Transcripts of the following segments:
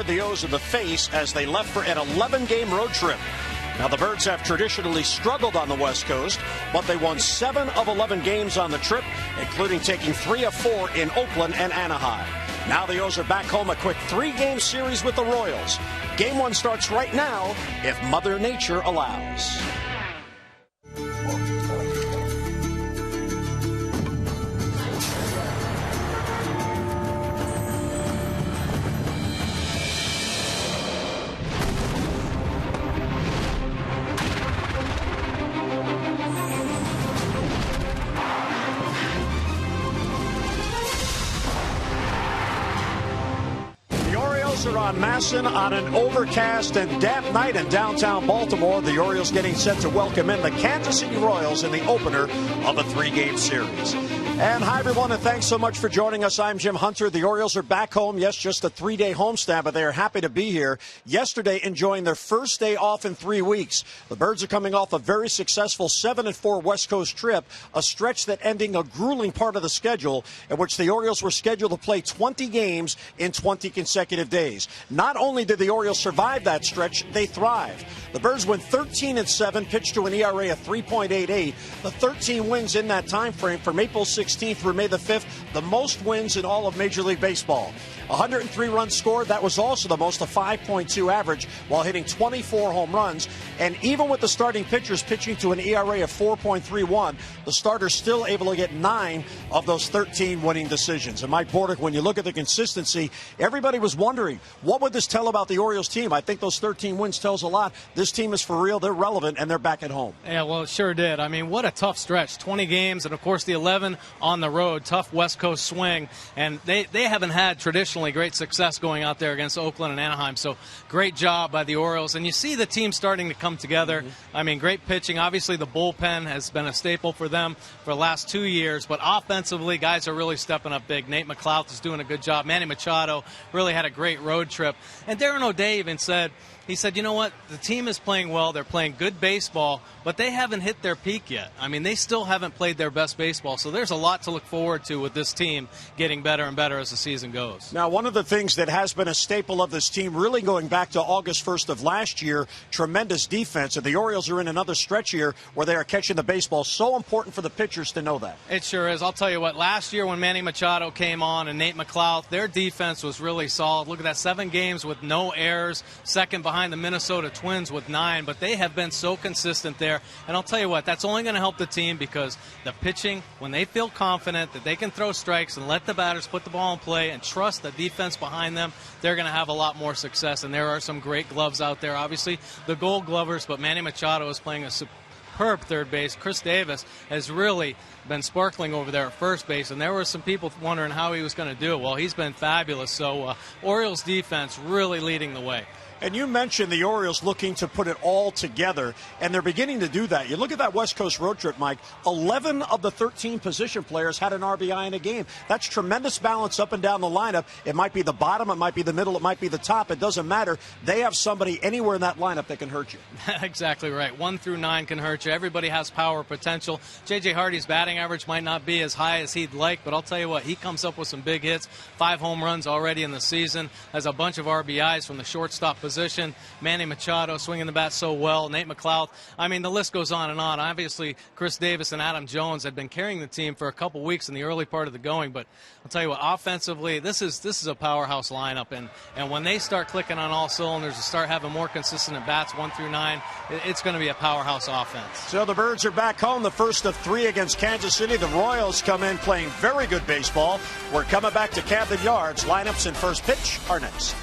The O's in the face as they left for an 11-game road trip. Now, the Birds have traditionally struggled on the West Coast, but they won 7 of 11 games on the trip, including taking 3 of 4 in Oakland and Anaheim. Now the O's are back home, a quick 3-game series with the Royals. Game 1 starts right now, if Mother Nature allows. Are on Masson on an overcast and damp night in downtown Baltimore. The Orioles getting set to welcome in the Kansas City Royals in the opener of a 3-game series. And hi, everyone, and thanks so much for joining us. I'm Jim Hunter. The Orioles are back home. Yes, just a 3-day homestand, but they are happy to be here. Yesterday, enjoying their first day off in 3 weeks. The Birds are coming off a very successful 7-4 West Coast trip, a stretch that ending a grueling part of the schedule in which the Orioles were scheduled to play 20 games in 20 consecutive days. Not only did the Orioles survive that stretch, they thrived. The Birds went 13-7, pitched to an ERA of 3.88. The 13 wins in that time frame from April 16th through May the 5th, the most wins in all of Major League Baseball. 103 runs scored. That was also the most, a 5.2 average, while hitting 24 home runs. And even with the starting pitchers pitching to an ERA of 4.31, the starters still able to get 9 of those 13 winning decisions. And Mike Bordick, when you look at the consistency, everybody was wondering, what would this tell about the Orioles team? I think those 13 wins tells a lot. This team is for real. They're relevant, and they're back at home. Yeah, well, it sure did. I mean, what a tough stretch. 20 games, and, of course, the 11 on the road. Tough West Coast swing. And they haven't had traditionally great success going out there against Oakland and Anaheim. So great job by the Orioles. And you see the team starting to come together. Mm-hmm. I mean, great pitching. Obviously, the bullpen has been a staple for them for the last 2 years. But offensively, guys are really stepping up big. Nate McLouth is doing a good job. Manny Machado really had a great road trip. And Darren O'Day even said, you know what, the team is playing well, they're playing good baseball, but they haven't hit their peak yet. I mean, they still haven't played their best baseball, so there's a lot to look forward to with this team getting better and better as the season goes. Now, one of the things that has been a staple of this team, really going back to August 1st of last year, tremendous defense, and the Orioles are in another stretch here where they are catching the baseball. So important for the pitchers to know that. It sure is. I'll tell you what, last year when Manny Machado came on and Nate McLouth, their defense was really solid. Look at that, 7 games with no errors, second behind the Minnesota Twins with 9, but they have been so consistent there. And I'll tell you what, that's only going to help the team because the pitching, when they feel confident that they can throw strikes and let the batters put the ball in play and trust the defense behind them, they're going to have a lot more success. And there are some great gloves out there. Obviously, the Gold Glovers, but Manny Machado is playing a superb third base. Chris Davis has really been sparkling over there at first base, and there were some people wondering how he was going to do. Well, he's been fabulous. So Orioles defense really leading the way. And you mentioned the Orioles looking to put it all together, and they're beginning to do that. You look at that West Coast road trip, Mike, 11 of the 13 position players had an RBI in a game. That's tremendous balance up and down the lineup. It might be the bottom, it might be the middle, it might be the top. It doesn't matter. They have somebody anywhere in that lineup that can hurt you. Exactly right. 1 through 9 can hurt you. Everybody has power potential. J.J. Hardy's batting average might not be as high as he'd like, but I'll tell you what, he comes up with some big hits. 5 home runs already in the season. Has a bunch of RBIs from the shortstop position. Manny Machado swinging the bat so well. Nate McLouth. I mean, the list goes on and on. Obviously, Chris Davis and Adam Jones had been carrying the team for a couple weeks in the early part of the going. But I'll tell you what, offensively, this is a powerhouse lineup. And when they start clicking on all cylinders and start having more consistent at bats 1 through 9, it's going to be a powerhouse offense. So the Birds are back home, the first of 3 against Kansas City. The Royals come in playing very good baseball. We're coming back to Camden Yards. Lineups and first pitch are next.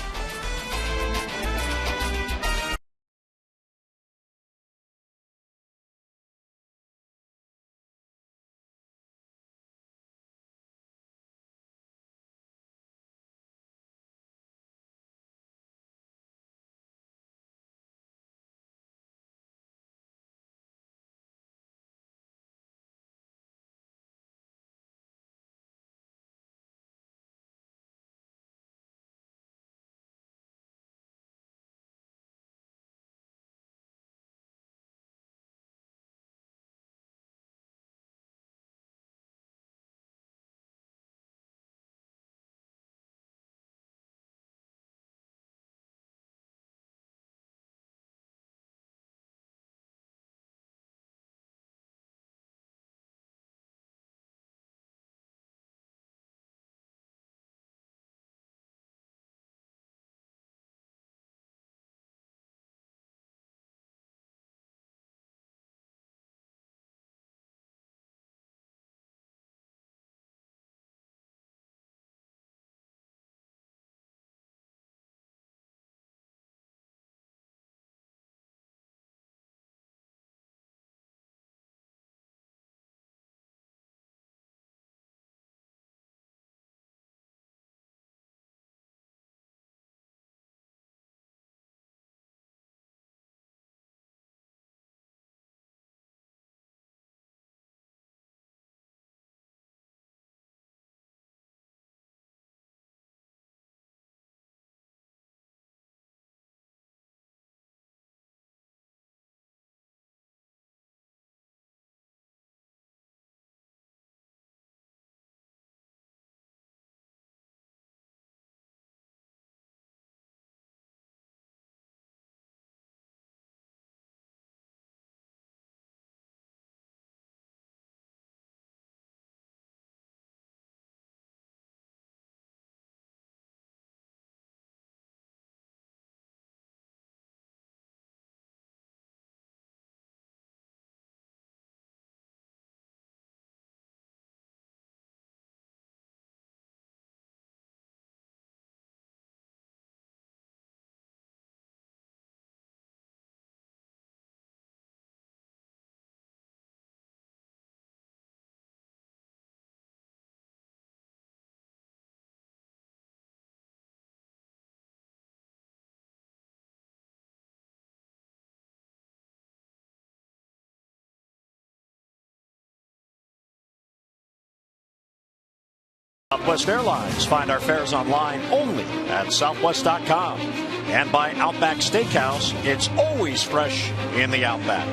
Southwest Airlines. Find our fares online only at southwest.com. And by Outback Steakhouse, it's always fresh in the Outback.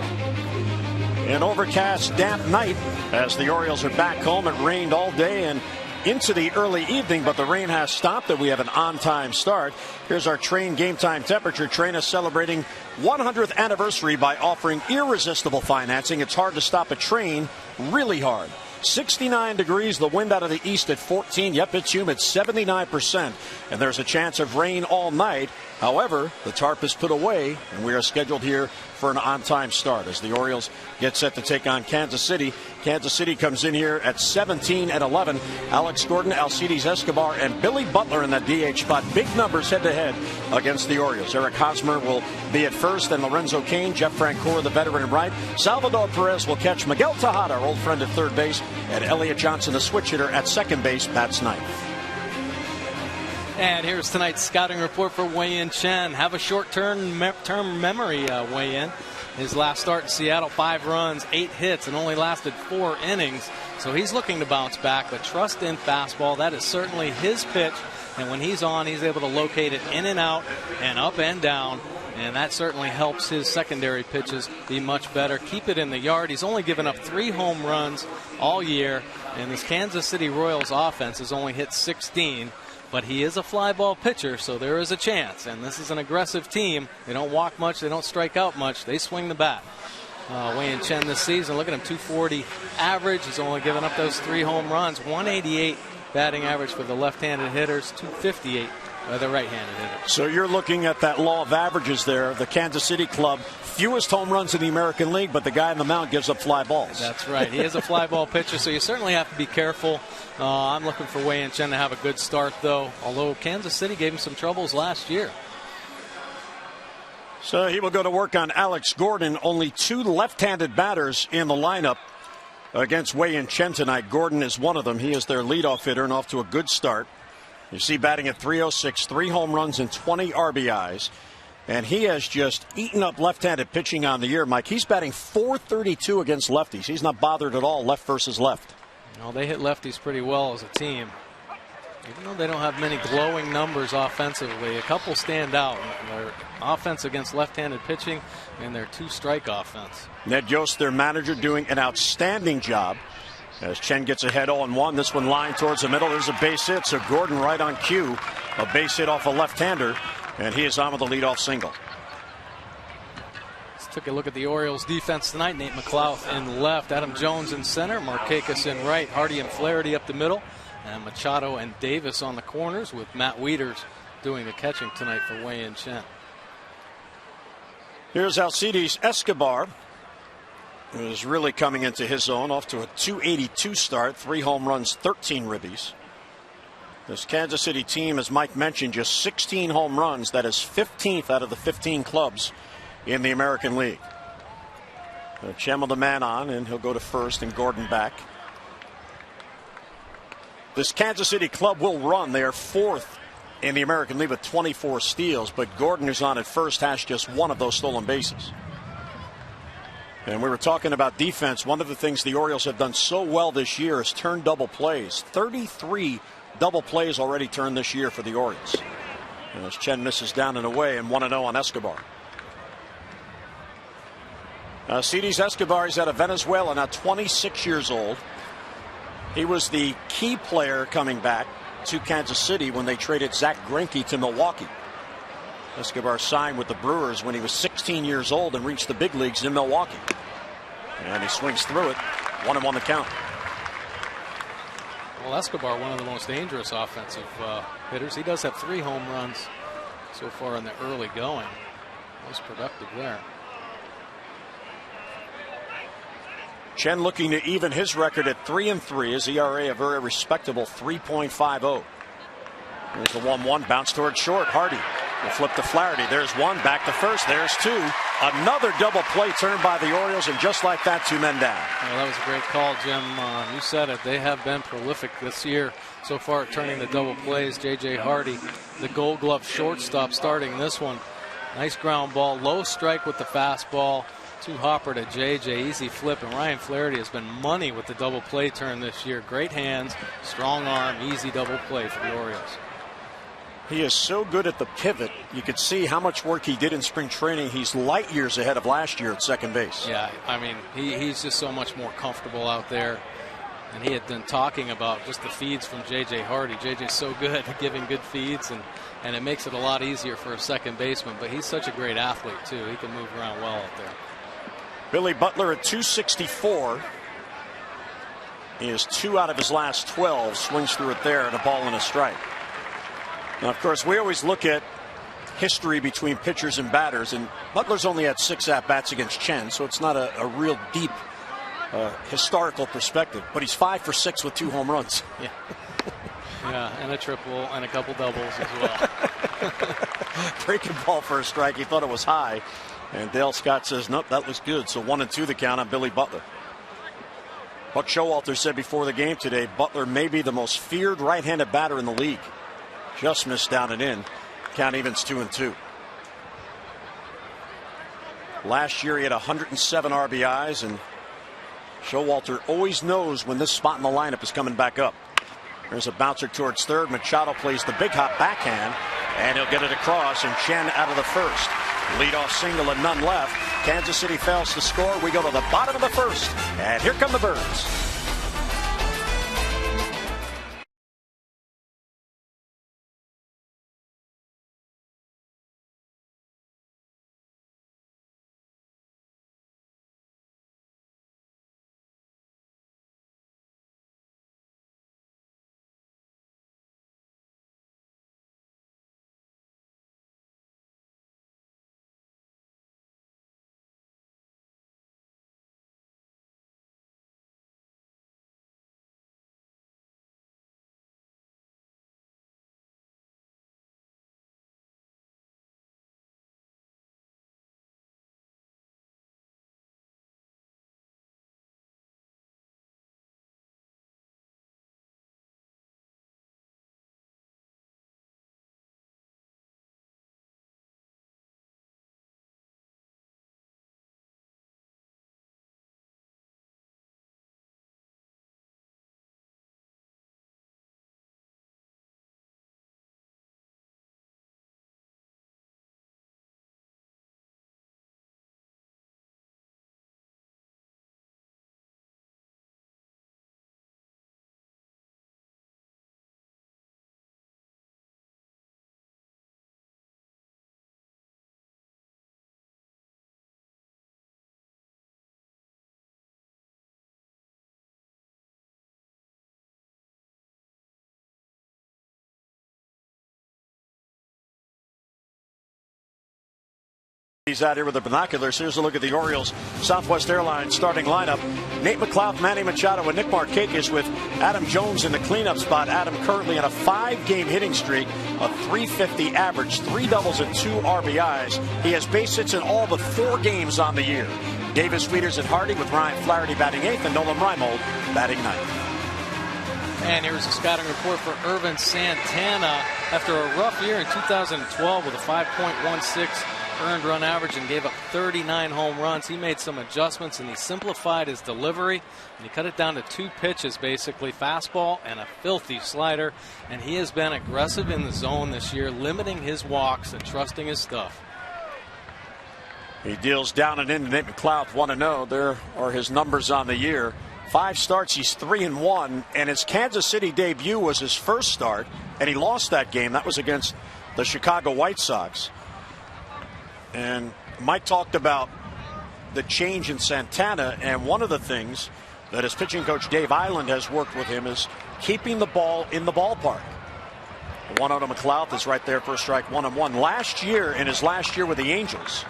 An overcast, damp night as the Orioles are back home. It rained all day and into the early evening, but the rain has stopped and we have an on-time start. Here's our Train game time temperature. Train is celebrating 100th anniversary by offering irresistible financing. It's hard to stop a train, really hard. 69 degrees, the wind out of the east at 14. Yep, it's humid, 79%. And there's a chance of rain all night. However, the tarp is put away, and we are scheduled here for an on-time start as the Orioles get set to take on Kansas City. Kansas City comes in here at 17 and 11. Alex Gordon, Alcides Escobar, and Billy Butler in that DH spot. Big numbers head-to-head against the Orioles. Eric Hosmer will be at first, and Lorenzo Cain, Jeff Francoeur, the veteran, at right. Salvador Perez will catch Miguel Tejada, our old friend, at third base, and Elliot Johnson, the switch hitter, at second base. Bats ninth. And here's tonight's scouting report for Wei-Yin Chen. Have a short-term memory, Wei-Yin. His last start in Seattle, 5 runs, 8 hits, and only lasted 4 innings. So he's looking to bounce back, but trust in fastball. That is certainly his pitch. And when he's on, he's able to locate it in and out and up and down. And that certainly helps his secondary pitches be much better. Keep it in the yard. He's only given up 3 home runs all year. And this Kansas City Royals offense has only hit 16. But he is a fly ball pitcher, so there is a chance. And this is an aggressive team. They don't walk much. They don't strike out much. They swing the bat. Wei-Yin Chen this season, look at him, 240 average. He's only given up those 3 home runs. 188 batting average for the left-handed hitters, 258 by the right-handed hitters. So you're looking at that law of averages there. The Kansas City club, fewest home runs in the American League, but the guy on the mound gives up fly balls. That's right. He is a fly ball pitcher, so you certainly have to be careful. I'm looking for Wei-Yin Chen to have a good start, though, although Kansas City gave him some troubles last year. So he will go to work on Alex Gordon. Only 2 left-handed batters in the lineup against Wei-Yin Chen tonight. Gordon is one of them. He is their leadoff hitter and off to a good start. You see batting at 306, 3 home runs and 20 RBIs. And he has just eaten up left-handed pitching on the year, Mike. He's batting .432 against lefties. He's not bothered at all, left versus left. No, they hit lefties pretty well as a team. Even though they don't have many glowing numbers offensively, a couple stand out. Their offense against left-handed pitching and their 2-strike offense. Ned Yost, their manager, doing an outstanding job. As Chen gets ahead 0-1, this one lined towards the middle. There's a base hit, so Gordon right on cue. A base hit off a left-hander, and he is on with a leadoff single. Let's take a look at the Orioles defense tonight. Nate McLouth in left, Adam Jones in center, Markakis in right, Hardy and Flaherty up the middle, and Machado and Davis on the corners, with Matt Wieters doing the catching tonight for Wei-Yin Chen. Here's Alcides Escobar, who is really coming into his own, off to a .282 start, 3 home runs, 13 ribbies. This Kansas City team, as Mike mentioned, just 16 home runs. That is 15th out of the 15 clubs in the American League. Chen with the man on, and he'll go to first, and Gordon back. This Kansas City club will run. They are 4th in the American League with 24 steals, but Gordon, who's on at first, has just 1 of those stolen bases. And we were talking about defense. One of the things the Orioles have done so well this year is turn double plays. 33 double plays already turned this year for the Orioles. And as Chen misses down and away, and 1-0 on Escobar. Alcides Escobar is out of Venezuela, now 26 years old. He was the key player coming back to Kansas City when they traded Zach Greinke to Milwaukee. Escobar signed with the Brewers when he was 16 years old and reached the big leagues in Milwaukee. And he swings through it. 1-1 the count. Well, Escobar, one of the most dangerous offensive hitters. He does have 3 home runs so far in the early going. Most productive there. Chen looking to even his record at 3-3. His ERA a very respectable 3.50. There's the 1-1 bounce towards short. Hardy will flip to Flaherty. There's 1, back to first. There's 2. Another double play turned by the Orioles, and just like that, 2 men down. Well, that was a great call, Jim. You said it. They have been prolific this year so far at turning the double plays. J.J. Hardy, the Gold Glove shortstop, starting this one. Nice ground ball, low strike with the fastball. Two-hopper to JJ, easy flip, and Ryan Flaherty has been money with the double play turn this year. Great hands, strong arm, easy double play for the Orioles. He is so good at the pivot. You could see how much work he did in spring training. He's light years ahead of last year at second base. Yeah, I mean, he's just so much more comfortable out there. And he had been talking about just the feeds from J.J. Hardy. J.J.'s so good at giving good feeds, and it makes it a lot easier for a second baseman. But he's such a great athlete, too. He can move around well out there. Billy Butler at 264. He has 2 out of his last 12. Swings through it there, and a ball and a strike. Now, of course, we always look at history between pitchers and batters, and Butler's only had 6 at-bats against Chen, so it's not a real deep historical perspective, but he's 5 for 6 with 2 home runs. Yeah. Yeah, and a triple and a couple doubles as well. Breaking ball for a strike. He thought it was high, and Dale Scott says nope, that was good. So 1-2 the count on Billy Butler. Buck Showalter said before the game today, Butler may be the most feared right-handed batter in the league. Just missed down and in. Count evens 2-2. Last year he had 107 RBIs, and Showalter always knows when this spot in the lineup is coming back up. There's a bouncer towards third. Machado plays the big hop backhand, and he'll get it across, and Chen out of the first. Leadoff single and none left. Kansas City fails to score. We go to the bottom of the first, and here come the Birds. He's out here with the binoculars. Here's a look at the Orioles Southwest Airlines starting lineup. Nate McLeod, Manny Machado, and Nick Markakis with Adam Jones in the cleanup spot. Adam currently on a 5-game hitting streak, a .350 average, 3 doubles and 2 RBIs. He has base hits in all but 4 games on the year. Davis, Wieters, and Hardy with Ryan Flaherty batting 8th and Nolan Reimold batting 9th. And here's a scouting report for Irvin Santana. After a rough year in 2012 with a 5.16 earned run average and gave up 39 home runs, he made some adjustments and he simplified his delivery and he cut it down to 2 pitches, basically fastball and a filthy slider, and he has been aggressive in the zone this year, limiting his walks and trusting his stuff. He deals down and in to Nate McLeod, 1-0. There are his numbers on the year. 5 starts, he's 3-1, and his Kansas City debut was his first start, and he lost that game. That was against the Chicago White Sox. And Mike talked about the change in Santana, and one of the things that his pitching coach Dave Island has worked with him is keeping the ball in the ballpark. 1-0 to McLeod is right there, first strike, 1-1. Last year, in his last year with the Angels,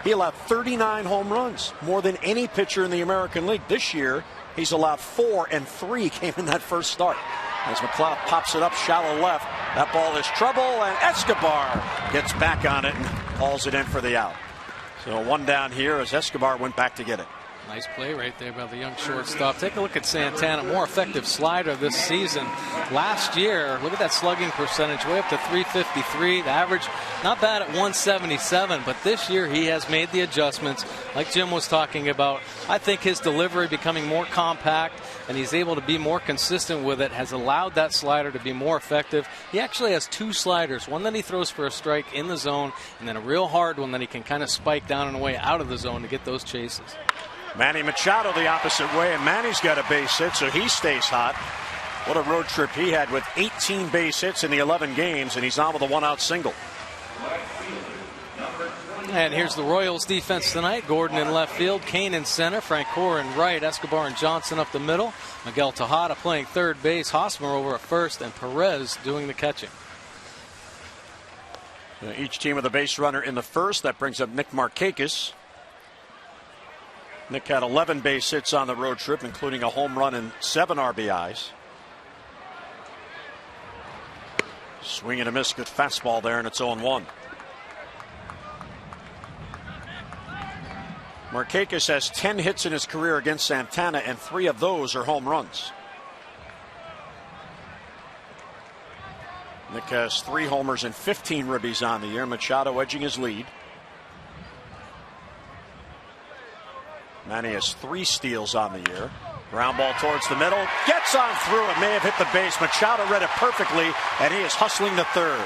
he allowed 39 home runs, more than any pitcher in the American League. This year, he's allowed 4, and 3 came in that first start. As McLeod pops it up shallow left, that ball is trouble, and Escobar gets back on it and hauls it in for the out. So 1 down here as Escobar went back to get it. Nice play right there by the young shortstop. Take a look at Santana, more effective slider this season. Last year, look at that slugging percentage, way up to 353. The average, not bad at 177, but this year he has made the adjustments like Jim was talking about. I think his delivery becoming more compact, and he's able to be more consistent with it, has allowed that slider to be more effective. He actually has 2 sliders, one that he throws for a strike in the zone, and then a real hard one that he can kind of spike down and away out of the zone to get those chases. Manny Machado the opposite way, and Manny's got a base hit, so he stays hot. What a road trip he had with 18 base hits in the 11 games, and he's on with a 1-out single. And here's the Royals defense tonight. Gordon in left field, Kane in center, Francoeur in right, Escobar and Johnson up the middle, Miguel Tejada playing third base, Hosmer over at first, and Perez doing the catching. Each team with a base runner in the first. That brings up Nick Markakis. Nick had 11 base hits on the road trip, including a home run and 7 RBIs. Swing and a miss, good fastball there, and it's 0-1. Markakis has 10 hits in his career against Santana, and 3 of those are home runs. Nick has 3 homers and 15 ribbies on the year. Machado edging his lead. Manny has 3 steals on the year. Ground ball towards the middle. Gets on through. It may have hit the base. Machado read it perfectly, and he is hustling to third.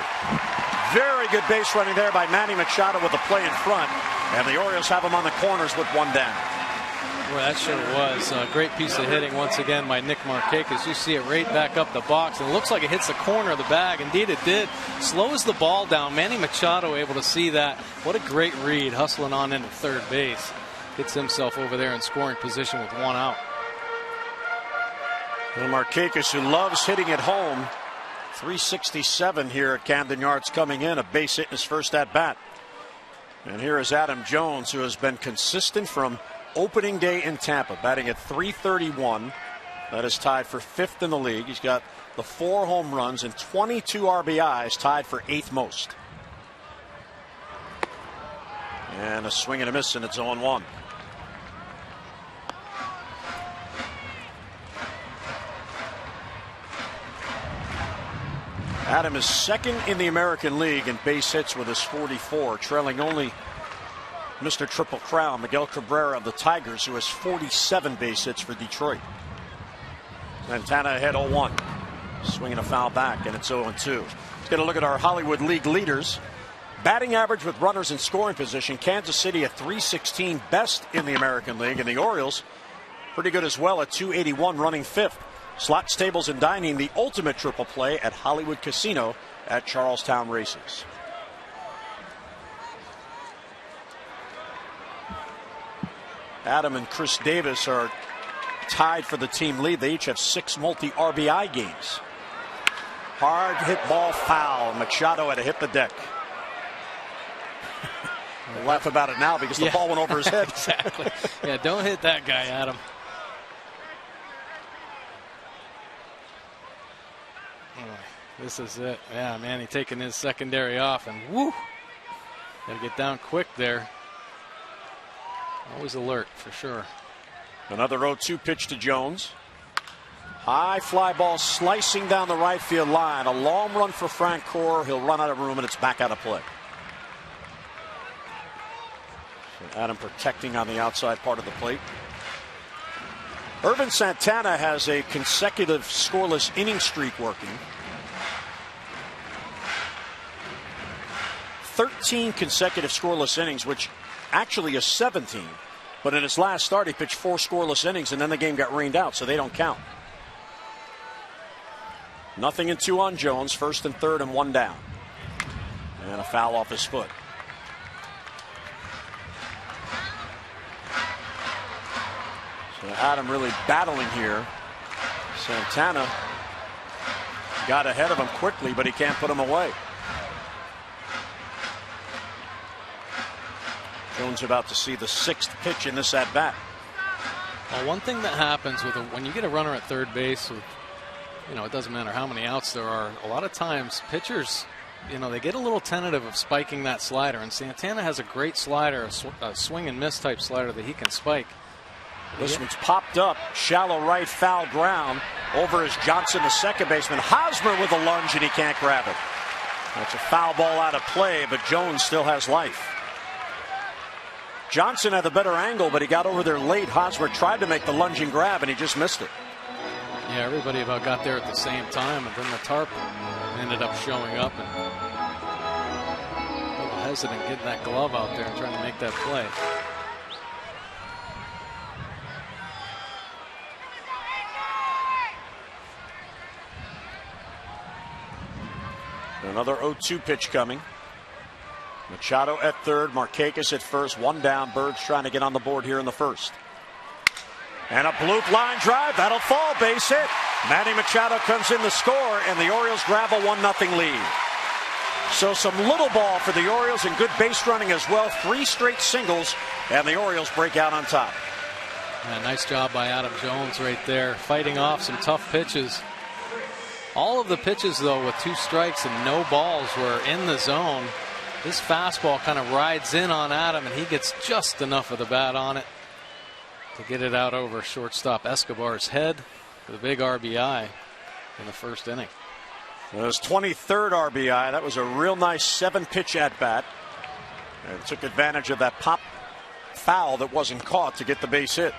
Very good base running there by Manny Machado with the play in front. And the Orioles have him on the corners with 1 down. Well, that sure was a great piece of hitting once again by Nick Markakis. You see it right back up the box, and it looks like it hits the corner of the bag. Indeed it did. Slows the ball down. Manny Machado able to see that. What a great read, hustling on into third base. Gets himself over there in scoring position with 1 out. And Markakis, who loves hitting at home, 367 here at Camden Yards coming in, a base hit in his first at bat. And here is Adam Jones, who has been consistent from opening day in Tampa, batting at .331. That is tied for 5th in the league. He's got the 4 home runs and 22 RBIs, tied for 8th most. And a swing and a miss, and it's 0-1. Adam is 2nd in the American League in base hits with his 44, trailing only Mr. Triple Crown, Miguel Cabrera of the Tigers, who has 47 base hits for Detroit. Santana ahead 0-1. Swinging a foul back, and it's 0-2. Let's get a look at our Hollywood League leaders. Batting average with runners in scoring position, Kansas City at .316, best in the American League, and the Orioles pretty good as well at .281, running 5th. Slots, tables, and dining, the ultimate triple play at Hollywood Casino at Charlestown Races. Adam and Chris Davis are tied for the team lead. They each have 6 multi-RBI games. Hard hit ball foul. Machado had to hit the deck. We'll laugh about it now because the ball went over his head. Exactly. Yeah, don't hit that guy, Adam. This is it. Yeah, Manny taking his secondary off, and whoo! Got to get down quick there. Always alert for sure. Another 0-2 pitch to Jones. High fly ball slicing down the right field line. A long run for Francoeur. He'll run out of room, and it's back out of play. So Adam protecting on the outside part of the plate. Irvin Santana has a consecutive scoreless inning streak working. 13 consecutive scoreless innings, which actually is 17. But in his last start, he pitched 4 scoreless innings, and then the game got rained out, so they don't count. 0-2 on Jones, 1st and 3rd and 1 down. And a foul off his foot. So Adam really battling here. Santana got ahead of him quickly, but he can't put him away. Jones about to see the 6th pitch in this at bat. Well, one thing that happens with when you get a runner at third base, with, it doesn't matter how many outs there are. A lot of times, pitchers, they get a little tentative of spiking that slider. And Santana has a great slider, a swing and miss type slider that he can spike. This one's popped up, shallow right, foul ground. Over is Johnson, the second baseman. Hosmer with a lunge, and he can't grab it. That's a foul ball out of play, but Jones still has life. Johnson had the better angle, but he got over there late. Hosmer tried to make the lunging grab, and he just missed it. Yeah, everybody about got there at the same time, and then the tarp ended up showing up and a little hesitant getting that glove out there and trying to make that play. Another 0-2 pitch coming. Machado at third, Markakis at first, one down. Birds trying to get on the board here in the first. And a bloop line drive, that'll fall, base hit. Manny Machado comes in to score, and the Orioles grab a 1-0 lead. So some little ball for the Orioles and good base running as well. 3 straight singles, and the Orioles break out on top. Yeah, nice job by Adam Jones right there, fighting off some tough pitches. All of the pitches, though, with 2 strikes and no balls were in the zone. This fastball kind of rides in on Adam, and he gets just enough of the bat on it to get it out over shortstop Escobar's head for the big RBI in the first inning. It was 23rd RBI. That was a real nice 7-pitch at bat. And took advantage of that pop foul that wasn't caught to get the base hit.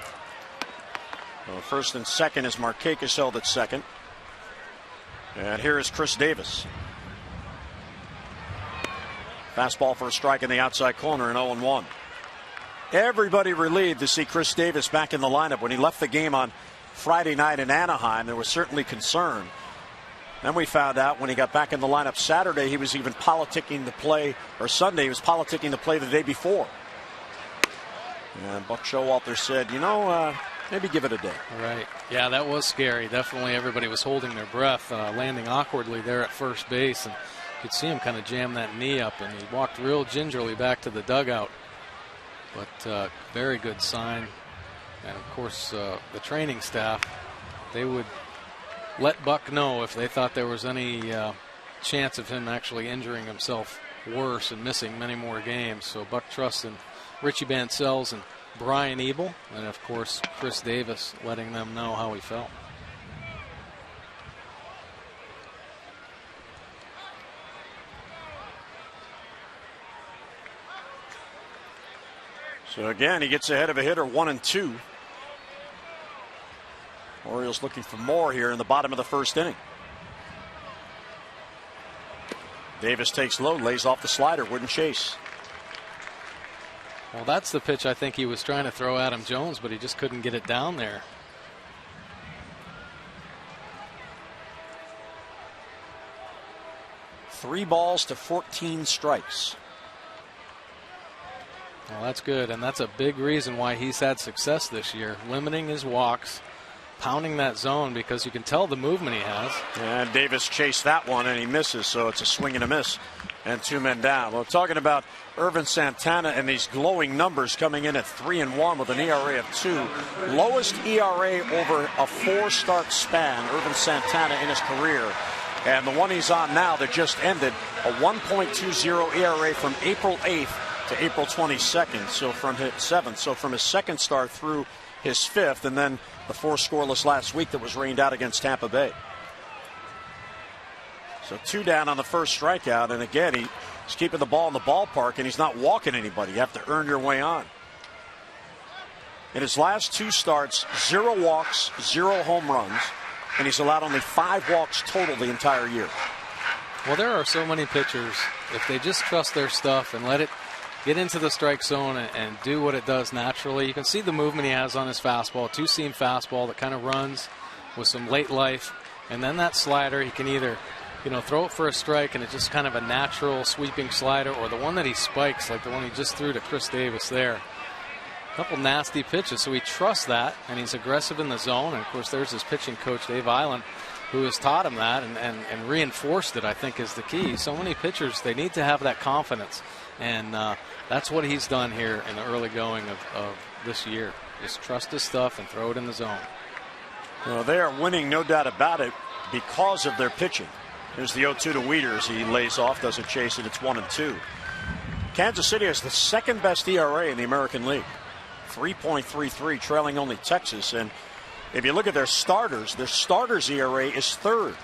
Well, first and second is Markakis held at second. And here is Chris Davis. Fastball for a strike in the outside corner, and 0-1. Everybody relieved to see Chris Davis back in the lineup. When he left the game on Friday night in Anaheim, there was certainly concern. Then we found out when he got back in the lineup Saturday, he was even politicking to play, or Sunday, he was politicking to play the day before. And Buck Showalter said, maybe give it a day. Right. Yeah, that was scary. Definitely everybody was holding their breath, landing awkwardly there at first base. And you could see him kind of jam that knee up, and he walked real gingerly back to the dugout. But very good sign. And, of course, the training staff, they would let Buck know if they thought there was any chance of him actually injuring himself worse and missing many more games. So Buck trusts in Richie Bancells and Brian Ebel, and of course Chris Davis letting them know how he felt. So again, he gets ahead of a hitter, 1-2. Orioles looking for more here in the bottom of the first inning. Davis takes low, lays off the slider, wouldn't chase. Well, that's the pitch I think he was trying to throw Adam Jones, but he just couldn't get it down there. Three balls to 14 strikes. Well, that's good, and that's a big reason why he's had success this year, limiting his walks, pounding that zone, because you can tell the movement he has. And Davis chased that one, and he misses, so it's a swing and a miss, and 2 men down. Well, talking about Irvin Santana and these glowing numbers coming in at 3-1 with an ERA of 2. Lowest ERA over a 4-start span, Irvin Santana in his career. And the one he's on now that just ended, a 1.20 ERA from April 8th to April 22nd, so from his 7th. So from his second start through his 5th, and then the 4 scoreless last week that was rained out against Tampa Bay. So 2 down on the first strikeout, and again, he's keeping the ball in the ballpark, and he's not walking anybody. You have to earn your way on. In his last 2 starts, 0 walks, 0 home runs, and he's allowed only 5 walks total the entire year. Well, there are so many pitchers, if they just trust their stuff and let it get into the strike zone and do what it does naturally. You can see the movement he has on his fastball, 2-seam fastball that kind of runs with some late life, and then that slider, he can either throw it for a strike and it's just kind of a natural sweeping slider, or the one that he spikes, like the one he just threw to Chris Davis there. A couple nasty pitches, so he trusts that, and he's aggressive in the zone. And of course there's his pitching coach, Dave Island, who has taught him that and reinforced it, I think, is the key. So many pitchers, they need to have that confidence, and that's what he's done here in the early going of this year. Just trust his stuff and throw it in the zone. Well, they are winning, no doubt about it, because of their pitching. Here's the 0-2 to Wieters. He lays off, doesn't chase it. It's 1-2. Kansas City has the second best ERA in the American League. 3.33, trailing only Texas. And if you look at their starters ERA is third.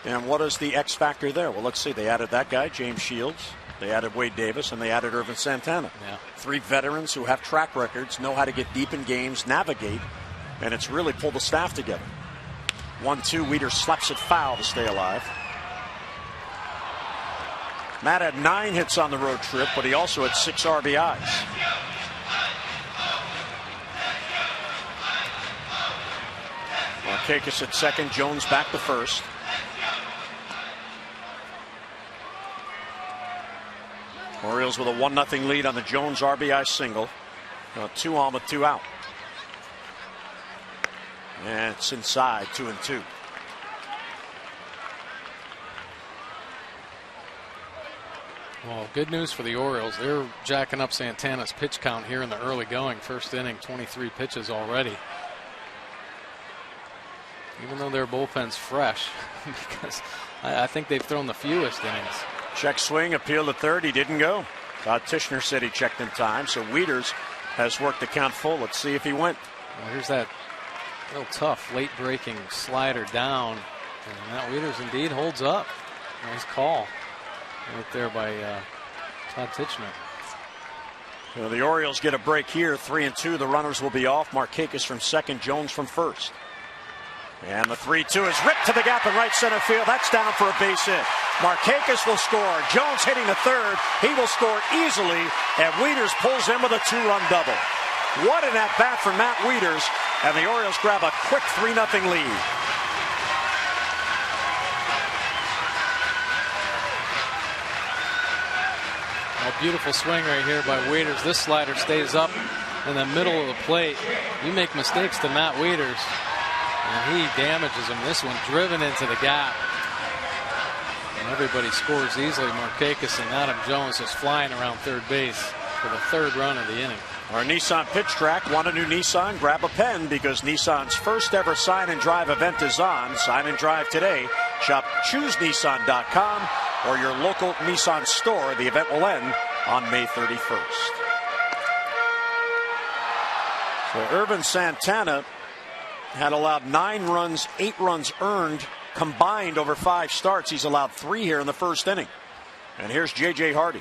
And what is the X factor there? Well, let's see. They added that guy, James Shields. They added Wade Davis, and they added Irvin Santana. Yeah. 3 veterans who have track records, know how to get deep in games, navigate, and it's really pulled the staff together. 1-2, Wieters slaps it foul to stay alive. Matt had 9 hits on the road trip, but he also had 6 RBIs. Markakis at second, Jones back to first. Orioles with a 1-0 lead on the Jones RBI single. 2 on with 2 out. And it's inside, 2-2. Well, good news for the Orioles. They're jacking up Santana's pitch count here in the early going. First inning, 23 pitches already. Even though their bullpen's fresh, because I think they've thrown the fewest innings. Check swing, appeal to third. He didn't go. Tishner said he checked in time, so Wieters has worked the count full. Let's see if he went. Well, here's that real tough late breaking slider down, and that Wieters indeed holds up. Nice call right there by Todd Tishner. So the Orioles get a break here, 3-2. The runners will be off. Markakis from second, Jones from first. And the 3-2 is ripped to the gap in right center field. That's down for a base hit. Markakis will score. Jones hitting the third. He will score easily, and Wieters pulls in with a 2-run double. What an at-bat for Matt Wieters, and the Orioles grab a quick 3-0 lead. A beautiful swing right here by Wieters. This slider stays up in the middle of the plate. You make mistakes to Matt Wieters, and he damages him. This one driven into the gap. And everybody scores easily. Markakis and Adam Jones is flying around third base for the 3rd run of the inning. Our Nissan pitch track. Want a new Nissan? Grab a pen, because Nissan's first ever sign and drive event is on. Sign and drive today. Shop ChooseNissan.com or your local Nissan store. The event will end on May 31st. So Irvin Santana had allowed 9 runs, 8 runs earned combined over 5 starts. He's allowed 3 here in the first inning. And here's J.J. Hardy.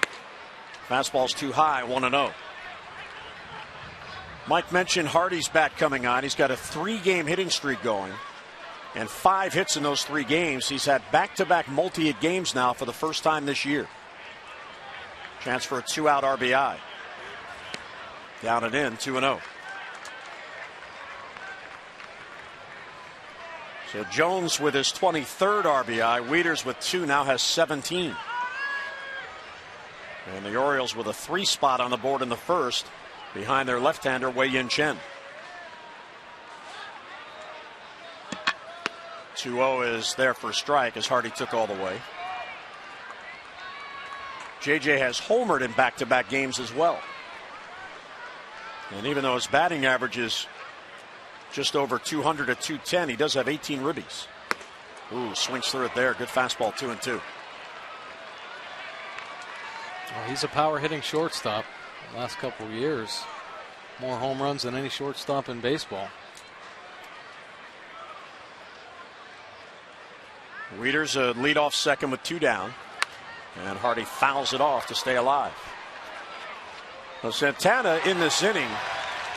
Fastball's too high, 1-0. Mike mentioned Hardy's bat coming on. He's got a 3-game hitting streak going and 5 hits in those 3 games. He's had back-to-back multi-hit games now for the first time this year. Chance for a 2-out RBI. Down and in, 2-0. So Jones with his 23rd RBI. Wieters with 2 now has 17. And the Orioles with a 3 spot on the board in the first behind their left-hander Wei-Yin Chen. 2-0 is there for a strike as Hardy took all the way. JJ has homered in back-to-back games as well. And even though his batting average is just over 200 at 210, he does have 18 ribbies. Ooh, swings through it there. Good fastball, 2-2. Well, he's a power hitting shortstop the last couple of years. More home runs than any shortstop in baseball. Wieters a leadoff second with 2 down. And Hardy fouls it off to stay alive. Well, Santana in this inning,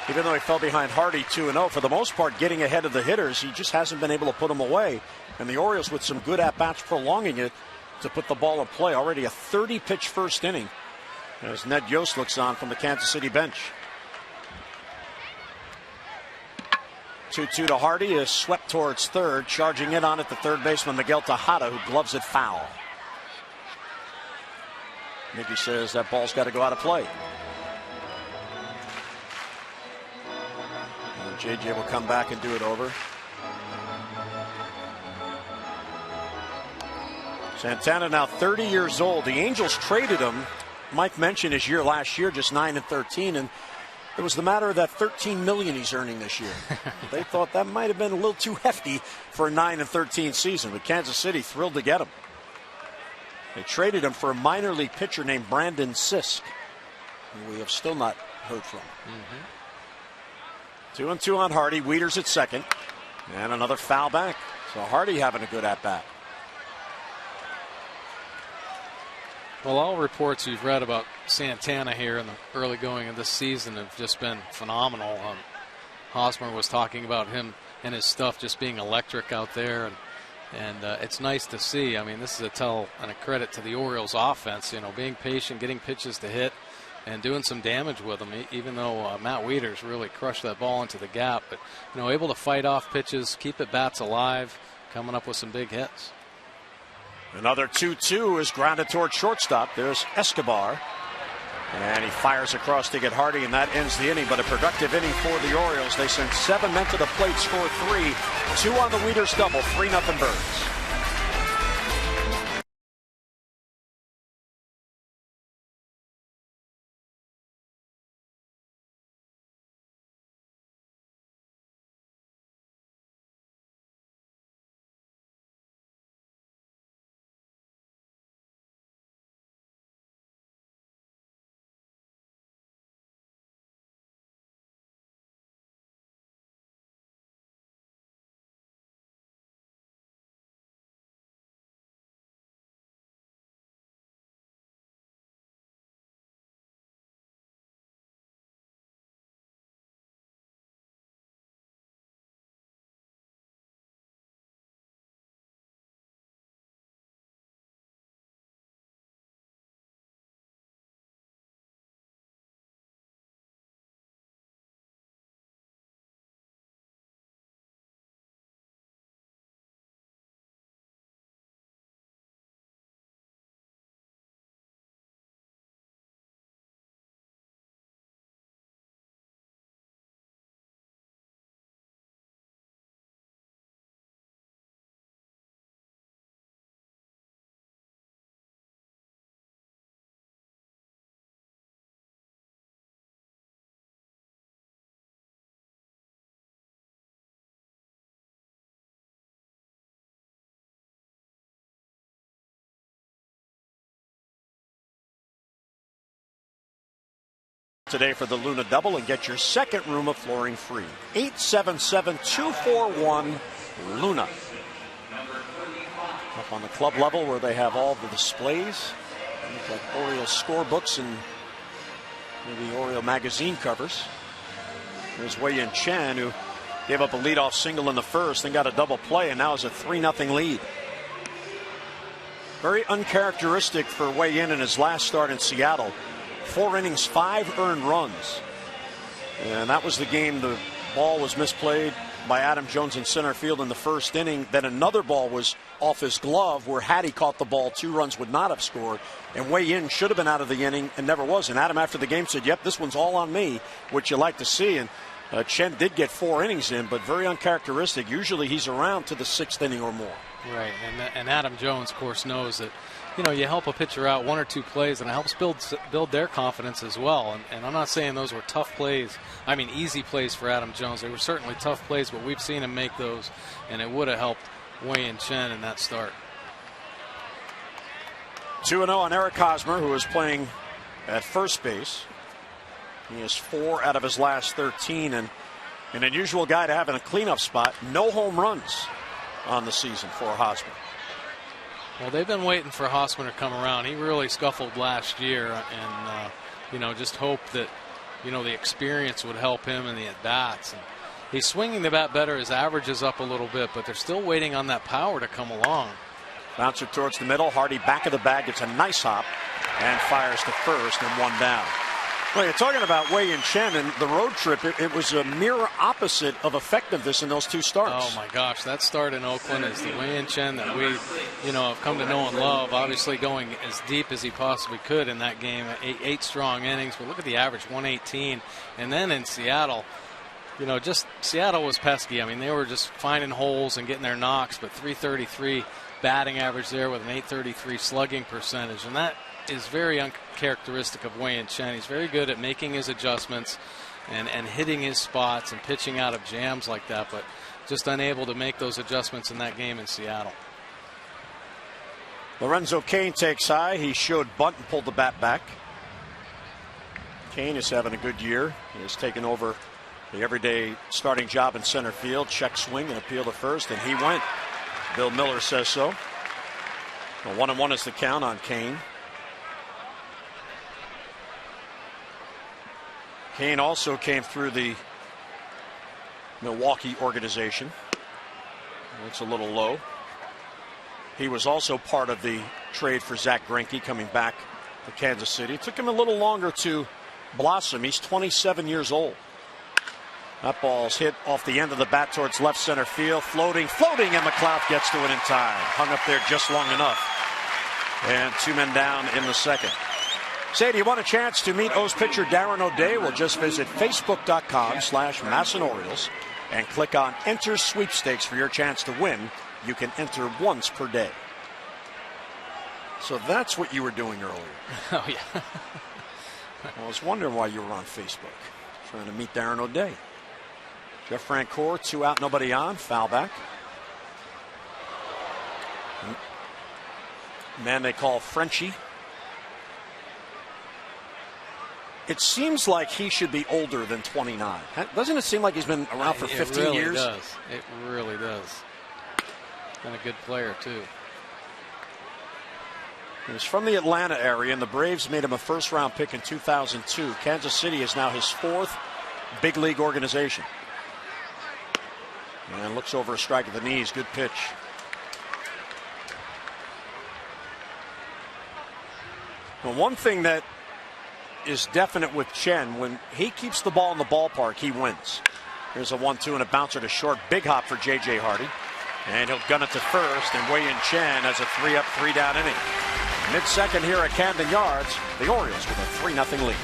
even though he fell behind Hardy 2-0, for the most part getting ahead of the hitters, he just hasn't been able to put them away. And the Orioles with some good at-bats prolonging it to put the ball in play. Already a 30-pitch first inning as Ned Yost looks on from the Kansas City bench. 2-2 to Hardy is swept towards third. Charging in on it, the third baseman Miguel Tejada, who gloves it foul. Mickey says that ball's got to go out of play. And JJ will come back and do it over. Santana now 30 years old. The Angels traded him. Mike mentioned his year last year, just 9-13, and it was the matter of that $13 million he's earning this year. They thought that might have been a little too hefty for a 9-13 season, but Kansas City thrilled to get him. They traded him for a minor league pitcher named Brandon Sisk, who we have still not heard from. 2-2 on Hardy. Wieters at second. And another foul back. So Hardy having a good at-bat. Well, all reports you've read about Santana here in the early going of this season have just been phenomenal. Hosmer was talking about him and his stuff just being electric out there, and it's nice to see. I mean, this is a tell and a credit to the Orioles offense, you know, being patient, getting pitches to hit, and doing some damage with them, even though Matt Wieters really crushed that ball into the gap. But, you know, able to fight off pitches, keep at bats alive, coming up with some big hits. Another 2-2 is grounded toward shortstop. There's Escobar. And he fires across to get Hardy, and that ends the inning. But a productive inning for the Orioles. They sent 7 men to the plate, scored 3. 2 on the Wieters double, 3-0 Birds. Today for the Luna Double, and get your second room of flooring free. 877-241-LUNA. Up on the club level where they have all the displays. Look like Oriole scorebooks and maybe Oriole magazine covers. There's Wei-Yin Chen, who gave up a leadoff single in the first, then got a double play, and now is a 3-0 lead. Very uncharacteristic for Wei-Yin in his last start in Seattle. 4 innings, 5 earned runs. And that was the game the ball was misplayed by Adam Jones in center field in the first inning. Then another ball was off his glove where had he caught the ball, 2 runs would not have scored. And Wei-Yin should have been out of the inning and never was. And Adam after the game said, yep, this one's all on me, which you like to see. And Chen did get 4 innings in, but very uncharacteristic. Usually he's around to the 6th inning or more. Right, and Adam Jones, of course, knows that, you know, you help a pitcher out 1 or 2 plays, and it helps build their confidence as well. And I'm not saying those were tough plays. I mean, easy plays for Adam Jones. They were certainly tough plays, but we've seen him make those, and it would have helped Wei-Yin Chen in that start. 2-0 on Eric Hosmer, who is playing at first base. He has 4 out of his last 13, and an unusual guy to have in a cleanup spot. No home runs on the season for Hosmer. Well, they've been waiting for Hosmer to come around. He really scuffled last year, and you know, just hope that, you know, the experience would help him in the at-bats. And he's swinging the bat better. His average is up a little bit, but they're still waiting on that power to come along. Bouncer towards the middle. Hardy back of the bag. Gets a nice hop and fires to first, and 1 down. Well, you're talking about Wei-Yin Chen and the road trip. It was a mirror opposite of effectiveness in those 2 starts. Oh my gosh, that start in Oakland is the Wei-Yin Chen that we, you know, have come to know and love. Obviously going as deep as he possibly could in that game, 8 strong innings. But look at the average, 118. And then in Seattle, you know, just Seattle was pesky. I mean, they were just finding holes and getting their knocks. But 333 batting average there with an 833 slugging percentage, and that is very uncharacteristic of Wei-Yin Chen. He's very good at making his adjustments and hitting his spots and pitching out of jams like that, but just unable to make those adjustments in that game in Seattle. Lorenzo Cain takes high. He showed bunt and pulled the bat back. Cain is having a good year. He has taken over The everyday starting job in center field. Check swing and appeal to first, and he went. Bill Miller says so. 1-1 is the count on Kane. Kane also came through the Milwaukee organization. That's a little low. He was also part of the trade for Zach Greinke coming back to Kansas City. It took him a little longer to blossom. He's 27 years old. That ball's hit off the end of the bat towards left center field. Floating, and McLeod gets to it in time. Hung up there just long enough. And 2 men down in the second. Say, do you want a chance to meet O's pitcher Darren O'Day? Well, just visit facebook.com/Masson Orioles and click on Enter Sweepstakes for your chance to win. You can enter once per day. So that's what you were doing earlier. Oh, yeah. I was wondering why you were on Facebook, trying to meet Darren O'Day. Jeff Francoeur, 2 out, nobody on. Foul back. Man they call Frenchie. It seems like he should be older than 29. Doesn't it seem like he's been around for 15 years? It really does. Been a good player, too. He's from the Atlanta area, and the Braves made him a first-round pick in 2002. Kansas City is now his 4th big league organization. And looks over a strike at the knees. Good pitch. Well, one thing that is definite with Chen, when he keeps the ball in the ballpark, he wins. Here's a 1-2 and a bouncer to short. Big hop for J.J. Hardy. And he'll gun it to first, and Wei-Yin Chen has a 3-up, 3-down inning. Mid-second here at Camden Yards, the Orioles with a 3-0 lead.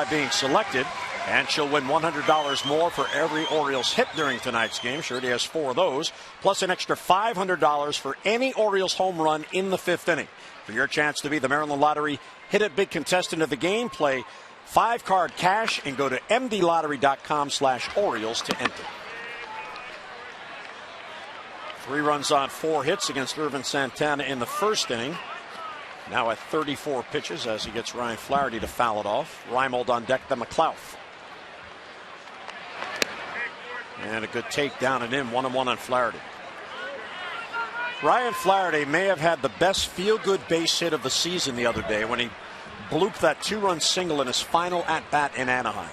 Being selected, and she'll win $100 more for every Orioles hit during tonight's game. Sure, he has 4 of those, plus an extra $500 for any Orioles home run in the 5th inning. For your chance to be the Maryland Lottery Hit It Big contestant of the game, play 5-card cash and go to mdlottery.com/Orioles to enter. 3 runs on 4 hits against Irvin Santana in the 1st inning. Now at 34 pitches as he gets Ryan Flaherty to foul it off. Reimold on deck to McLeod. And a good takedown and in, 1-1 on Flaherty. Ryan Flaherty may have had the best feel-good base hit of the season the other day when he blooped that 2-run single in his final at-bat in Anaheim.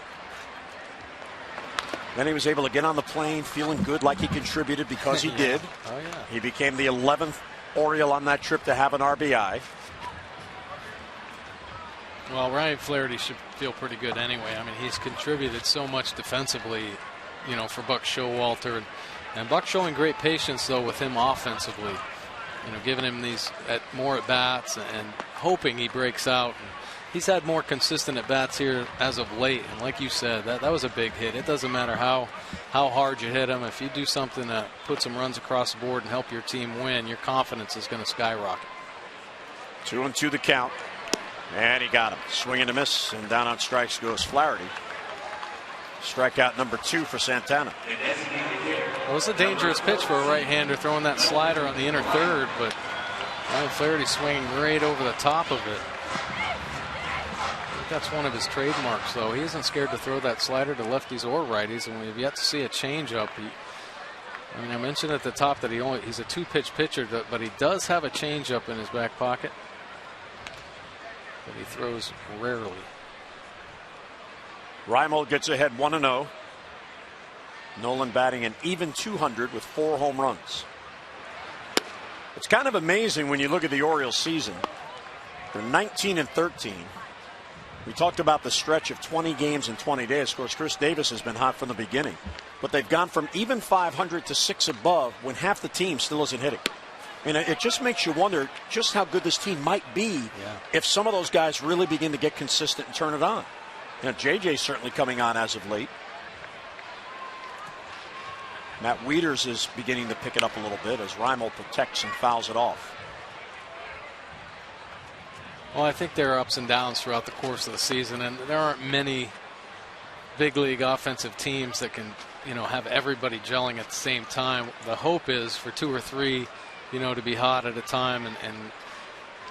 Then he was able to get on the plane feeling good like he contributed because he did. Oh, yeah. He became the 11th Oriole on that trip to have an RBI. Well, Ryan Flaherty should feel pretty good anyway. I mean, he's contributed so much defensively, you know, for Buck Showalter. And Buck showing great patience, though, with him offensively. You know, giving him these more at-bats and hoping he breaks out. he's had more consistent at-bats here as of late. And like you said, that was a big hit. It doesn't matter how hard you hit him. If you do something to put some runs across the board and help your team win, your confidence is going to skyrocket. 2-2 the count. And he got him. Swing and a miss, and down on strikes goes Flaherty. Strikeout number 2 for Santana. Well, it's a dangerous pitch for a right-hander, throwing that slider on the inner third, but Flaherty swinging right over the top of it. I think that's one of his trademarks, though. He isn't scared to throw that slider to lefties or righties, and we've yet to see a changeup. I mean, I mentioned at the top that he's a 2-pitch pitcher, but he does have a changeup in his back pocket. But he throws rarely. Reimold gets ahead 1-0. Nolan batting an even 200 with 4 home runs. It's kind of amazing when you look at the Orioles season. They're 19-13. We talked about the stretch of 20 games in 20 days. Of course, Chris Davis has been hot from the beginning. But they've gone from even 500 to 6 above when half the team still isn't hitting. I mean, it just makes you wonder just how good this team might be if some of those guys really begin to get consistent and turn it on. You know, JJ's certainly coming on as of late. Matt Wieters is beginning to pick it up a little bit as Reimold protects and fouls it off. Well, I think there are ups and downs throughout the course of the season, and there aren't many big league offensive teams that can, have everybody gelling at the same time. The hope is for 2 or 3, to be hot at a time, and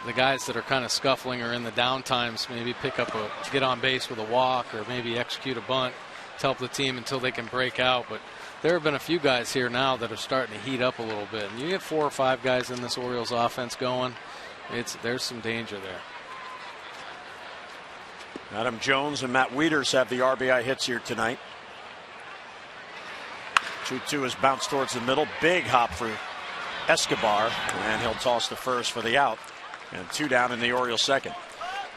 the guys that are kind of scuffling or in the down times maybe get on base with a walk or maybe execute a bunt to help the team until they can break out. But there have been a few guys here now that are starting to heat up a little bit. And you get 4 or 5 guys in this Orioles offense going, there's some danger there. Adam Jones and Matt Wieters have the RBI hits here tonight. 2-2 is bounced towards the middle. Big hop for Escobar, and he'll toss the first for the out. And 2 down in the Orioles second.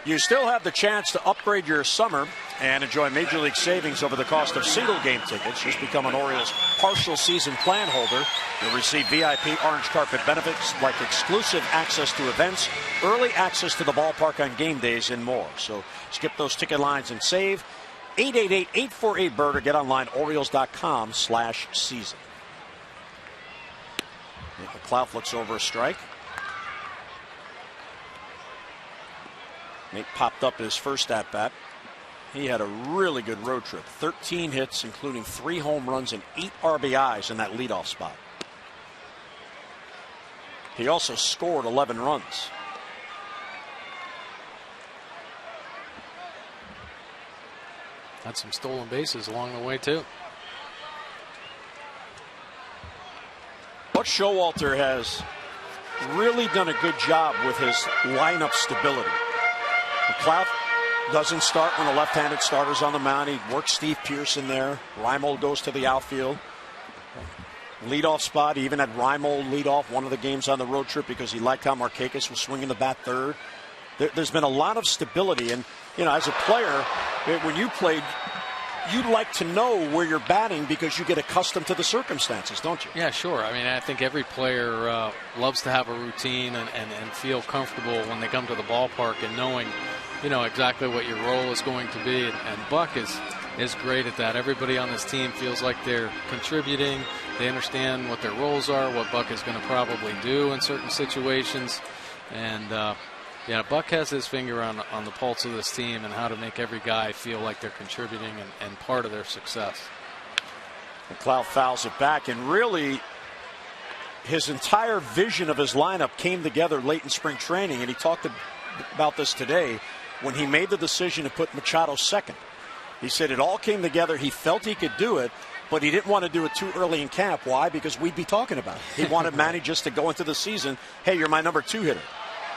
You still have the chance to upgrade your summer and enjoy Major League savings over the cost of single game tickets. Just become an Orioles partial season plan holder. You'll receive VIP orange carpet benefits like exclusive access to events, early access to the ballpark on game days, and more. So skip those ticket lines and save. 888-848-BIRD or get online Orioles.com/season. McLeod looks over a strike. Nate popped up his first at-bat. He had a really good road trip. 13 hits, including 3 home runs and 8 RBIs in that leadoff spot. He also scored 11 runs. Had some stolen bases along the way, too. Buck Showalter has really done a good job with his lineup stability. McLeod doesn't start when the left-handed starter's on the mound. He works Steve Pearson there. Reimold goes to the outfield. Leadoff spot, he even had Reimold lead off one of the games on the road trip because he liked how Markakis was swinging the bat third. There's been a lot of stability, and as a player, when you played, you like to know where you're batting because you get accustomed to the circumstances, don't you? Yeah, sure. I mean, I think every player loves to have a routine and feel comfortable when they come to the ballpark and knowing, exactly what your role is going to be. And Buck is great at that. Everybody on this team feels like they're contributing. They understand what their roles are, what Buck is going to probably do in certain situations. And, Buck has his finger on the pulse of this team and how to make every guy feel like they're contributing and part of their success. McLeod fouls it back, and really his entire vision of his lineup came together late in spring training, and he talked about this today when he made the decision to put Machado second. He said it all came together. He felt he could do it, but he didn't want to do it too early in camp. Why? Because we'd be talking about it. He wanted Manny just to go into the season, hey, you're my number 2 hitter.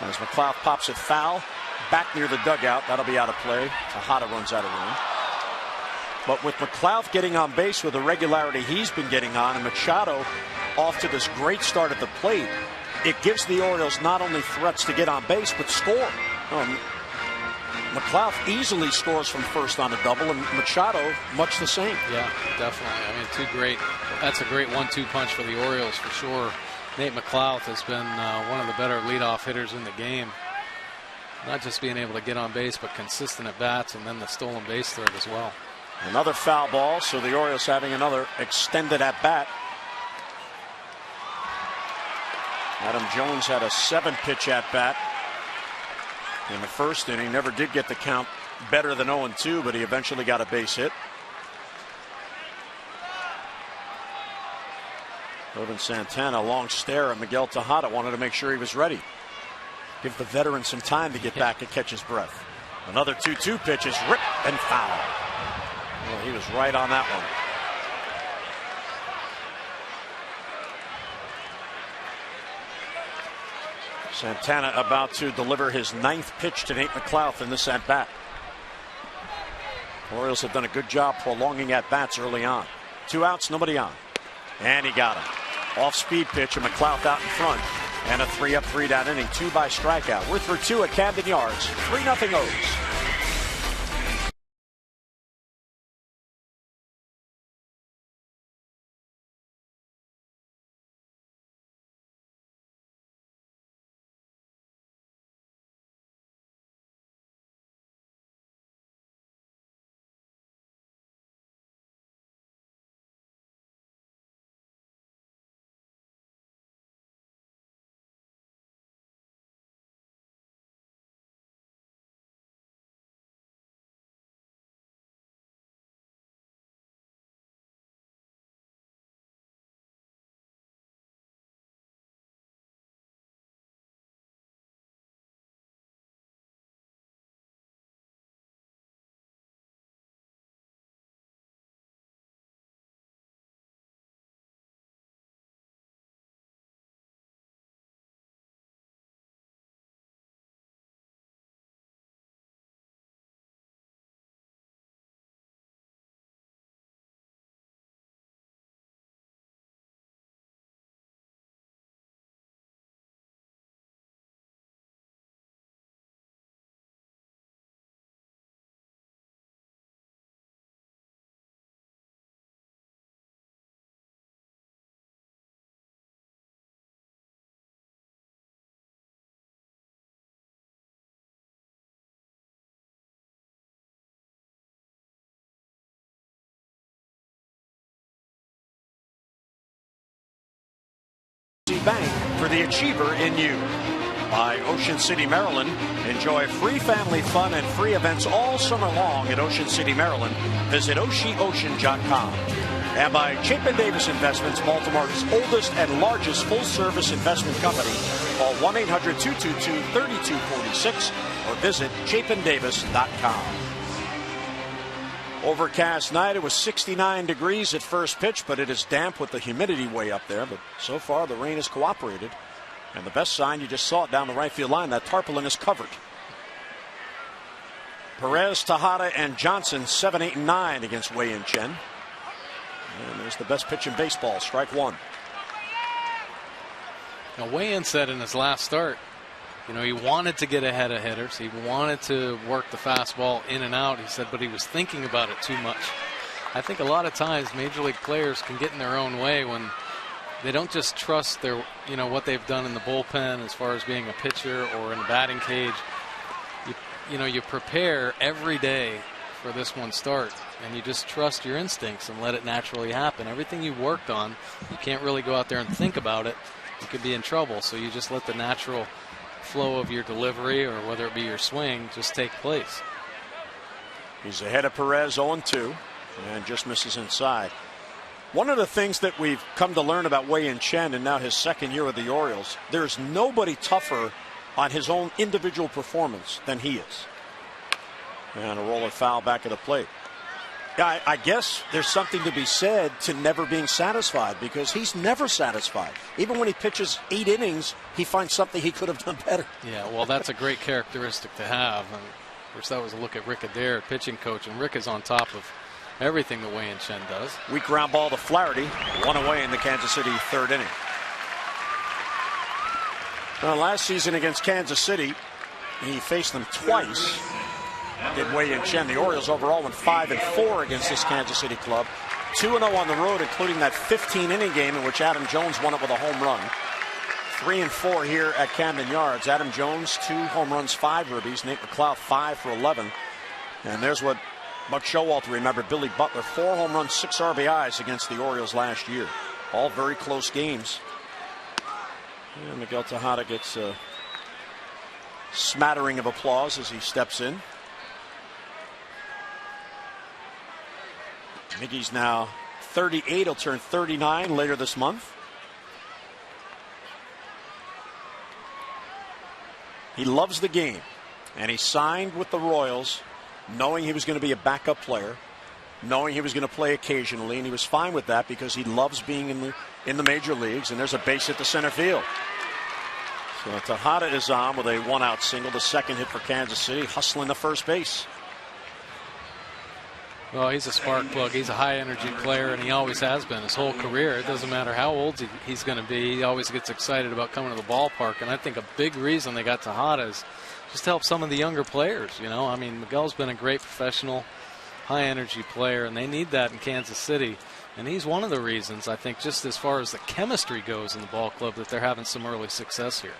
As McLeod pops it foul, back near the dugout, that'll be out of play. Tejada runs out of room. But with McLeod getting on base with the regularity he's been getting on, and Machado off to this great start at the plate, it gives the Orioles not only threats to get on base, but score. McLeod easily scores from first on a double, and Machado much the same. Yeah, definitely. I mean, that's a great 1-2 punch for the Orioles for sure. Nate McLeod has been one of the better leadoff hitters in the game. Not just being able to get on base, but consistent at bats, and then the stolen base threat as well. Another foul ball, so the Orioles having another extended at bat. Adam Jones had a 7-pitch at bat in the first inning. Never did get the count better than 0-2, but he eventually got a base hit. Irvin Santana, a long stare at Miguel Tejada, wanted to make sure he was ready. Give the veteran some time to get back and catch his breath. Another 2-2 pitch is ripped and foul. Well, he was right on that one. Santana about to deliver his 9th pitch to Nate McLouth in this at bat. Orioles have done a good job prolonging at bats early on. 2 outs, nobody on. And he got him. Off speed pitch and McLouth out in front. And a 3-up, 3-down inning, 2 by strikeout. We're through 2 at Camden Yards. 3-0 O's. Bank for the achiever in you. By Ocean City, Maryland. Enjoy free family fun and free events all summer long at Ocean City, Maryland. Visit OceaOcean.com. And by Chapin Davis Investments, Baltimore's oldest and largest full-service investment company. Call 1-800-222-3246 or visit chapindavis.com. Overcast night. It was 69 degrees at first pitch, but it is damp with the humidity way up there. But so far, the rain has cooperated. And the best sign, you just saw it down the right field line, that tarpaulin is covered. Perez, Tejada, and Johnson, 7, 8, and 9 against Wei and Chen. And there's the best pitch in baseball, strike one. Now, Wei-In said in his last start, you know, he wanted to get ahead of hitters. He wanted to work the fastball in and out. He said, but he was thinking about it too much. I think a lot of times major league players can get in their own way when they don't just trust their, you know, what they've done in the bullpen as far as being a pitcher or in the batting cage. You know, you prepare every day for this one start, and you just trust your instincts and let it naturally happen. Everything you worked on, you can't really go out there and think about it. You could be in trouble. So you just let the natural flow of your delivery, or whether it be your swing, just take place. He's ahead of Perez, 0-2, and just misses inside. One of the things that we've come to learn about Wei-In Chen, and now his second year with the Orioles, there's nobody tougher on his own individual performance than he is. And a roller foul back at the plate. Yeah, I guess there's something to be said to never being satisfied, because he's never satisfied. Even when he pitches 8 innings, he finds something he could have done better. Yeah, well, that's a great characteristic to have. And of course, that was a look at Rick Adair, pitching coach, and Rick is on top of everything that Wei-In Chen does. Weak ground ball to Flaherty, 1 away in the Kansas City third inning. Well, last season against Kansas City, he faced them twice. Did Wei-In Chen. The Orioles overall went 5-4 against this Kansas City club. 2-0 on the road, including that 15-inning game in which Adam Jones won it with a home run. 3 and 4 here at Camden Yards. Adam Jones, 2 home runs, 5 ribbies. Nate McLeod, 5 for 11. And there's what Buck Showalter remembered. Billy Butler, 4 home runs, 6 RBIs against the Orioles last year. All very close games. And Miguel Tejada gets a smattering of applause as he steps in. Miggy's now 38. He'll turn 39 later this month. He loves the game, and he signed with the Royals knowing he was going to be a backup player, knowing he was going to play occasionally, and he was fine with that because he loves being in the major leagues. And there's a base hit to center field. So Tejada is on with a 1-out single, the second hit for Kansas City, hustling the first base. Well, he's a spark plug. He's a high-energy player, and he always has been his whole career. It doesn't matter how old he's going to be. He always gets excited about coming to the ballpark, and I think a big reason they got Tejada is just to help some of the younger players. You know, I mean, Miguel's been a great professional, high-energy player, and they need that in Kansas City. And he's one of the reasons, I think, just as far as the chemistry goes in the ball club, that they're having some early success here.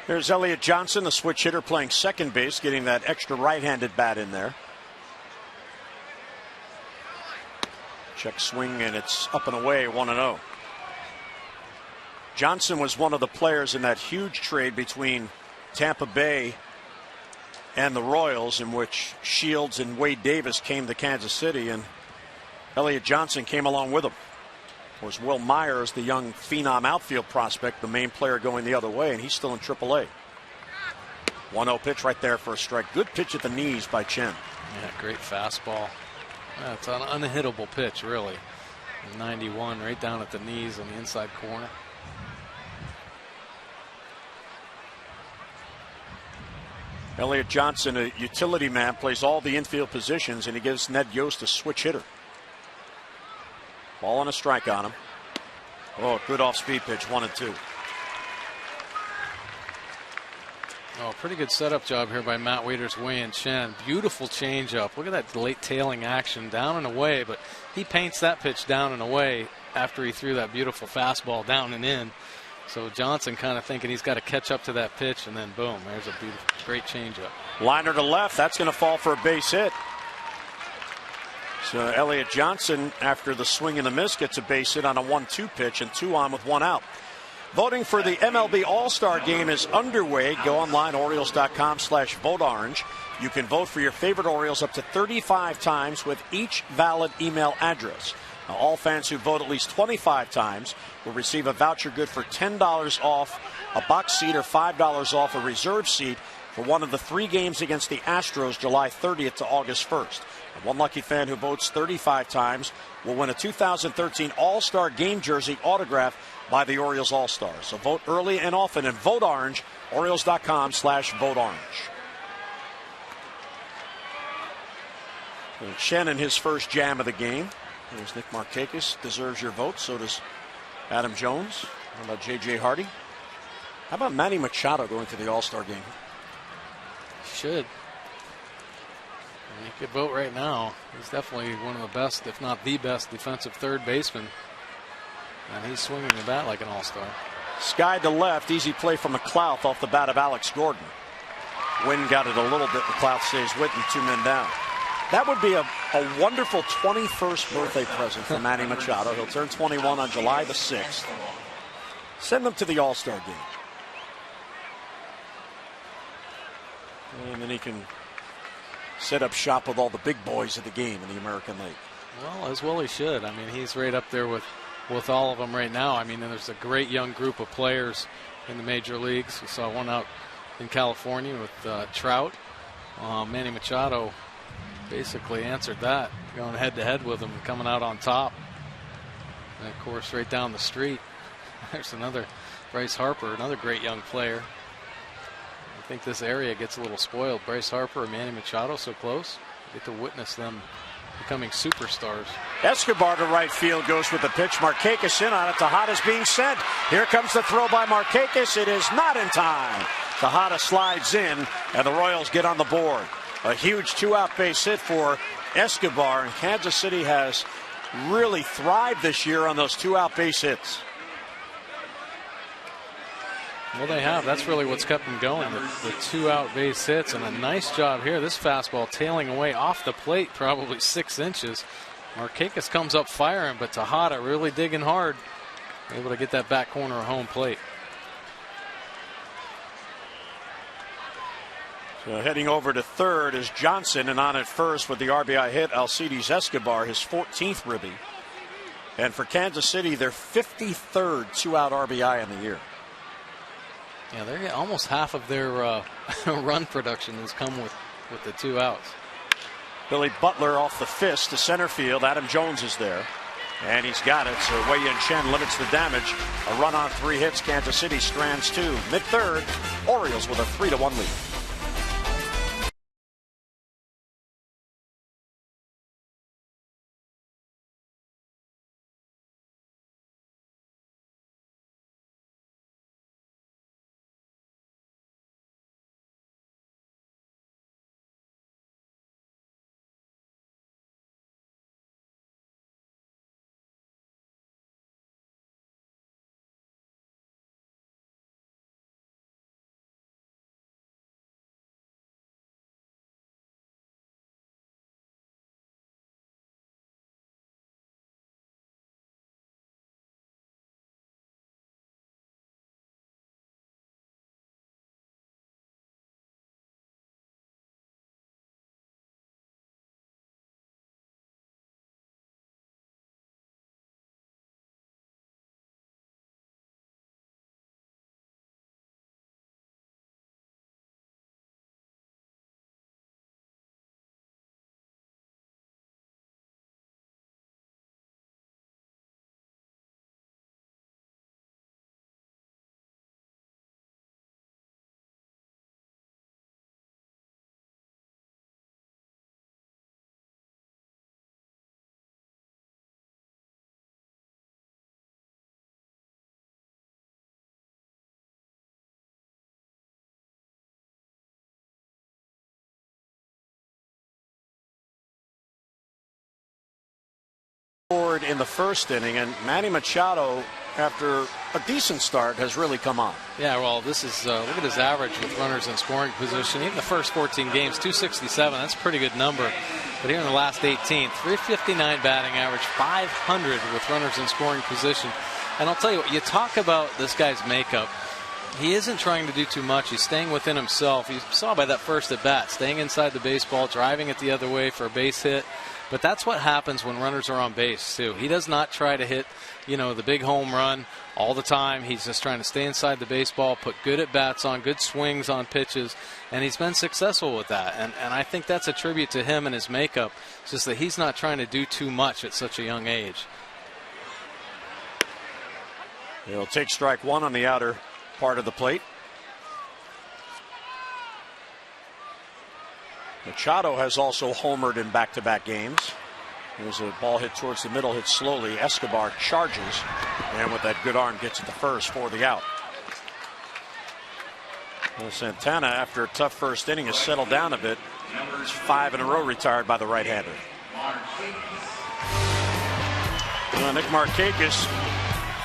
Here's Elliot Johnson, the switch hitter, playing second base, getting that extra right-handed bat in there. Check swing, and it's up and away, 1-0. Johnson was one of the players in that huge trade between Tampa Bay and the Royals, in which Shields and Wade Davis came to Kansas City, and Elliot Johnson came along with them. Of course, Will Myers, the young phenom outfield prospect, the main player going the other way, and he's still in AAA. 1-0 pitch right there for a strike. Good pitch at the knees by Chen. Yeah, great fastball. Yeah, it's an unhittable pitch, really. 91 right down at the knees on the inside corner. Elliot Johnson, a utility man, plays all the infield positions, and he gives Ned Yost a switch hitter. Ball and a strike on him. Oh, good off-speed pitch, 1-2. Oh, pretty good setup job here by Matt Waiters, Wei and Chen. Beautiful changeup. Look at that late tailing action, down and away, but he paints that pitch down and away after he threw that beautiful fastball down and in. So Johnson kind of thinking he's got to catch up to that pitch, and then boom, there's a beautiful, great changeup. Liner to left, that's going to fall for a base hit. So Elliot Johnson, after the swing and the miss, gets a base hit on a 1-2 pitch, and 2 on with 1 out. Voting for the MLB All-Star Game is underway. Go online, Orioles.com/voteorange. You can vote for your favorite Orioles up to 35 times with each valid email address. Now, all fans who vote at least 25 times will receive a voucher good for $10 off a box seat or $5 off a reserve seat for one of the 3 games against the Astros July 30th to August 1st. And one lucky fan who votes 35 times will win a 2013 All-Star Game jersey autographed by the Orioles All-Stars. So vote early and often and vote orange. Orioles.com/voteorange. Shen in his first jam of the game. There's Nick Markakis. Deserves your vote. So does Adam Jones. How about J.J. Hardy? How about Manny Machado going to the All-Star game? Should. He could vote right now. He's definitely one of the best, if not the best, defensive third baseman. And he's swinging the bat like an all-star. Sky to left. Easy play from McLeod off the bat of Alex Gordon. Wynn got it a little bit. McLeod stays with him, 2 men down. That would be a wonderful 21st birthday present for Manny Machado. He'll turn 21 on July the 6th. Send him to the All-Star game. And then he can set up shop with all the big boys of the game in the American League. Well, as well he should. I mean, he's right up there with all of them right now. I mean, there's a great young group of players in the major leagues. We saw one out in California with Trout. Manny Machado basically answered that, going head-to-head with him and coming out on top. And, of course, right down the street, there's another Bryce Harper, another great young player. I think this area gets a little spoiled. Bryce Harper and Manny Machado so close. You get to witness them becoming superstars. Escobar to right field goes with the pitch. Markakis in on it. Tejada's being sent. Here comes the throw by Markakis. It is not in time. Tejada slides in, and the Royals get on the board. A huge 2-out base hit for Escobar, and Kansas City has really thrived this year on those 2-out base hits. Well, they have. That's really what's kept them going. The 2-out base hits, and a nice job here. This fastball tailing away off the plate, probably 6 inches. Markakis comes up firing, but Tejada really digging hard, able to get that back corner of home plate. So heading over to third is Johnson, and on at first with the RBI hit, Alcides Escobar, his 14th ribby. And for Kansas City, their 53rd 2-out RBI in the year. Yeah, they're almost half of their run production has come with the 2 outs. Billy Butler off the fist to center field. Adam Jones is there, and he's got it. So Wei Yin Chen limits the damage. A run on 3 hits. Kansas City strands 2. Mid-third, Orioles with a 3-1 lead. In the first inning, and Manny Machado, after a decent start, has really come on. Yeah, well, this is look at his average with runners in scoring position. Even the first 14 games, 267. That's a pretty good number. But here in the last 18, 359 batting average, 500 with runners in scoring position. And I'll tell you what, you talk about this guy's makeup. He isn't trying to do too much. He's staying within himself. You saw by that first at bat, staying inside the baseball, driving it the other way for a base hit. But that's what happens when runners are on base, too. He does not try to hit, the big home run all the time. He's just trying to stay inside the baseball, put good at-bats on, good swings on pitches, and he's been successful with that. And I think that's a tribute to him and his makeup. It's just that he's not trying to do too much at such a young age. He'll take strike 1 on the outer part of the plate. Machado has also homered in back-to-back games. There's a ball hit towards the middle, hit slowly. Escobar charges, and with that good arm gets it to first for the out. Well, Santana, after a tough first inning, has settled down a bit. It's 5 in a row retired by the right-hander. Nick Markakis,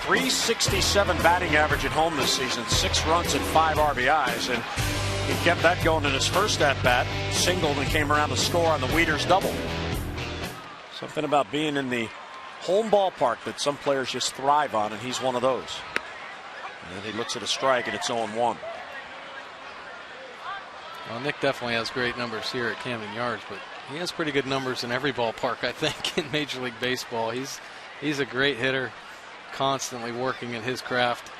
367 batting average at home this season, 6 runs and 5 RBIs, and he kept that going in his first at-bat, singled and came around to score on the Wieters double. Something about being in the home ballpark that some players just thrive on, and he's one of those. And he looks at a strike, and it's 0-1. Well, Nick definitely has great numbers here at Camden Yards, but he has pretty good numbers in every ballpark, I think, in Major League Baseball. He's a great hitter, constantly working at his craft.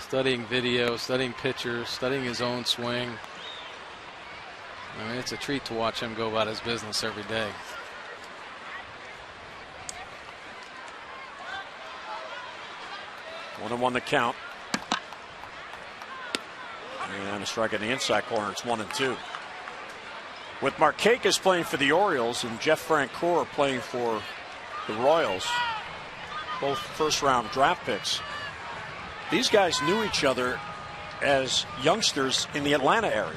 Studying video, studying pitchers, studying his own swing. I mean, it's a treat to watch him go about his business every day. One and one the count. And a strike in the inside corner. It's 1-2. With Markakis playing for the Orioles and Jeff Francoeur playing for the Royals, both first-round draft picks, these guys knew each other as youngsters in the Atlanta area,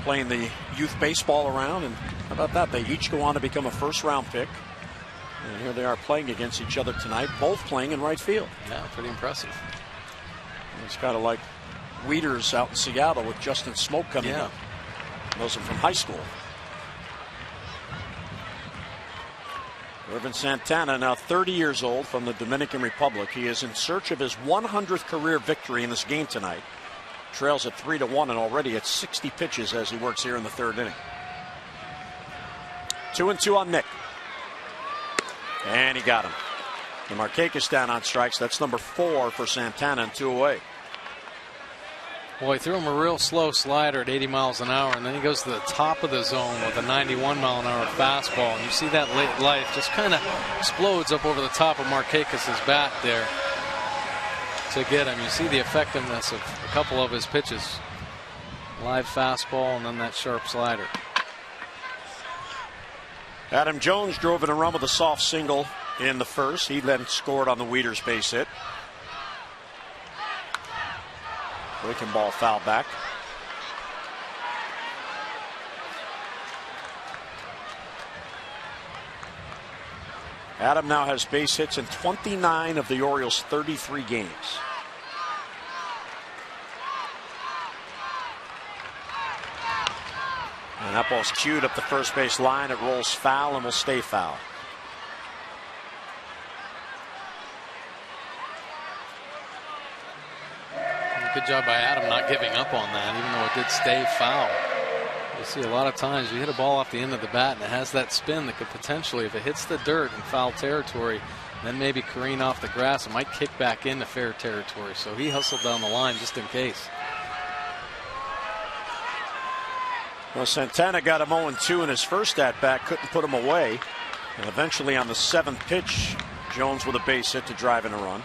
playing the youth baseball around. And how about that? They each go on to become a first-round pick. And here they are playing against each other tonight, both pling in right field. Yeah, pretty impressive. It's kind of like Weeders out in Seattle with Justin Smoke coming up. Knows him from high school. Irvin Santana, now 30 years old, from the Dominican Republic. He is in search of his 100th career victory in this game tonight. Trails at 3-1 and already at 60 pitches as he works here in the third inning. 2-2 on Nick. And he got him. And Markakis down on strikes. That's number 4 for Santana, and 2 away. Boy, he threw him a real slow slider at 80 miles an hour, and then he goes to the top of the zone with a 91 mile an hour fastball. And you see that late life just kind of explodes up over the top of Markakis' bat there to get him. You see the effectiveness of a couple of his pitches. Live fastball and then that sharp slider. Adam Jones drove in a run with a soft single in the first. He then scored on the Weeders base hit. Breaking ball foul back. Adam now has base hits in 29 of the Orioles' 33 games. And that ball's cued up the first base line. It rolls foul and will stay foul. Good job by Adam not giving up on that, even though it did stay foul. You see a lot of times you hit a ball off the end of the bat and it has that spin that could potentially, if it hits the dirt in foul territory, then maybe careen off the grass, it might kick back into fair territory. So he hustled down the line just in case. Well, Santana got him 0-2 in his first at-bat, couldn't put him away. And eventually on the 7th pitch, Jones with a base hit to drive in a run.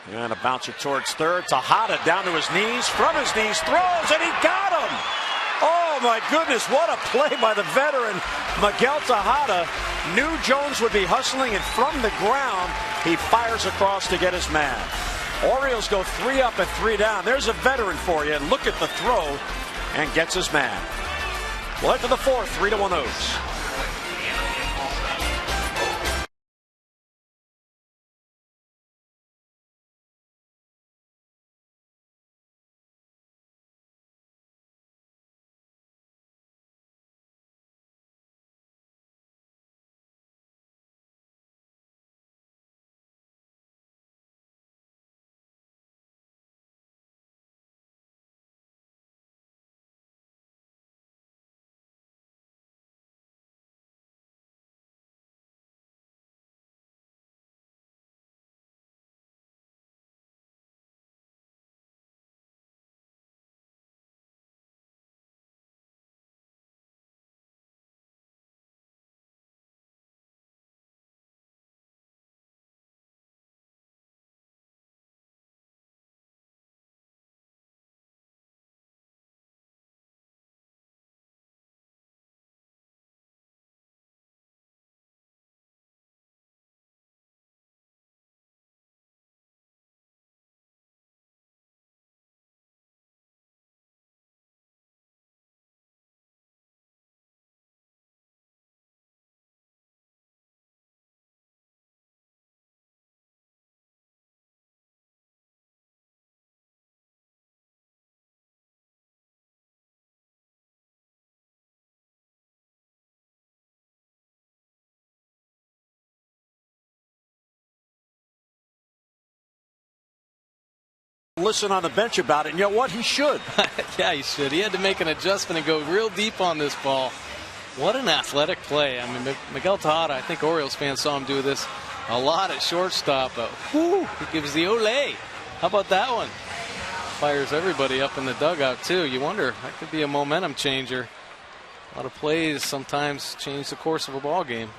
And a bouncer towards third. Tejada down to his knees. From his knees, throws, and he got him! Oh, my goodness, what a play by the veteran Miguel Tejada. Knew Jones would be hustling, and from the ground, he fires across to get his man. Orioles go 3 up and 3 down. There's a veteran for you. And look at the throw, and gets his man. Well, after the 4th, 3-1 O's. Listen on the bench about it, and you know what? He should. Yeah, he should. He had to make an adjustment and go real deep on this ball. What an athletic play. I mean, Miguel Tejada, I think Orioles fans saw him do this a lot at shortstop. He gives the ole. How about that one? Fires everybody up in the dugout, too. You wonder, that could be a momentum changer. A lot of plays sometimes change the course of a ball game.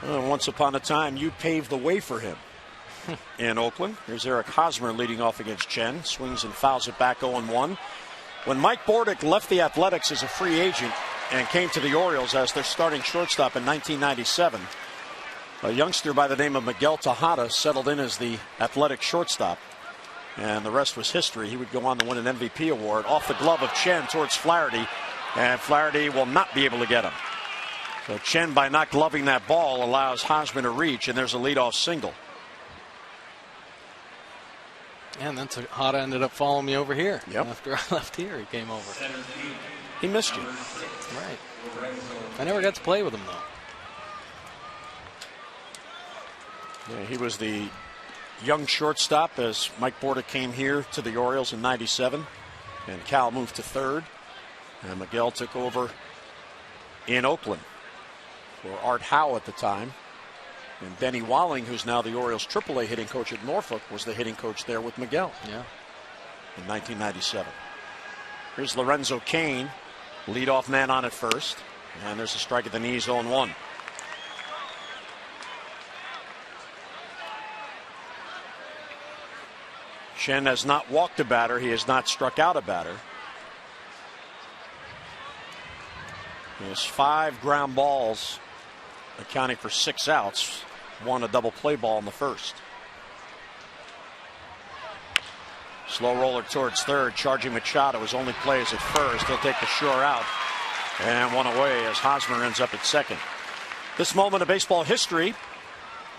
Once upon a time, you paved the way for him. In Oakland, here's Eric Hosmer leading off against Chen. Swings and fouls it back 0-1. When Mike Bordick left the Athletics as a free agent and came to the Orioles as their starting shortstop in 1997, a youngster by the name of Miguel Tejada settled in as the Athletic shortstop. And the rest was history. He would go on to win an MVP award off the glove of Chen towards Flaherty. And Flaherty will not be able to get him. So Chen, by not gloving that ball, allows Hosmer to reach, and there's a leadoff single. And then Tejada ended up following me over here. Yep. After I left here, he came over. He missed you. Right. I never got to play with him, though. Yeah, he was the young shortstop as Mike Borda came here to the Orioles in '97, and Cal moved to third, and Miguel took over in Oakland for Art Howe at the time. And Benny Walling, who's now the Orioles AAA hitting coach at Norfolk, was the hitting coach there with Miguel. Yeah. In 1997. Here's Lorenzo Cain, leadoff man on at first, and there's a strike at the knees, 0-1. Shen has not walked a batter. He has not struck out a batter. He has 5 ground balls, accounting for 6 outs. 1 a double play ball in the first. Slow roller towards third, charging Machado. His only play is at first. He'll take the sure out, and 1 away as Hosmer ends up at second. This moment of baseball history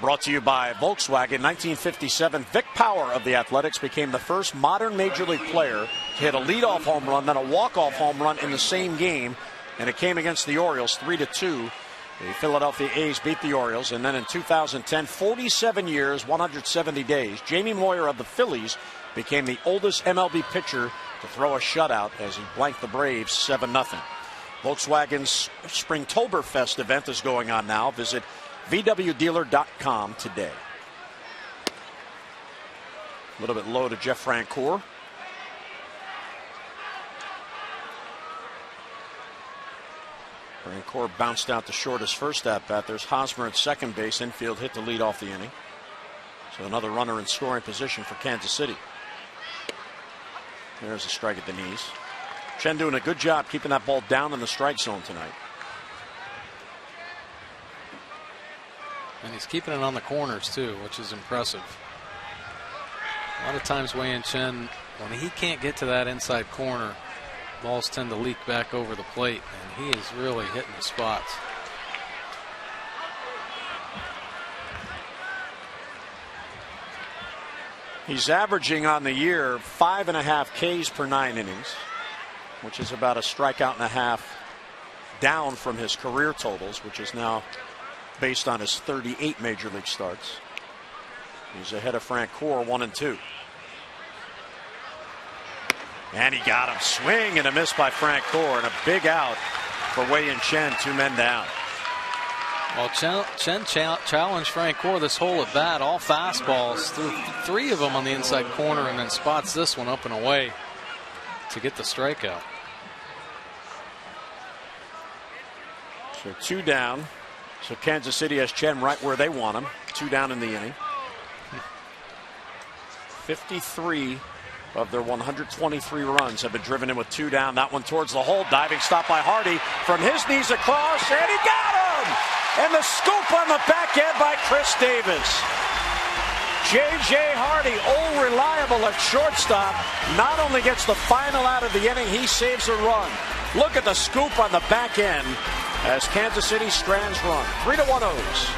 brought to you by Volkswagen. 1957, Vic Power of the Athletics became the first modern major league player to hit a leadoff home run, then a walk-off home run in the same game, and it came against the Orioles 3-2. The Philadelphia A's beat the Orioles, and then in 2010, 47 years, 170 days, Jamie Moyer of the Phillies became the oldest MLB pitcher to throw a shutout as he blanked the Braves 7-0. Volkswagen's Springtoberfest event is going on now. Visit VWDealer.com today. A little bit low to Jeff Francoeur. Francoeur bounced out to short his first at bat. There's Hosmer at second base. Infield hit to lead off the inning. So another runner in scoring position for Kansas City. There's a strike at the knees. Chen doing a good job keeping that ball down in the strike zone tonight. And he's keeping it on the corners, too, which is impressive. A lot of times, Wei and Chen, when he can't get to that inside corner, balls tend to leak back over the plate, and he is really hitting the spots. He's averaging on the year 5.5 Ks per 9 innings, which is about a strikeout and a half down from his career totals, which is now based on his 38 major league starts. He's ahead of Francoeur 1-2. And he got him. Swing and a miss by Francoeur, and a big out for Wei and Chen, 2 men down. Well, Chen challenged Francoeur this whole at bat, all fastballs, threw 3 of them on the inside corner, and then spots this one up and away to get the strikeout. So 2 down. So Kansas City has Chen right where they want him. 2 down in the inning. 53 of their 123 runs have been driven in with 2 down. That one towards the hole. Diving stop by Hardy from his knees across, and he got him! And the scoop on the back end by Chris Davis. J.J. Hardy, old reliable at shortstop, not only gets the final out of the inning, he saves a run. Look at the scoop on the back end as Kansas City strands run. 3-1 O's.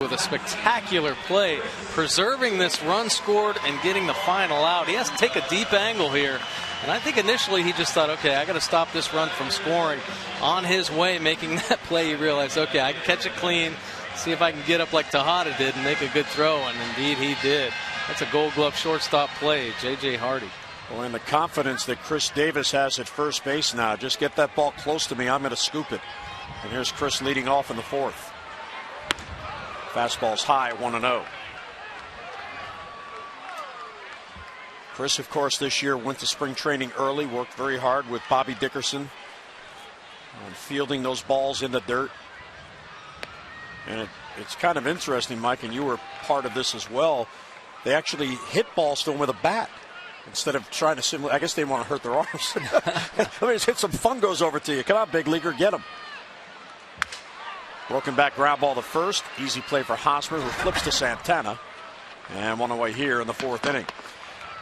with a spectacular play, preserving this run scored and getting the final out. He has to take a deep angle here. And I think initially he just thought, okay, I got to stop this run from scoring. On his way, making that play, he realized, okay, I can catch it clean, see if I can get up like Tejada did and make a good throw. And indeed he did. That's a Gold Glove shortstop play, J.J. Hardy. Well, and the confidence that Chris Davis has at first base now. Just get that ball close to me, I'm going to scoop it. And here's Chris leading off in the fourth. Fastball's high, 1-0. Chris, of course, this year went to spring training early, worked very hard with Bobby Dickerson on fielding those balls in the dirt. And it's kind of interesting, Mike, and you were part of this as well. They actually hit balls to him with a bat instead of trying to simulate. I guess they want to hurt their arms. Let me just hit some fungos over to you. Come on, big leaguer, get him. Broken back ground ball to first. Easy play for Hosmer, who flips to Santana. And one away here in the fourth inning.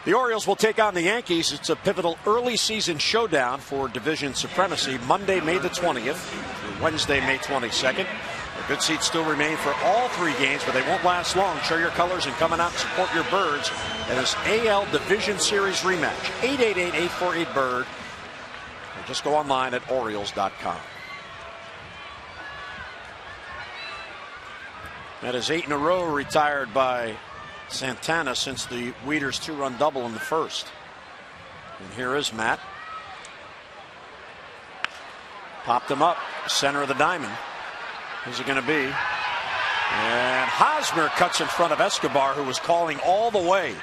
The Orioles will take on the Yankees. It's a pivotal early season showdown for division supremacy. Monday, May the 20th, through Wednesday, May 22nd. A good seats still remain for all three games, but they won't last long. Show your colors and come out and support your Birds in this AL Division Series rematch. 888-848-BIRD. Or just go online at Orioles.com. That is 8 in a row retired by Santana since the Wieters 2-run double in the first. And here is Matt. Popped him up, center of the diamond. Who's it going to be? And Hosmer cuts in front of Escobar, who was calling all the way.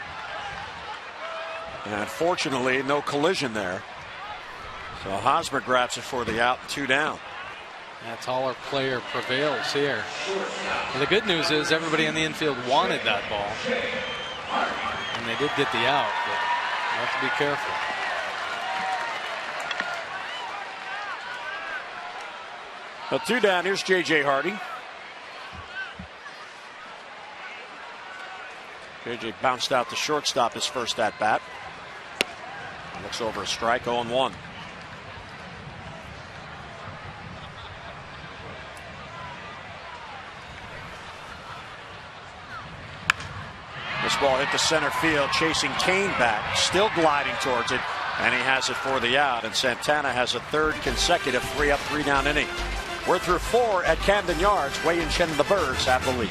And fortunately, no collision there. So Hosmer grabs it for the out, 2 down. That taller player prevails here. And the good news is everybody in the infield wanted that ball. And they did get the out, but you have to be careful. Well, 2 down. Here's J.J. Hardy. J.J. bounced out the shortstop his first at bat. Looks over a strike, 0-1. This ball hit the center field, chasing Kane back, still gliding towards it, and he has it for the out. And Santana has a third consecutive 3-up, 3-down inning. We're through 4 at Camden Yards. Wei and Chen and the Birds have the lead.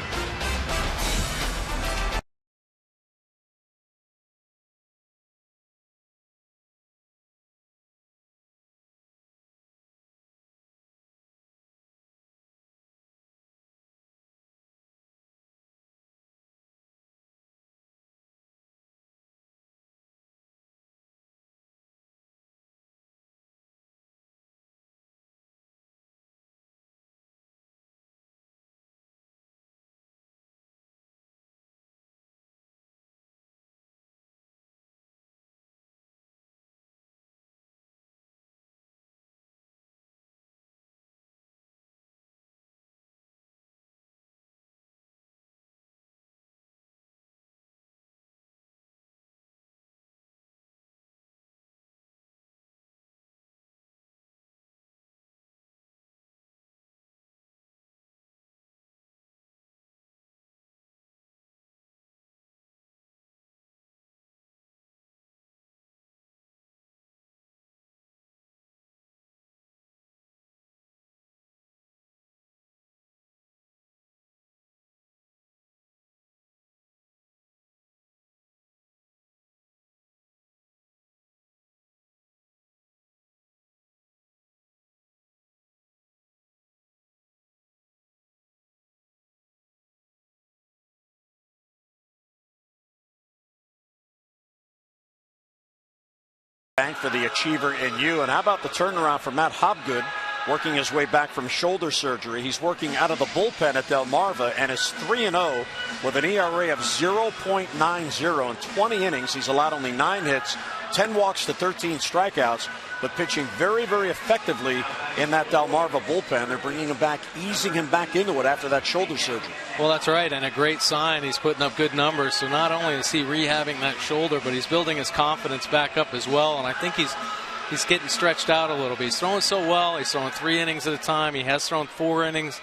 Thank for the achiever in you. And how about the turnaround for Matt Hobgood, working his way back from shoulder surgery? He's working out of the bullpen at Delmarva and is 3-0 with an ERA of 0.90 in 20 innings. He's allowed only 9 hits, 10 walks to 13 strikeouts, but pitching very, very effectively in that Delmarva bullpen. They're bringing him back, easing him back into it after that shoulder surgery. Well, that's right, and a great sign. He's putting up good numbers. So not only is he rehabbing that shoulder, but he's building his confidence back up as well. And I think he's getting stretched out a little bit. He's throwing so well. He's throwing 3 innings at a time. He has thrown 4 innings.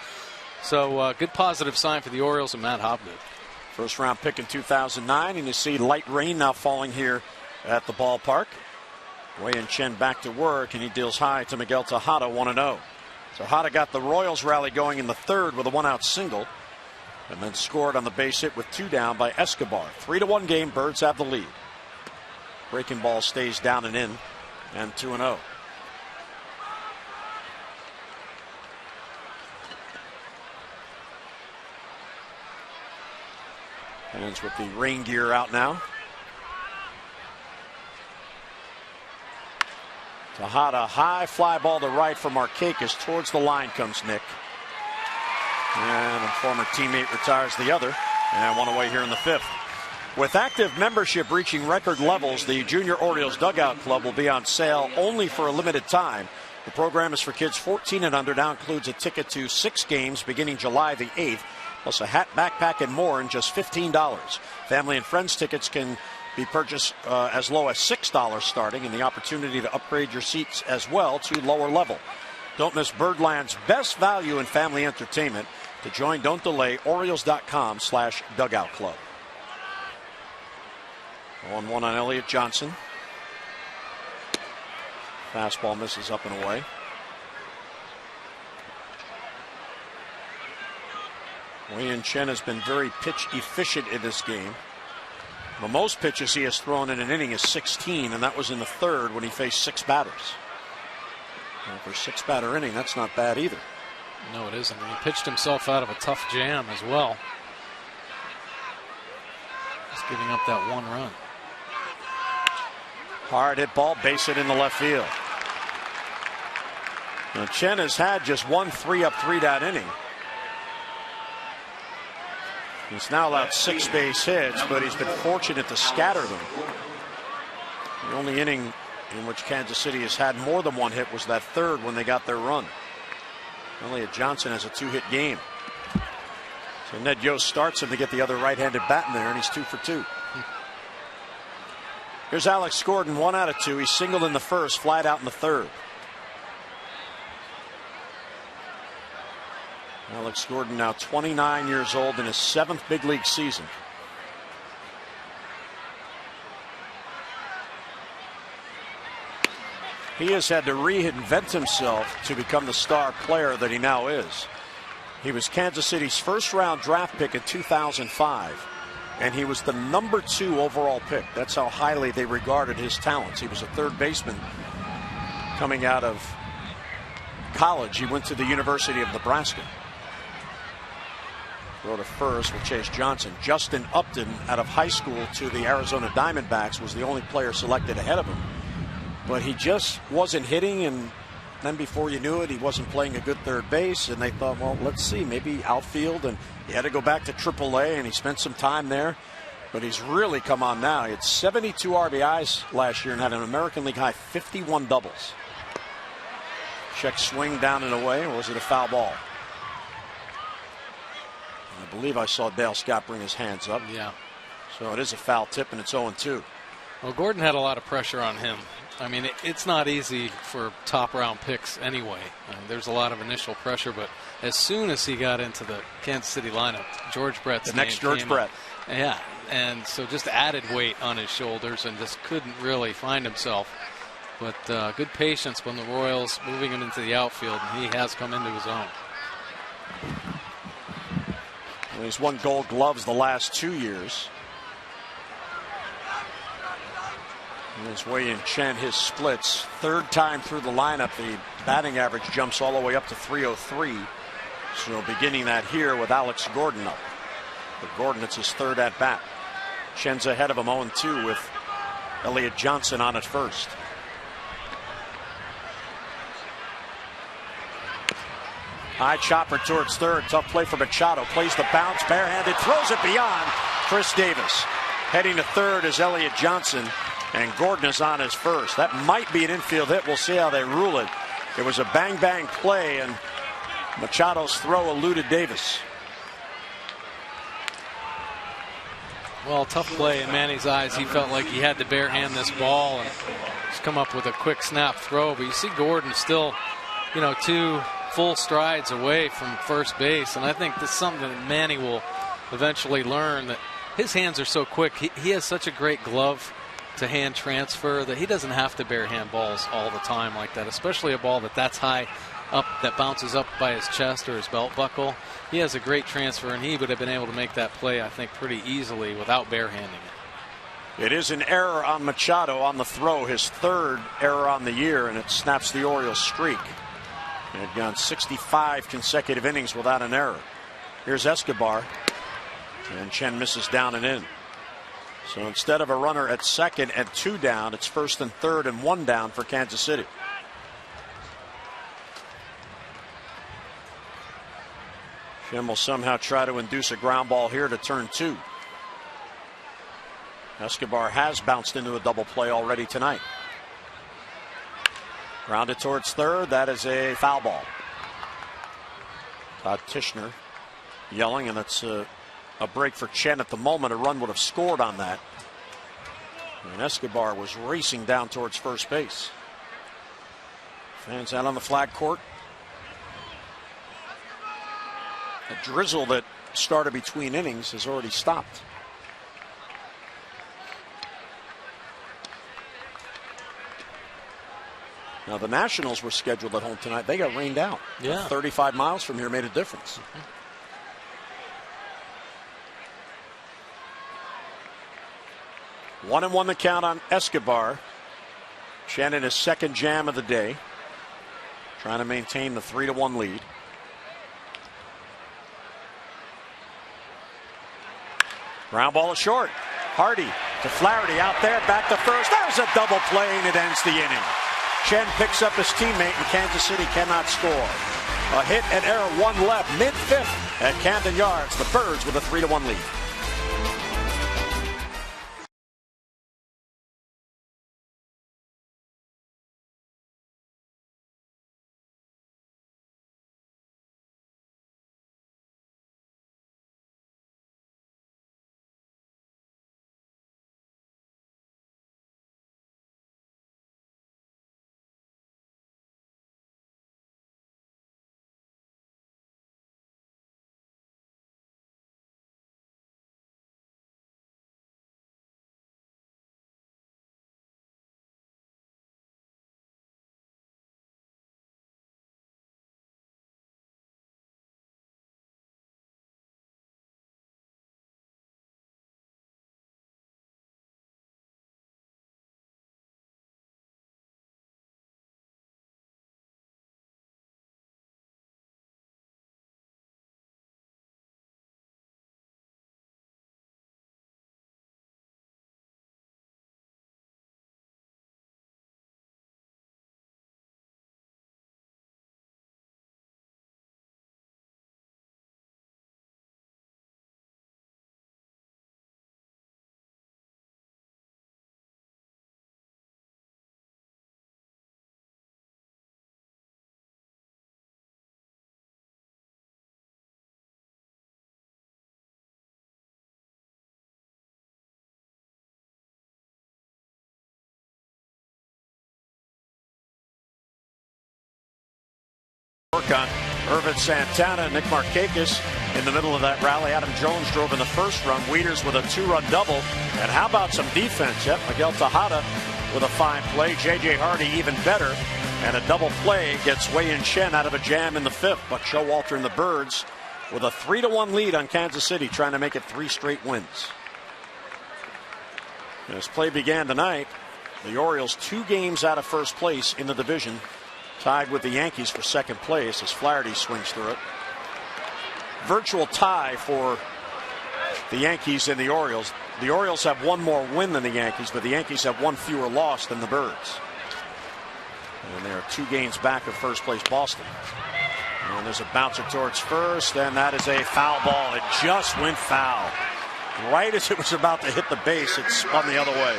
So good positive sign for the Orioles and Matt Hobgood. First round pick in 2009, and you see light rain now falling here at the ballpark. Wei-Yin Chen back to work, and he deals high to Miguel Tejada, 1-0. Tejada got the Royals rally going in the third with a 1-out single, and then scored on the base hit with 2 down by Escobar. 3-1 game. Birds have the lead. Breaking ball stays down and in, and 2-0. Hands with the rain gear out now. Tejada, high fly ball to right for Markakis. Towards the line comes Nick. And a former teammate retires the other. And one away here in the 5th. With active membership reaching record levels, the Junior Orioles Dugout Club will be on sale only for a limited time. The program is for kids 14 and under. Now includes a ticket to 6 games beginning July the 8th. Plus a hat, backpack, and more in just $15. Family and friends tickets can be purchased as low as $6 starting, and the opportunity to upgrade your seats as well to lower level. Don't miss Birdland's best value in family entertainment. To join, don't delay. Orioles.com/dugout club. 1-1 on Elliott Johnson. Fastball misses up and away. Wei-Yin Chen has been very pitch efficient in this game. The most pitches he has thrown in an inning is 16, and that was in the third when he faced 6 batters. And for a 6-batter inning, that's not bad either. No, it isn't. He pitched himself out of a tough jam as well. Just giving up that 1 run. Hard hit ball, base hit in the left field. Now Chen has had just 1 3-up, 3-down inning. He's now allowed 6 base hits, but he's been fortunate to scatter them. The only inning in which Kansas City has had more than 1 hit was that third when they got their run. Elliott Johnson has a 2-hit game. So Ned Yost starts him to get the other right-handed bat in there, and he's 2 for 2. Here's Alex Gordon, 1 out of 2. He singled in the first, flied out in the third. Alex Gordon now 29 years old in his 7th big league season. He has had to reinvent himself to become the star player that he now is. He was Kansas City's first-round draft pick in 2005, and he was the number 2 overall pick. That's how highly they regarded his talents. He was a third baseman coming out of college. He went to the University of Nebraska. Throw to first with Chase Johnson. Justin Upton out of high school to the Arizona Diamondbacks was the only player selected ahead of him. But he just wasn't hitting, and then before you knew it, he wasn't playing a good third base, and they thought, well, let's see, maybe outfield, and he had to go back to AAA, and he spent some time there. But he's really come on now. He had 72 RBIs last year and had an American League high 51 doubles. Check swing down and away, or was it a foul ball? I believe I saw Dale Scott bring his hands up. Yeah. So it is a foul tip, and it's 0-2. Well, Gordon had a lot of pressure on him. I mean, it's not easy for top-round picks anyway. I mean, there's a lot of initial pressure, but as soon as he got into the Kansas City lineup, George Brett's the next George Brett. Yeah, and so just added weight on his shoulders and just couldn't really find himself. But good patience from the Royals moving him into the outfield, and he has come into his own. Well, he's won Gold Gloves the last 2 years. As Wei-Yin Chen, his splits, 3rd time through the lineup, the batting average jumps all the way up to 303. So beginning that here with Alex Gordon up. For Gordon, it's his 3rd at bat. Chen's ahead of him 0-2 with Elliott Johnson on at first. High chopper towards third. Tough play for Machado. Plays the bounce, barehanded, throws it beyond Chris Davis. Heading to third is Elliott Johnson. And Gordon is on his first. That might be an infield hit. We'll see how they rule it. It was a bang-bang play, and Machado's throw eluded Davis. Well, tough play in Manny's eyes. He felt like he had to barehand this ball and just come up with a quick snap throw. But you see Gordon still, 2 full strides away from first base, and I think that's something that Manny will eventually learn, that his hands are so quick. He has such a great glove to hand transfer that he doesn't have to bare hand balls all the time like that, especially a ball that's high up, that bounces up by his chest or his belt buckle. He has a great transfer, and he would have been able to make that play, I think, pretty easily without barehanding it. It is an error on Machado on the throw, his third error on the year, and it snaps the Orioles streak. They had gone 65 consecutive innings without an error. Here's Escobar, and Chen misses down and in. So instead of a runner at second and 2 down, it's first and third and 1 down for Kansas City. Chen will somehow try to induce a ground ball here to turn 2. Escobar has bounced into a double play already tonight. Grounded towards third. That is a foul ball. Todd Tishner yelling, and that's a break for Chen at the moment. A run would have scored on that. And Escobar was racing down towards first base. Fans out on the flag court. A drizzle that started between innings has already stopped. Now the Nationals were scheduled at home tonight. They got rained out. Yeah. 35 miles from here made a difference. 1-1 the count on Escobar. Chen in his second jam of the day, trying to maintain the 3-1 lead. Ground ball is short. Hardy to Flaherty out there, back to first. There's a double play, and it ends the inning. Chen picks up his teammate, and Kansas City cannot score. A hit and error, 1 left, mid-fifth at Camden Yards. The Birds with a 3-1 lead. Work on Irvin Santana and Nick Markakis in the middle of that rally. Adam Jones drove in the first run. Wieters with a 2-run double. And how about some defense? Yep, Miguel Tejada with a fine play. J.J. Hardy even better. And a double play gets Wei-Yin Chen out of a jam in the 5th. Buck Showalter and the Birds with a 3-1 lead on Kansas City, trying to make it 3 straight wins. As play began tonight, the Orioles 2 games out of first place in the division, tied with the Yankees for second place as Flaherty swings through it. Virtual tie for the Yankees and the Orioles. The Orioles have 1 more win than the Yankees, but the Yankees have 1 fewer loss than the Birds. And they are 2 games back of first place Boston. And there's a bouncer towards first, and that is a foul ball. It just went foul. Right as it was about to hit the base, it spun the other way.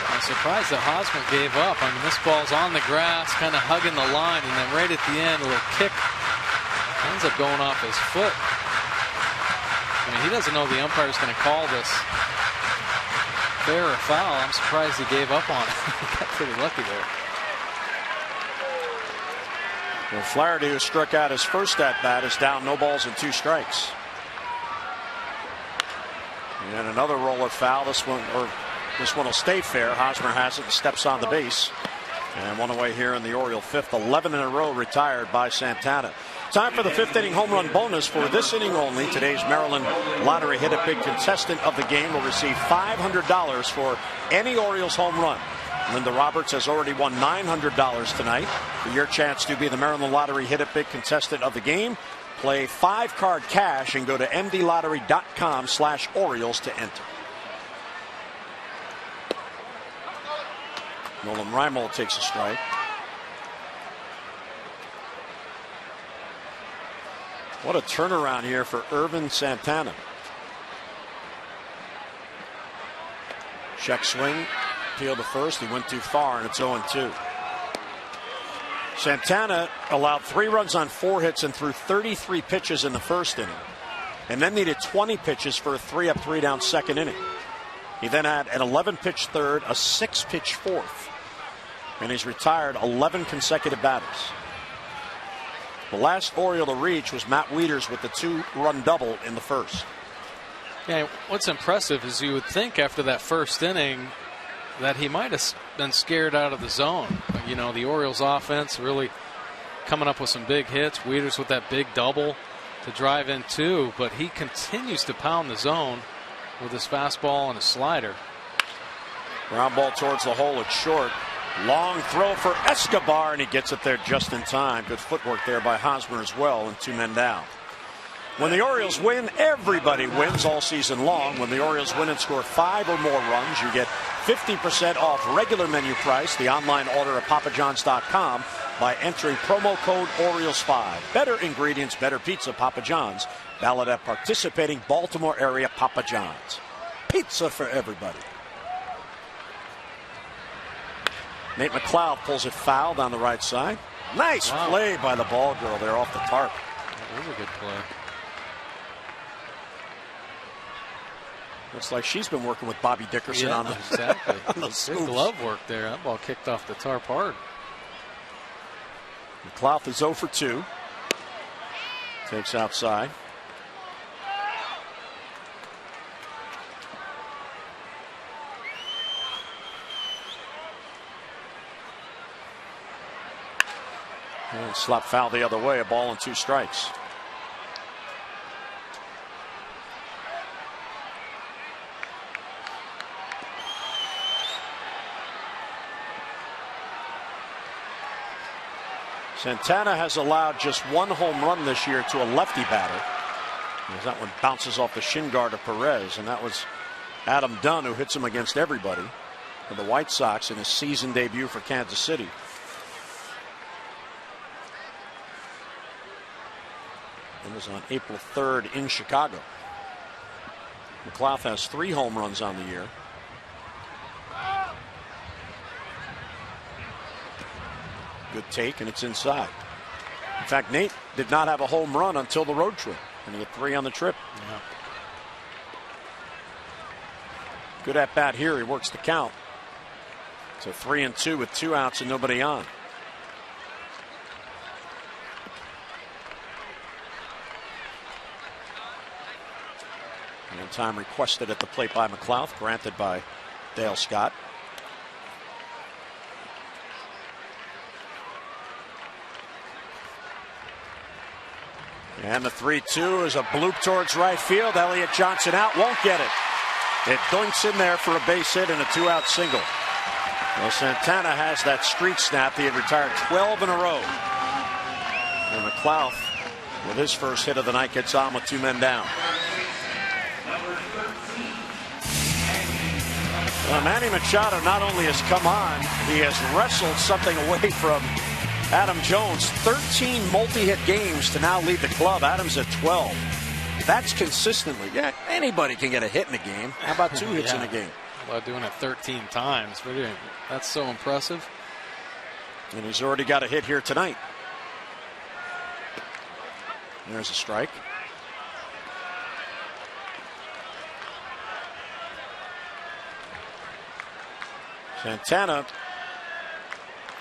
I'm surprised that Hosmer gave up. I mean, this ball's on the grass, kind of hugging the line, and then right at the end, a little kick ends up going off his foot. I mean, he doesn't know the umpire's going to call this fair or foul. I'm surprised he gave up on it. He got pretty lucky there. Well, Flaherty, who struck out his first at bat, is down, no balls and 2 strikes. And another roller foul. This one will stay fair. Hosmer has it and steps on the base. And one away here in the Oriole fifth. 11 in a row retired by Santana. Time for the 5th inning home run bonus for this inning only. Today's Maryland Lottery Hit It Big contestant of the game will receive $500 for any Orioles home run. Linda Roberts has already won $900 tonight. For your chance to be the Maryland Lottery Hit It Big contestant of the game, play 5-card cash and go to mdlottery.com/Orioles to enter. Nolan Reimold takes a strike. What a turnaround here for Irvin Santana. Check swing, appeal to first. He went too far, and it's 0-2. Santana allowed 3 runs on 4 hits and threw 33 pitches in the first inning, and then needed 20 pitches for a 3-up, 3-down second inning. He then had an 11-pitch third, a 6-pitch fourth, and he's retired 11 consecutive batters. The last Oriole to reach was Matt Wieters with the 2-run double in the first. Yeah, what's impressive is you would think after that first inning that he might have been scared out of the zone. You know, the Orioles offense really coming up with some big hits. Wieters with that big double to drive in 2, but he continues to pound the zone with his fastball and his slider. Ground ball towards the hole at short. Long throw for Escobar, and he gets it there just in time. Good footwork there by Hosmer as well, and 2 men down. When the Orioles win, everybody wins all season long. When the Orioles win and score 5 or more runs, you get 50% off regular menu price, the online order at papajohns.com, by entering promo code Orioles5. Better ingredients, better pizza, Papa John's. Valid at participating Baltimore area Papa John's. Pizza for everybody. Nate McLeod pulls it foul down the right side. Nice play by the ball girl there off the tarp. That was a good play. Looks like she's been working with Bobby Dickerson on the exactly. on the good glove work there. That ball kicked off the tarp hard. McLeod is 0 for 2. Takes outside. And slap foul the other way, a ball and 2 strikes. Santana has allowed just 1 home run this year to a lefty batter. As that one bounces off the shin guard of Perez, and that was Adam Dunn, who hits him against everybody for the White Sox in his season debut for Kansas City. It was on April 3rd in Chicago. McLeod has 3 home runs on the year. Good take, and it's inside. In fact, Nate did not have a home run until the road trip, and he had 3 on the trip. Yeah. Good at bat here. He works the count. So 3-2 with 2 outs and nobody on. And time requested at the plate by McLeod, granted by Dale Scott. And the 3-2 is a bloop towards right field. Elliott Johnson out, won't get it. It doinks in there for a base hit and a 2-out single. Well, Santana has that streak snap. He had retired 12 in a row. And McLeod, with his first hit of the night, gets on with 2 men down. Well, Manny Machado not only has come on, he has wrestled something away from Adam Jones. 13 multi-hit games to now lead the club. Adam's at 12. That's consistently. Yeah, anybody can get a hit in a game. How about 2 hits in a game? How about doing it 13 times? That's so impressive. And he's already got a hit here tonight. There's a strike. Santana,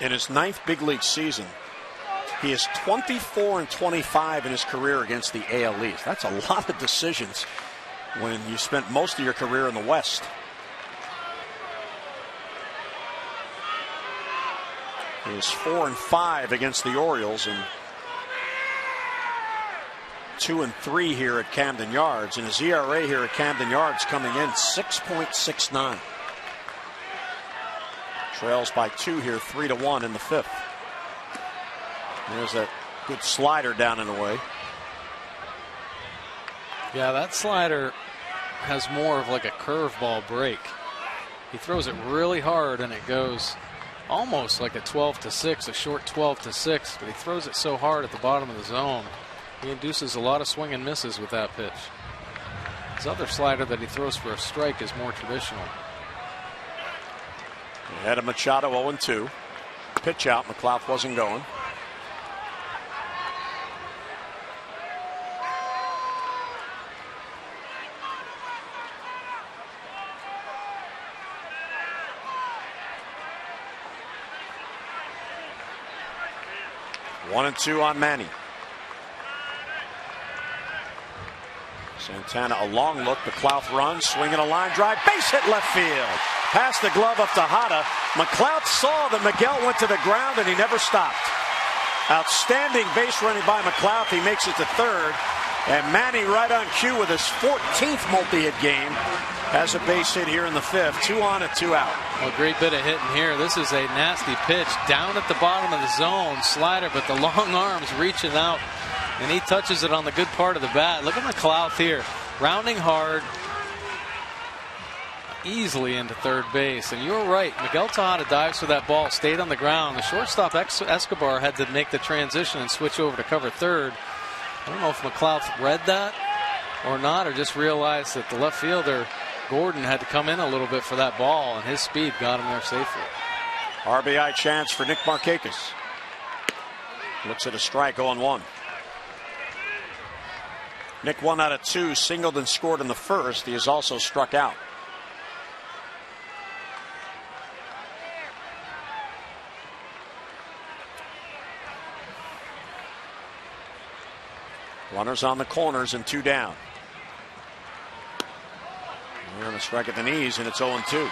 in his 9th big league season, He is 24-25 in his career against the AL East. That's a lot of decisions when you spent most of your career in the West. He is 4-5 against the Orioles and 2-3 here at Camden Yards, and his ERA here at Camden Yards coming in 6.69. Trails by 2 here, 3-1 in the 5th. There's that good slider down and away. Yeah, that slider has more of like a curveball break. He throws it really hard and it goes almost like a 12-6, a short 12-6, but he throws it so hard at the bottom of the zone. He induces a lot of swing and misses with that pitch. His other slider that he throws for a strike is more traditional. Ahead of Machado, 0-2. Pitch out, McLeod wasn't going. One and two on Manny. Santana a long look. McLeod runs, swinging a line drive, base hit left field. Past the glove up to Hada. McLeod saw that Miguel went to the ground and he never stopped. Outstanding base running by McLeod. He makes it to third. And Manny right on cue with his 14th multi-hit game. Has a base hit here in the 5th. 2 on and 2 out. Well, great bit of hitting here. This is a nasty pitch down at the bottom of the zone. Slider, but the long arms reaching out. And he touches it on the good part of the bat. Look at McLeod here. Rounding hard. Easily into third base. And you're right. Miguel Tejada dives for that ball. Stayed on the ground. The shortstop Escobar had to make the transition and switch over to cover third. I don't know if McLeod read that or not, or just realized that the left fielder Gordon had to come in a little bit for that ball, and his speed got him there safely. RBI chance for Nick Markakis. Looks at a strike, 0-1. Nick 1 out of 2, singled and scored in the 1st. He is also struck out. Runners on the corners and 2 down. And a strike at the knees, and it's 0-2. A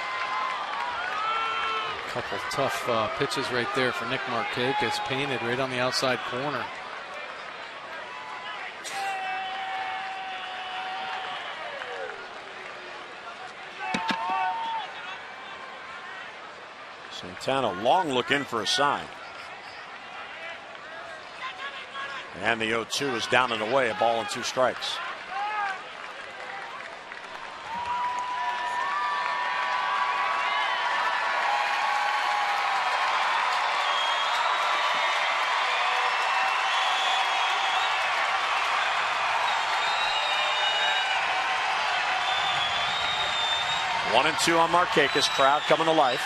couple tough pitches right there for Nick Markakis, painted right on the outside corner. Santana long look in for a sign. And the 0-2 is down and away, a ball and 2 strikes. One and 2 on Markakis. Crowd coming to life.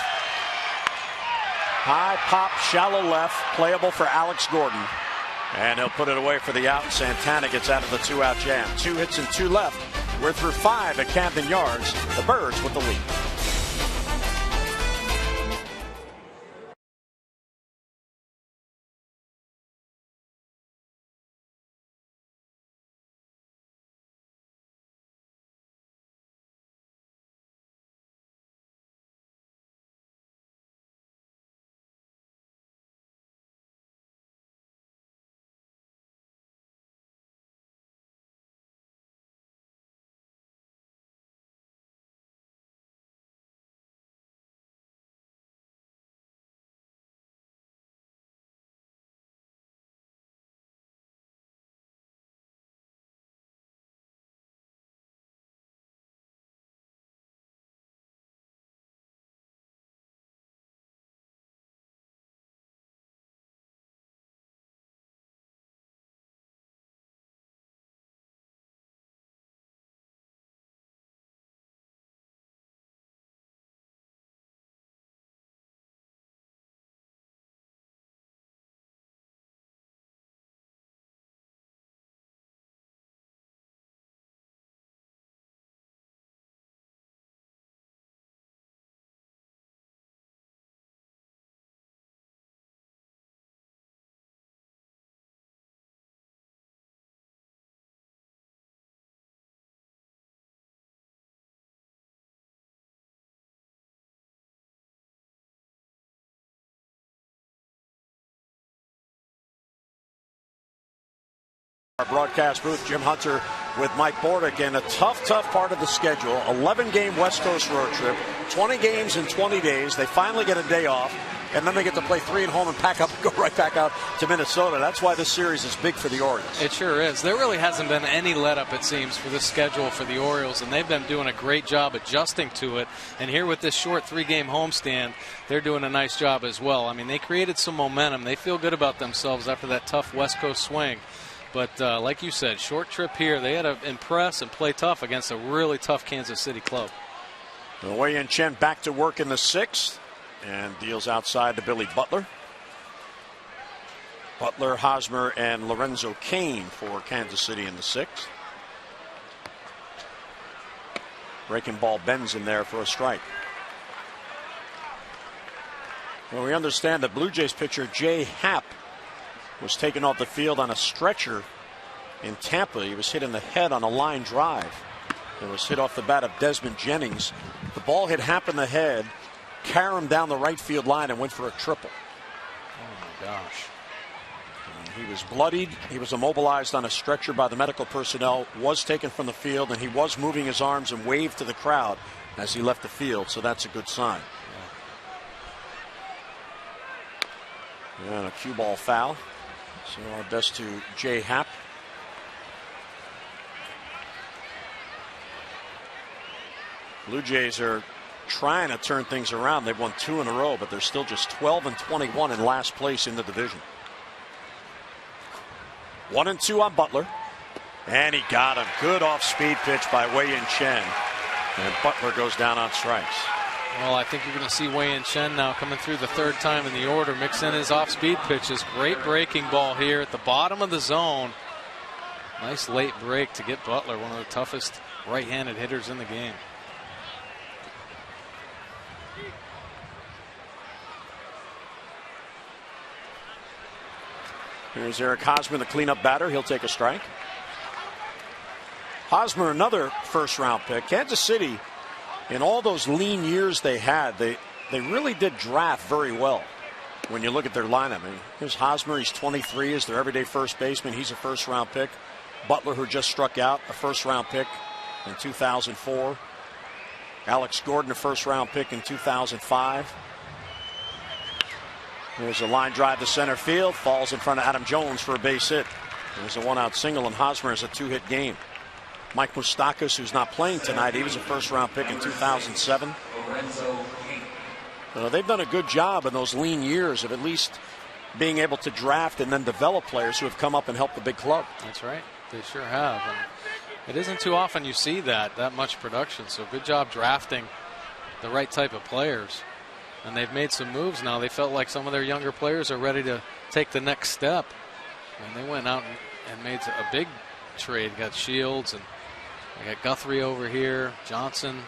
High pop, shallow left, playable for Alex Gordon. And he'll put it away for the out. Santana gets out of the 2-out jam. 2 hits and 2 left. We're through 5 at Camden Yards. The Birds with the lead. Our broadcast booth, Jim Hunter with Mike Bordick, and a tough part of the schedule. 11-game West Coast road trip, 20 games in 20 days. They finally get a day off, and then they get to play 3 at home and pack up and go right back out to Minnesota. That's why this series is big for the Orioles. It sure is. There really hasn't been any let-up, it seems, for this schedule for the Orioles, and they've been doing a great job adjusting to it. And here with this short 3-game homestand, they're doing a nice job as well. I mean, they created some momentum. They feel good about themselves after that tough West Coast swing. But like you said, short trip here. They had to impress and play tough against a really tough Kansas City club. Wei Yin Chen back to work in the 6th and deals outside to Billy Butler. Butler, Hosmer, and Lorenzo Cain for Kansas City in the 6th. Breaking ball bends in there for a strike. Well, we understand that Blue Jays pitcher Jay Happ was taken off the field on a stretcher in Tampa. He was hit in the head on a line drive. It was hit off the bat of Desmond Jennings. The ball hit Happ in the head, carried him down the right field line, and went for a triple. Oh, my gosh. And he was bloodied. He was immobilized on a stretcher by the medical personnel, was taken from the field, and he was moving his arms and waved to the crowd as he left the field, so that's a good sign. Yeah. And a cue ball foul. So our best to Jay Happ. Blue Jays are trying to turn things around. They've won 2 in a row, but they're still just 12-21 in last place in the division. 1-2 on Butler. And he got a good off-speed pitch by Wei Yin Chen. And Butler goes down on strikes. Well, I think you're going to see Wei Yin Chen now coming through the 3rd time in the order, mix in his off-speed pitches. Great breaking ball here at the bottom of the zone. Nice late break to get Butler, one of the toughest right-handed hitters in the game. Here's Eric Hosmer, the cleanup batter. He'll take a strike. Hosmer, another first-round pick. Kansas City, in all those lean years they had, they really did draft very well. When you look at their lineup, I mean, here's Hosmer. He's 23, is their everyday first baseman. He's a first-round pick. Butler, who just struck out, a first-round pick in 2004. Alex Gordon, a first-round pick in 2005. There's a line drive to center field. Falls in front of Adam Jones for a base hit. There's a 1-out single, and Hosmer has a 2-hit game. Mike Moustakas, who's not playing tonight, he was a first-round pick in 2007. They've done a good job in those lean years of at least being able to draft and then develop players who have come up and helped the big club. That's right. They sure have. And it isn't too often you see that much production. So good job drafting the right type of players. And they've made some moves now. They felt like some of their younger players are ready to take the next step. And they went out and made a big trade. Got Shields, and they got Guthrie over here, Johnson.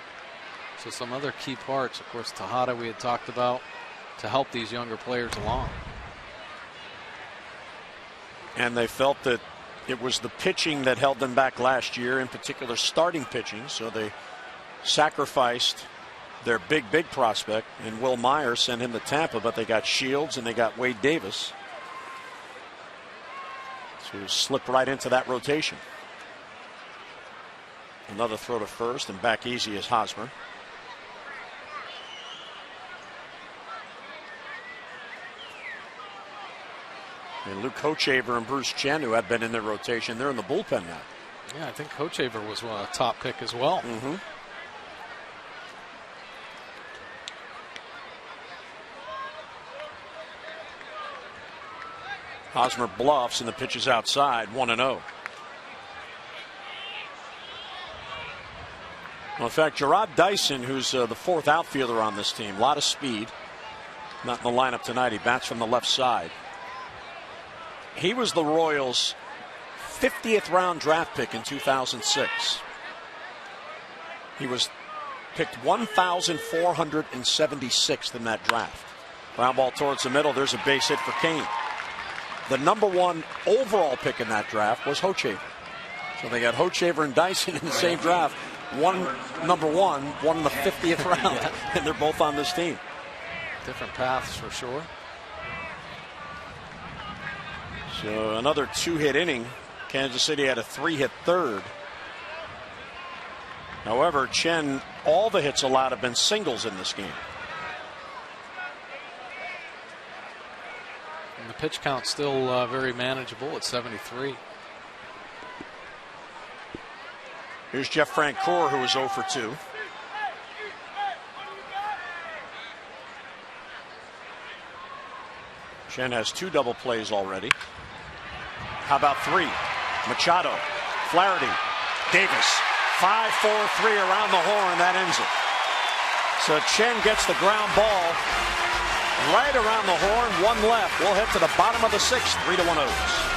So some other key parts. Of course, Tejada we had talked about to help these younger players along. And they felt that it was the pitching that held them back last year, in particular starting pitching. So they sacrificed their big prospect, and Will Myers sent him to Tampa, but they got Shields and they got Wade Davis to slip right into that rotation. Another throw to first, and back easy is Hosmer. And Luke Hochevar and Bruce Chen, who had been in their rotation, they're in the bullpen now. Yeah, I think Hochevar was a top pick as well. Mm-hmm. Hosmer bluffs, and the pitch is outside, 1-0. Well, in fact, Gerard Dyson, who's the 4th outfielder on this team, a lot of speed. Not in the lineup tonight. He bats from the left side. He was the Royals' 50th round draft pick in 2006. He was picked 1,476th in that draft. Ground ball towards the middle. There's a base hit for Cain. The #1 overall pick in that draft was Hochevar. So they got Hochevar and Dyson in the same draft. One #1, one in the 50th round. Yeah. And they're both on this team. Different paths for sure. So another 2-hit inning. Kansas City had a 3-hit third. However, Chen, all the hits allowed have been singles in this game. And the pitch count still very manageable at 73. Here's Jeff Francoeur, who was 0 for 2. Chen has 2 double plays already. How about 3? Machado, Flaherty, Davis. 5-4-3 around the horn. That ends it. So Chen gets the ground ball right around the horn. 1 left. We'll head to the bottom of the 6th. 3-1 O's.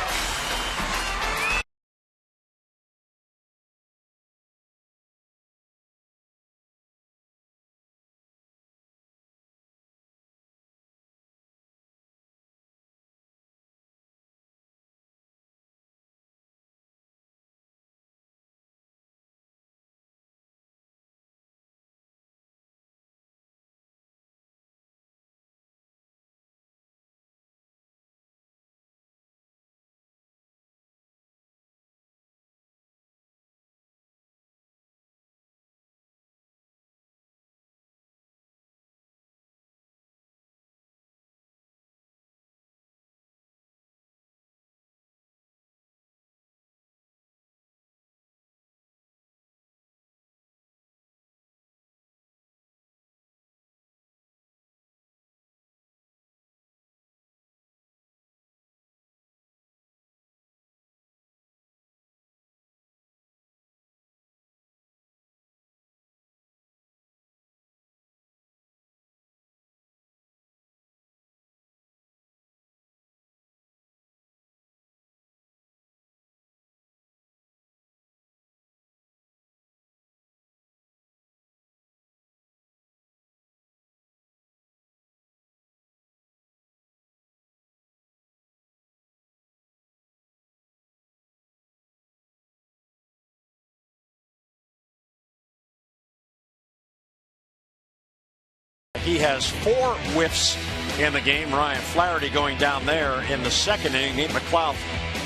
He has 4 whiffs in the game. Ryan Flaherty going down there in the second inning. Nate McLeod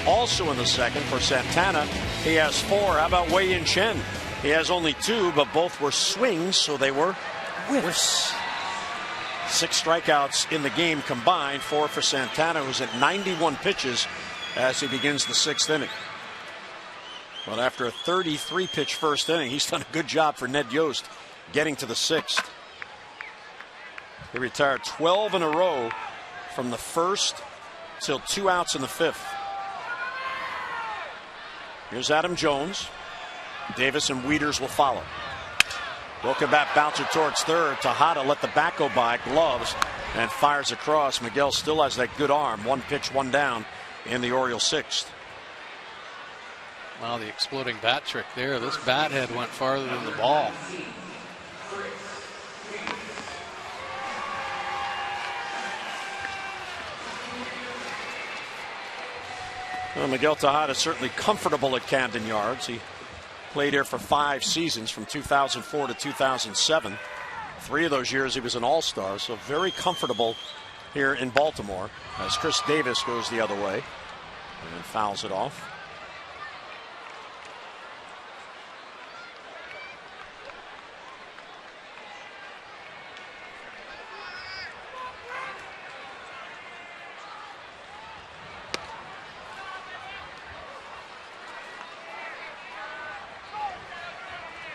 also in the second for Santana. He has 4. How about Wei-Yin Chen? He has only 2, but both were swings, so they were whiffs. 6 strikeouts in the game combined. 4 for Santana, who's at 91 pitches as he begins the 6th inning. But after a 33-pitch first inning, he's done a good job for Ned Yost getting to the 6th. He retired 12 in a row from the 1st till 2 outs in the 5th. Here's Adam Jones. Davis and Wieters will follow. Broken bat bouncer towards third. Tejada let the bat go by. Gloves and fires across. Miguel still has that good arm. 1 pitch, 1 down in the Orioles 6th. Well, the exploding bat trick there. This bat head went farther than the ball. Well, Miguel Tejada is certainly comfortable at Camden Yards. He played here for 5 seasons from 2004 to 2007. 3 of those years he was an all-star, so very comfortable here in Baltimore as Chris Davis goes the other way and fouls it off.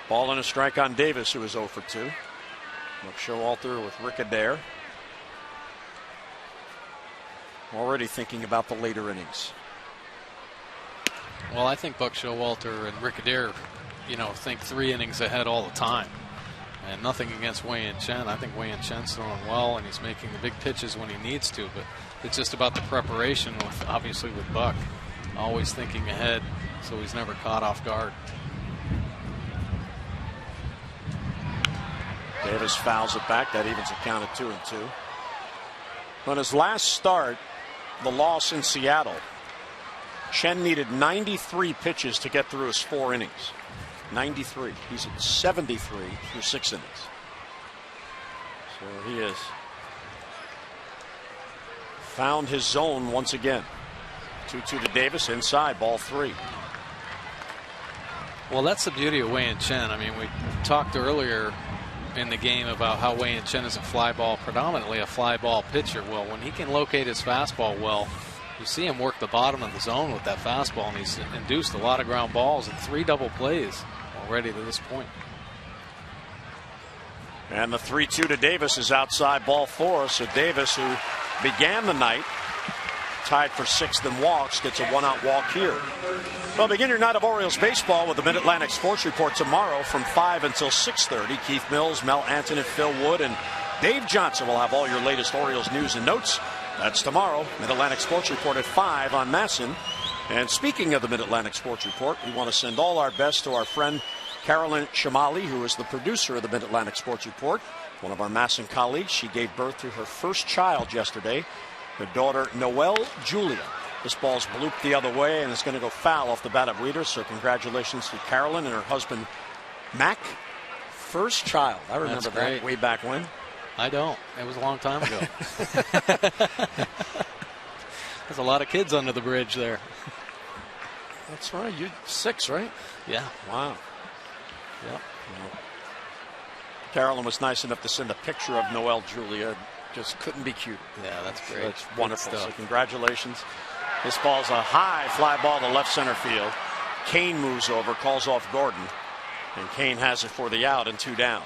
Ball and a strike on Davis, who is 0 for 2. Buck Showalter with Rick Adair. Already thinking about the later innings. Well, I think Buck Showalter and Rick Adair, think 3 innings ahead all the time. And nothing against Wei-Yin Chen. I think Wei-Yin Chen's throwing well, and he's making the big pitches when he needs to. But it's just about the preparation, obviously with Buck. Always thinking ahead, so he's never caught off guard. Davis fouls it back. That evens a count at 2-2. On his last start, the loss in Seattle, Chen needed 93 pitches to get through his 4 innings. 93. He's at 73 through 6 innings. So he has found his zone once again. 2-2 to Davis inside, ball 3. Well, that's the beauty of Wei and Chen. I mean, we talked earlier in the game about how Wei and Chen is predominantly a fly ball pitcher. Well, when he can locate his fastball well, you see him work the bottom of the zone with that fastball, and he's induced a lot of ground balls and 3 double plays already to this point. And the 3-2 to Davis is outside, ball 4. So Davis, who began the night tied for 6th in walks, gets a 1-out walk here. Well, begin your night of Orioles baseball with the Mid-Atlantic Sports Report tomorrow from 5 until 6:30. Keith Mills, Mel Anton, Phil Wood, and Dave Johnson will have all your latest Orioles news and notes. That's tomorrow. Mid-Atlantic Sports Report at 5 on Masson. And speaking of the Mid-Atlantic Sports Report, we want to send all our best to our friend Carolyn Shamali, who is the producer of the Mid-Atlantic Sports Report, one of our Masson colleagues. She gave birth to her first child yesterday, her daughter Noelle Julia. This ball's blooped the other way, and it's going to go foul off the bat of Weeder. So congratulations to Carolyn and her husband Mac. First child. I remember that way back when. I don't. It was a long time ago. There's a lot of kids under the bridge there. That's right. You're 6, right? Yeah. Wow. Yep. Well, Carolyn was nice enough to send a picture of Noelle Julia. Just couldn't be cuter. Yeah, that's great. So that's wonderful. So congratulations. This ball's a high fly ball to left center field. Kane moves over, calls off Gordon, and Kane has it for the out and 2 down.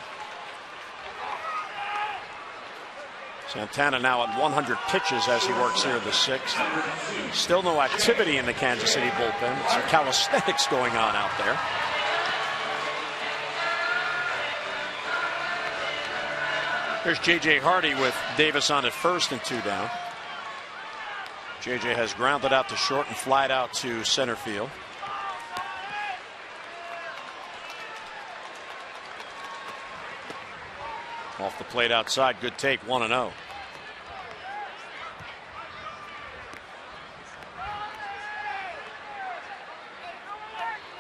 Santana now at 100 pitches as he works here in the 6th. Still no activity in the Kansas City bullpen. Some calisthenics going on out there. Here's J.J. Hardy with Davis on at first and 2 down. J.J. has grounded out to short and flied out to center field. Off the plate outside, good take, 1-0.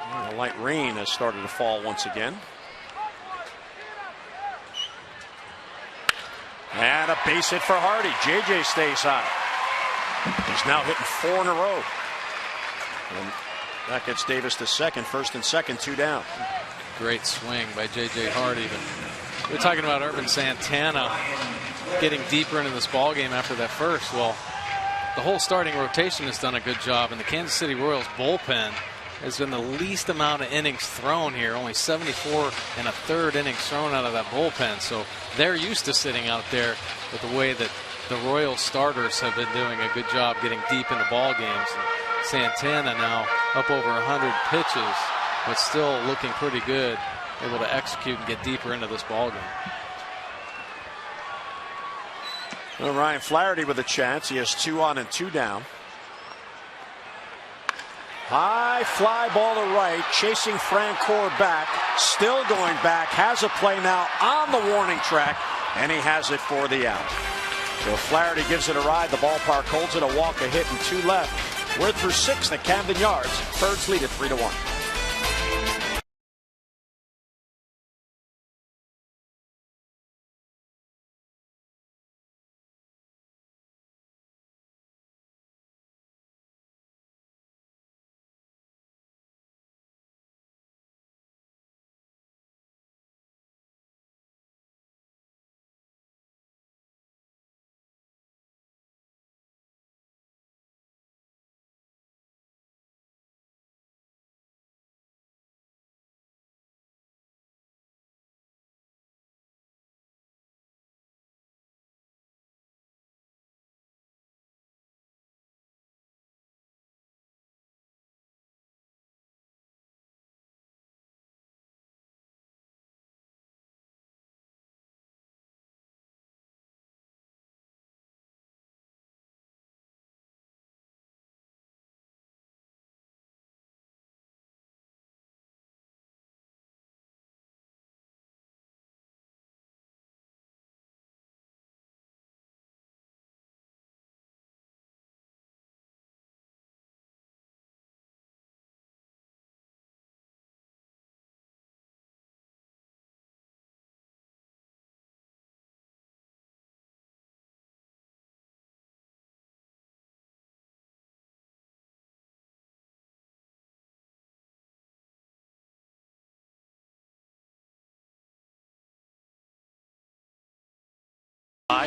A light rain has started to fall once again. And a base hit for Hardy. JJ stays high. He's now hitting 4 in a row. And that gets Davis to second. First and second, 2 down. Great swing by J.J. Hardy. But we're talking about Urban Santana getting deeper into this ball game after that first. Well, the whole starting rotation has done a good job, and the Kansas City Royals bullpen has been the least amount of innings thrown here. Only 74 1/3 innings thrown out of that bullpen. So they're used to sitting out there with the way that the Royals starters have been doing a good job getting deep into ball games. And Santana now up over 100 pitches, but still looking pretty good, able to execute and get deeper into this ball game. Well, Ryan Flaherty with a chance. He has 2 on and 2 down. High fly ball to right, chasing Francoeur back, still going back, has a play now on the warning track, and he has it for the out. So Flaherty gives it a ride. The ballpark holds it, a walk, a hit, and 2 left. We're through 6 at Camden Yards. Birds lead at 3-1.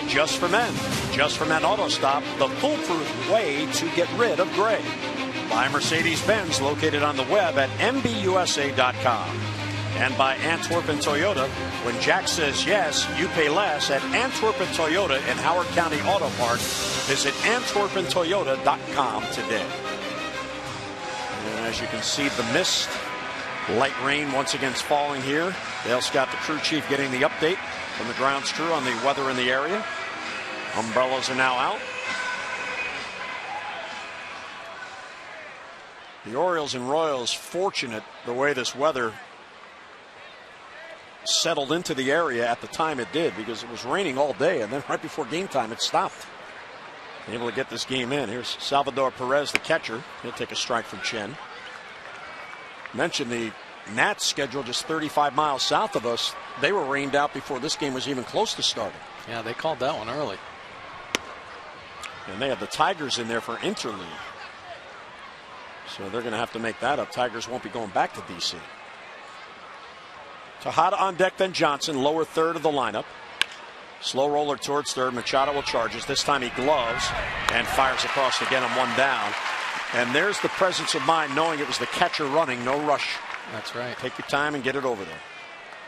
Just for Men. Just for Men Auto Stop, the foolproof way to get rid of gray. By Mercedes-Benz, located on the web at mbusa.com. And by Antwerpen Toyota. When Jack says yes, you pay less at Antwerpen Toyota in Howard County Auto Park. Visit antwerpentoyota.com today. And as you can see, the mist, light rain once again is falling here. Dale Scott, the crew chief, getting the update from the grounds crew on the weather in the area. Umbrellas are now out. The Orioles and Royals fortunate the way this weather settled into the area at the time it did, because it was raining all day, and then right before game time it stopped. Able to get this game in. Here's Salvador Perez, the catcher. He'll take a strike from Chen. Mentioned the Nats schedule just 35 miles south of us. They were rained out before this game was even close to starting. Yeah, they called that one early. And they had the Tigers in there for interlude. So they're going to have to make that up. Tigers won't be going back to D.C. Tejada on deck, then Johnson, lower third of the lineup. Slow roller towards third. Machado will charge us. This time he gloves and fires across to get him one down. And there's the presence of mind, knowing it was the catcher running, no rush. That's right. Take your time and get it over there.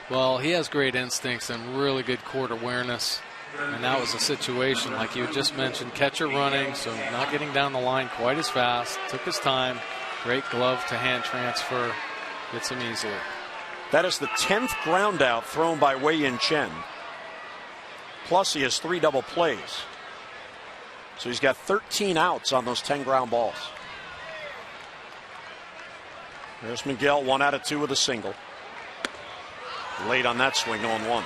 Well, he has great instincts and really good court awareness. And that was a situation, like you just mentioned, catcher running, so not getting down the line quite as fast. Took his time. Great glove to hand transfer. Gets him easily. That is the 10th ground out thrown by Wei-Yin Chen. Plus, he has 3 double plays. So he's got 13 outs on those 10 ground balls. There's Miguel, 1 out of 2 with a single. Late on that swing, 0-1.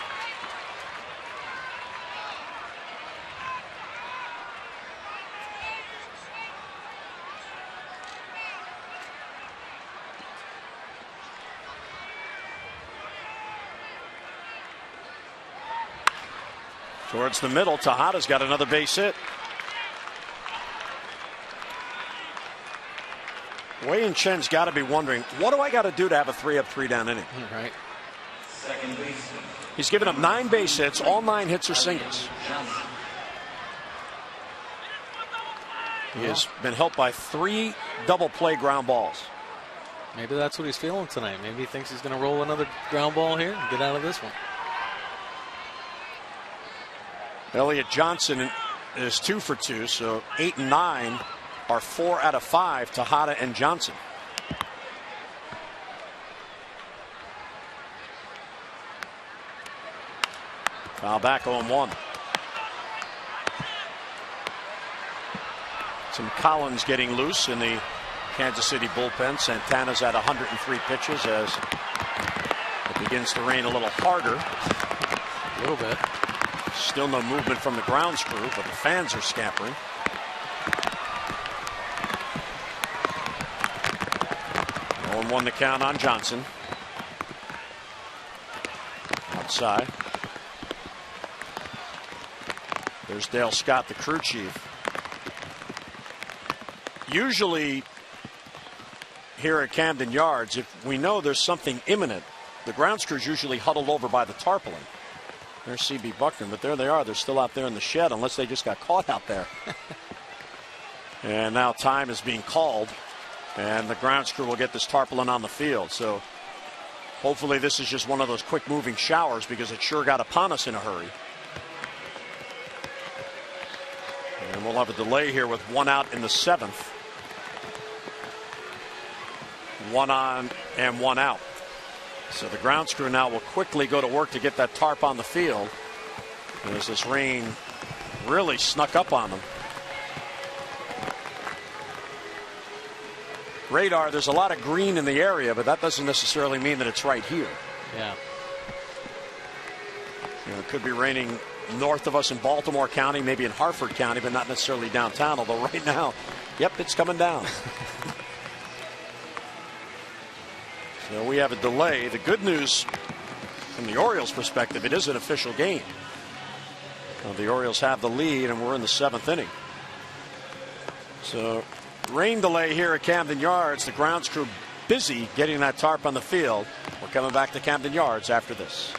Towards the middle, Tejada's got another base hit. Wei-Yin Chen's got to be wondering, what do I got to do to have a 3-up, 3-down inning? Right. He's given up 9 base hits. All 9 hits are singles. He has been helped by 3 double play ground balls. Maybe that's what he's feeling tonight. Maybe he thinks he's going to roll another ground ball here and get out of this one. Elliott Johnson is 2 for 2, so 8 and 9 are 4 out of 5, Tejada and Johnson. Foul back, 0-1. Some Collins getting loose in the Kansas City bullpen. Santana's at 103 pitches as it begins to rain a little harder. A little bit. Still no movement from the grounds crew, but the fans are scampering. One to count on Johnson. Outside. There's Dale Scott, the crew chief. Usually here at Camden Yards, if we know there's something imminent, the grounds crews usually huddle over by the tarpaulin. There's C.B. Buckner, but there they are. They're still out there in the shed, unless they just got caught out there. And now time is being called, and the grounds crew will get this tarpaulin on the field. So hopefully this is just one of those quick moving showers, because it sure got upon us in a hurry. And we'll have a delay here with 1 out in the 7th. 1 on and 1 out. So the grounds crew now will quickly go to work to get that tarp on the field, as this rain really snuck up on them. Radar, there's a lot of green in the area, but that doesn't necessarily mean that it's right here. Yeah. You know, it could be raining north of us in Baltimore County, maybe in Harford County, but not necessarily downtown, although right now, yep, it's coming down. So we have a delay. The good news from the Orioles' perspective, it is an official game. The Orioles have the lead, and we're in the 7th inning. So rain delay here at Camden Yards. The grounds crew busy getting that tarp on the field. We're coming back to Camden Yards after this.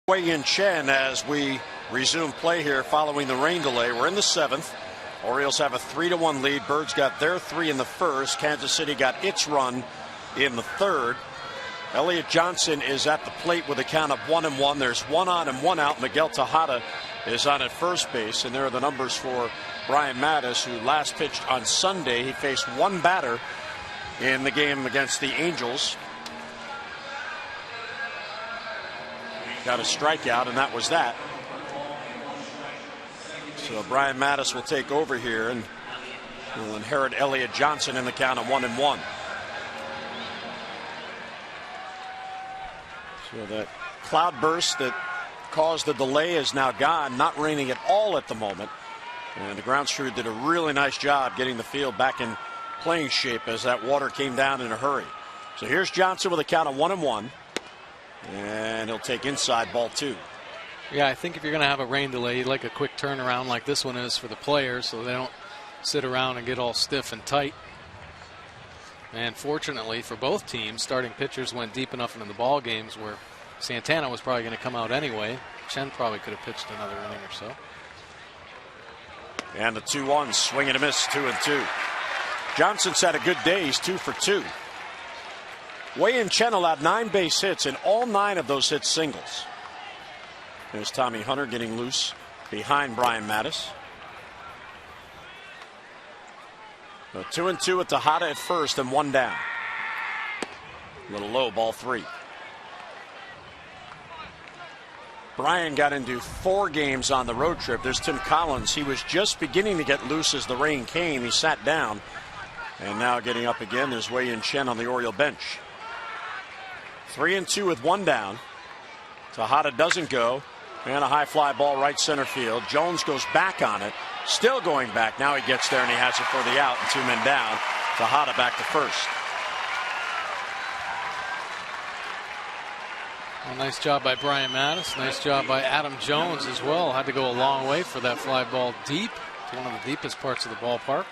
Wei-Yin Chen as we resume play here following the rain delay. We're in the 7th. Orioles have a 3-1 lead. Birds got their 3 in the first. Kansas City got its run in the 3rd. Elliott Johnson is at the plate with a count of 1-1. There's 1 on and 1 out. Miguel Tejada is on at first base, and there are the numbers for Brian Mattis, who last pitched on Sunday. He faced 1 batter in the game against the Angels. Got a strikeout, and that was that. So Brian Mattis will take over here and will inherit Elliott Johnson in the count of 1-1. So that cloud burst that caused the delay is now gone. Not raining at all at the moment. And the grounds crew did a really nice job getting the field back in playing shape as that water came down in a hurry. So here's Johnson with a count of 1-1. And he'll take inside, ball 2. Yeah, I think if you're going to have a rain delay, you'd like a quick turnaround like this one is for the players so they don't sit around and get all stiff and tight. And fortunately for both teams, starting pitchers went deep enough into the ball games where Santana was probably going to come out anyway. Chen probably could have pitched another inning or so. And the 2-1, swing and a miss, 2-2. Johnson's had a good day. He's 2 for 2. Wei-Yin Chen allowed 9 base hits, and all 9 of those hits singles. There's Tommy Hunter getting loose behind Brian Mattis. 2-2 with Tejada at first and 1 down. A little low, ball 3. Brian got into 4 games on the road trip. There's Tim Collins. He was just beginning to get loose as the rain came. He sat down. And now getting up again, there's Wei-Yin Chen on the Oriole bench. 3-2 with 1 down. Tejada doesn't go. And a high fly ball right center field. Jones goes back on it. Still going back. Now he gets there and he has it for the out and 2 men down. Tejada back to first. Well, nice job by Brian Mattis. Nice job by Adam Jones as well. Had to go a long way for that fly ball deep to one of the deepest parts of the ballpark.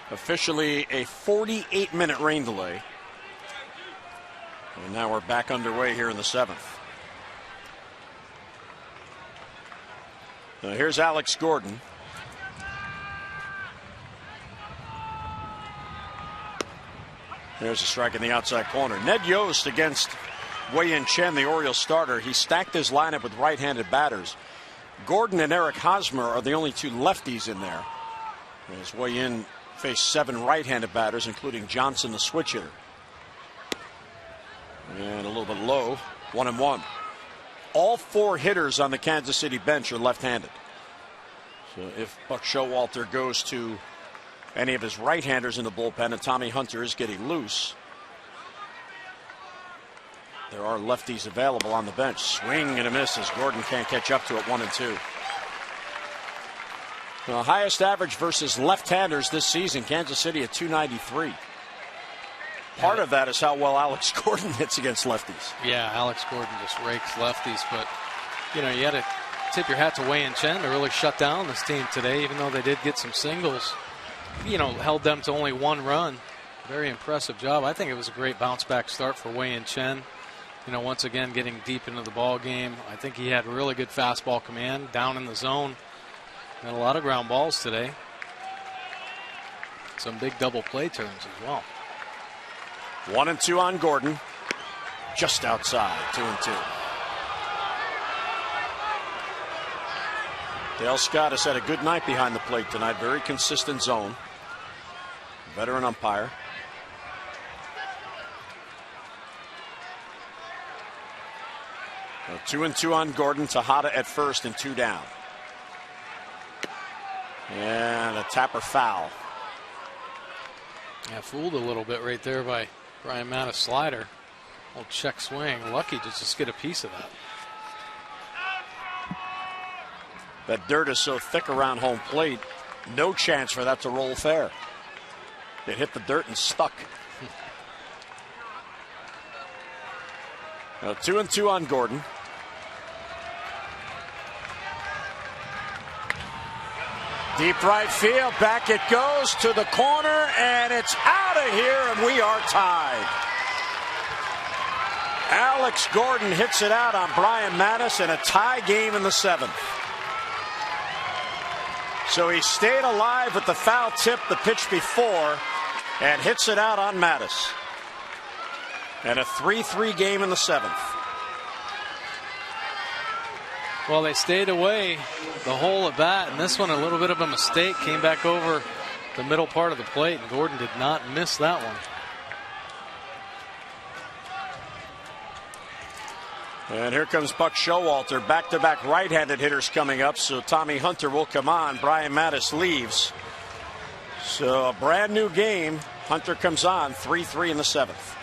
Officially a 48-minute rain delay. And now we're back underway here in the 7th. Now here's Alex Gordon. There's a strike in the outside corner. Ned Yost against Wei-Yin Chen, the Orioles starter. He stacked his lineup with right-handed batters. Gordon and Eric Hosmer are the only 2 lefties in there. As Wei-Yin faced 7 right-handed batters, including Johnson, the switch hitter. And a little bit low, 1-1. All 4 hitters on the Kansas City bench are left-handed. So if Buck Showalter goes to any of his right-handers in the bullpen and Tommy Hunter is getting loose, there are lefties available on the bench. Swing and a miss as Gordon can't catch up to it, 1-2. The highest average versus left-handers this season, Kansas City at 293. Part of that is how well Alex Gordon hits against lefties. Yeah, Alex Gordon just rakes lefties, but you know, you had to tip your hat to Wei-Yin Chen to really shut down this team today, even though they did get some singles. You know, held them to only 1 run. Very impressive job. I think it was a great bounce back start for Wei-Yin Chen. You know, once again getting deep into the ball game. I think he had really good fastball command down in the zone. And a lot of ground balls today. Some big double play turns as well. 1-2 on Gordon. Just outside, 2-2. Dale Scott has had a good night behind the plate tonight. Very consistent zone. Veteran umpire. So 2-2 on Gordon. Tejada at first and 2 down. And a tapper foul. Yeah, fooled a little bit right there by Brian Mattis' slider. Old check swing. Lucky to just get a piece of that. That dirt is so thick around home plate. No chance for that to roll fair. It hit the dirt and stuck. Now 2-2 on Gordon. Deep right field, back it goes to the corner, and it's out of here, and we are tied. Alex Gordon hits it out on Brian Mattis in a tie game in the 7th. So he stayed alive with the foul tip the pitch before and hits it out on Mattis. And a 3-3 game in the 7th. Well, they stayed away the whole at bat, and this one a little bit of a mistake. Came back over the middle part of the plate, and Gordon did not miss that one. And here comes Buck Showalter. Back-to-back right-handed hitters coming up, so Tommy Hunter will come on. Brian Mattis leaves. So a brand new game. Hunter comes on, 3-3 in the 7th.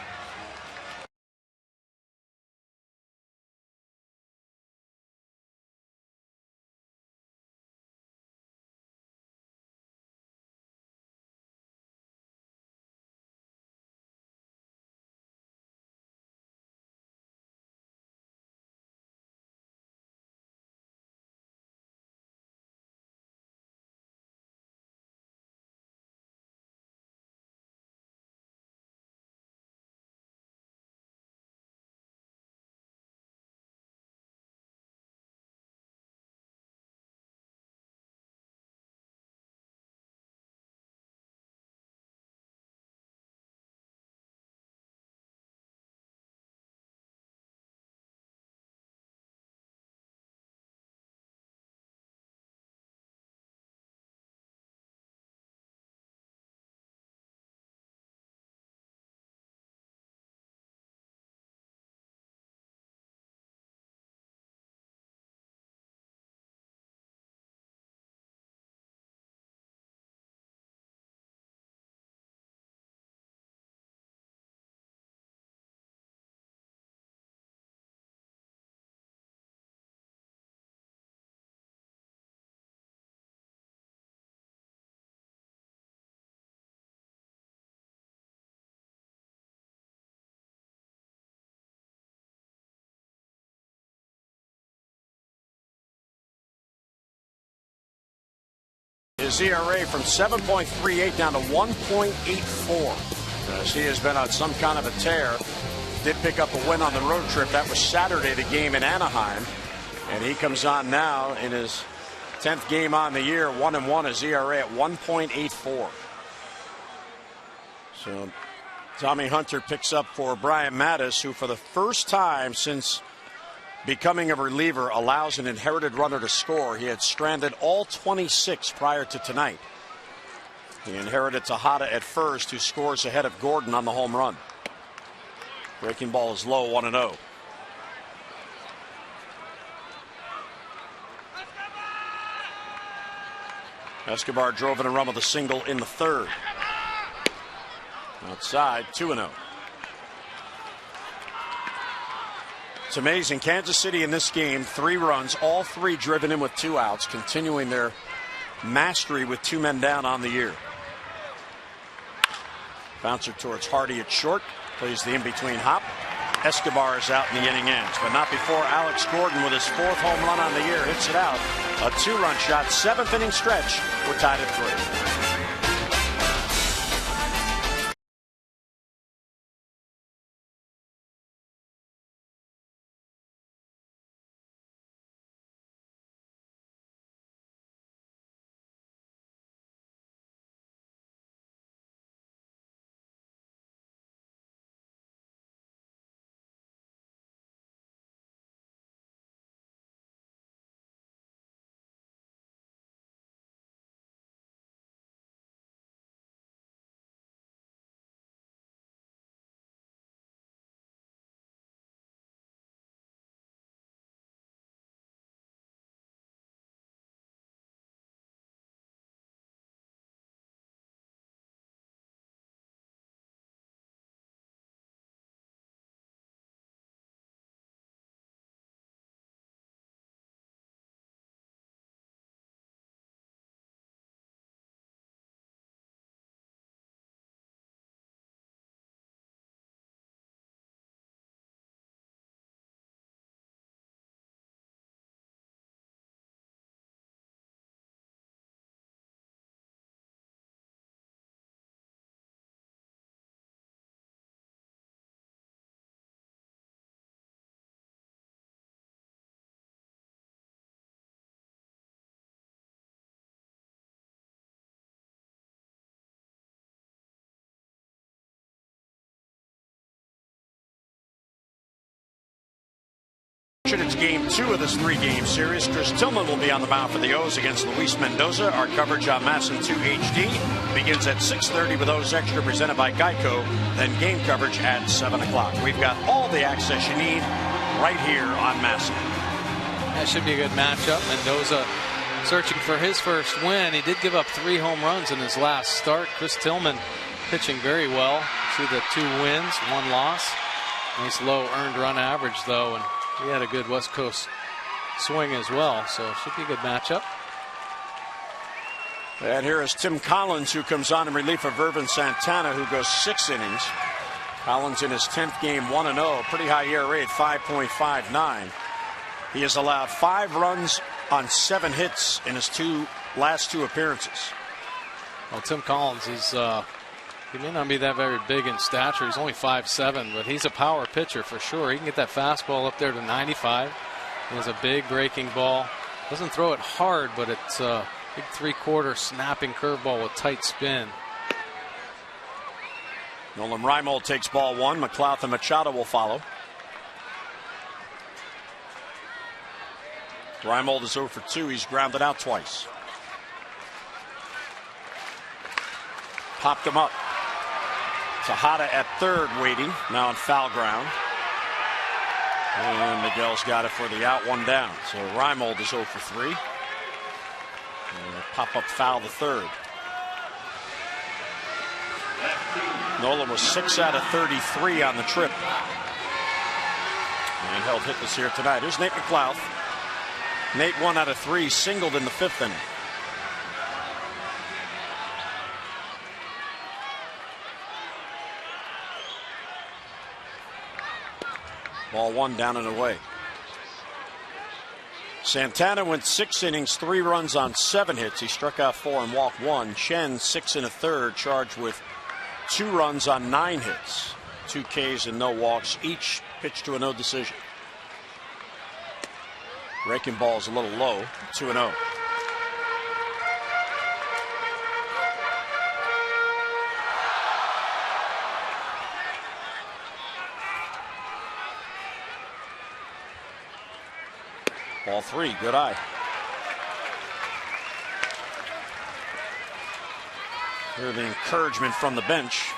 His ERA from 7.38 down to 1.84. As he has been on some kind of a tear. Did pick up a win on the road trip. That was Saturday, the game in Anaheim. And he comes on now in his 10th game on the year, 1-1, his ERA at 1.84. So Tommy Hunter picks up for Brian Mattis, who for the first time since becoming a reliever allows an inherited runner to score. He had stranded all 26 prior to tonight. He inherited Tejada at first, who scores ahead of Gordon on the home run. Breaking ball is low, 1-0. Escobar drove in a run with a single in the 3rd. Outside, 2-0. It's amazing. Kansas City in this game, 3 runs, all 3 driven in with 2 outs, continuing their mastery with 2 men down on the year. Bouncer towards Hardy at short. Plays the in-between hop. Escobar is out in the inning ends, but not before Alex Gordon with his 4th home run on the year hits it out. A 2-run shot, 7th inning stretch. We're tied at 3. action. It's game 2 of this 3-game series. Chris Tillman will be on the mound for the O's against Luis Mendoza. Our coverage on MASN 2 HD begins at 6:30 with O's Extra presented by Geico. Then game coverage at 7 o'clock. We've got all the access you need right here on MASN. That should be a good matchup. Mendoza searching for his first win. He did give up 3 home runs in his last start. Chris Tillman pitching very well. See the 2 wins, 1 loss. Nice low earned run average, though, and he had a good West Coast swing as well, so it should be a good matchup. And here is Tim Collins, who comes on in relief of Irvin Santana, who goes 6 innings. Collins in his 10th game, 1-0, pretty high ERA at 5.59. He has allowed 5 runs on 7 hits in his last 2 appearances. Well, Tim Collins is he may not be that very big in stature. He's only 5'7", but he's a power pitcher for sure. He can get that fastball up there to 95. He has a big breaking ball. Doesn't throw it hard, but it's a big 3/4 snapping curveball with tight spin. Nolan Reimold takes ball 1. McLeod and Machado will follow. Reimold is 0 for 2. He's grounded out twice. Popped him up. Tejada at third waiting, now on foul ground. And Miguel's got it for the out, 1 down. So Reimold is 0 for 3. And pop up foul the third. Nolan was 6 out of 33 on the trip. And held hitless here tonight. Here's Nate McLeod. Nate 1 out of 3, singled in the 5th inning. Ball 1 down and away. Santana went 6 innings, 3 runs on 7 hits. He struck out 4 and walked 1. Chen 6 1/3, charged with 2 runs on 9 hits. 2 Ks and no walks. Each pitched to a no decision. Breaking ball is a little low. 2-0. Ball 3, good eye. Hear the encouragement from the bench.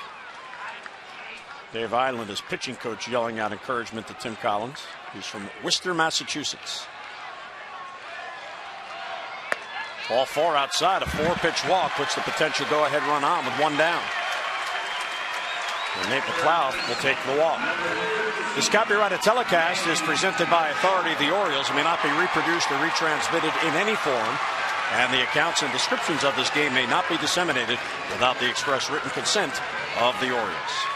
Dave Island, his pitching coach, yelling out encouragement to Tim Collins. He's from Worcester, Massachusetts. Ball 4 outside, a 4-pitch walk puts the potential go-ahead run on with 1 down. And Nate McLeod will take the walk. This copyrighted telecast is presented by authority of the Orioles and may not be reproduced or retransmitted in any form. And the accounts and descriptions of this game may not be disseminated without the express written consent of the Orioles.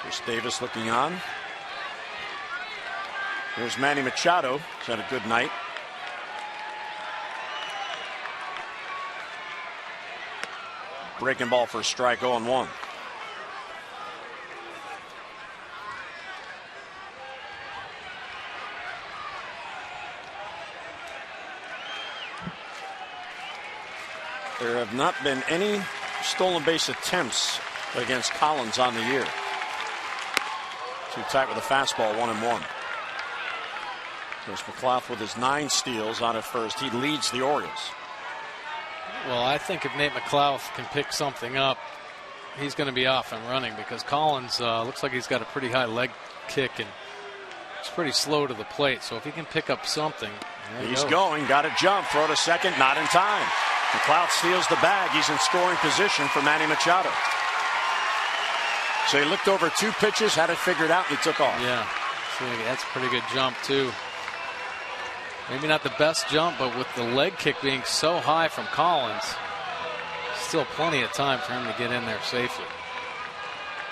Chris Davis looking on. Here's Manny Machado. He's had a good night. Breaking ball for a strike, 0-1. There have not been any stolen base attempts against Collins on the year. Too tight with a fastball, 1-1. There's McLeod with his 9 steals on at first. He leads the Orioles. Well, I think if Nate McLeod can pick something up, he's going to be off and running because Collins looks like he's got a pretty high leg kick and it's pretty slow to the plate. So if he can pick up something. He's going, got a jump, throw to second, not in time. McLeod steals the bag. He's in scoring position for Manny Machado. So he looked over 2 pitches, had it figured out, and he took off. Yeah, so that's a pretty good jump, too. Maybe not the best jump, but with the leg kick being so high from Collins, still plenty of time for him to get in there safely.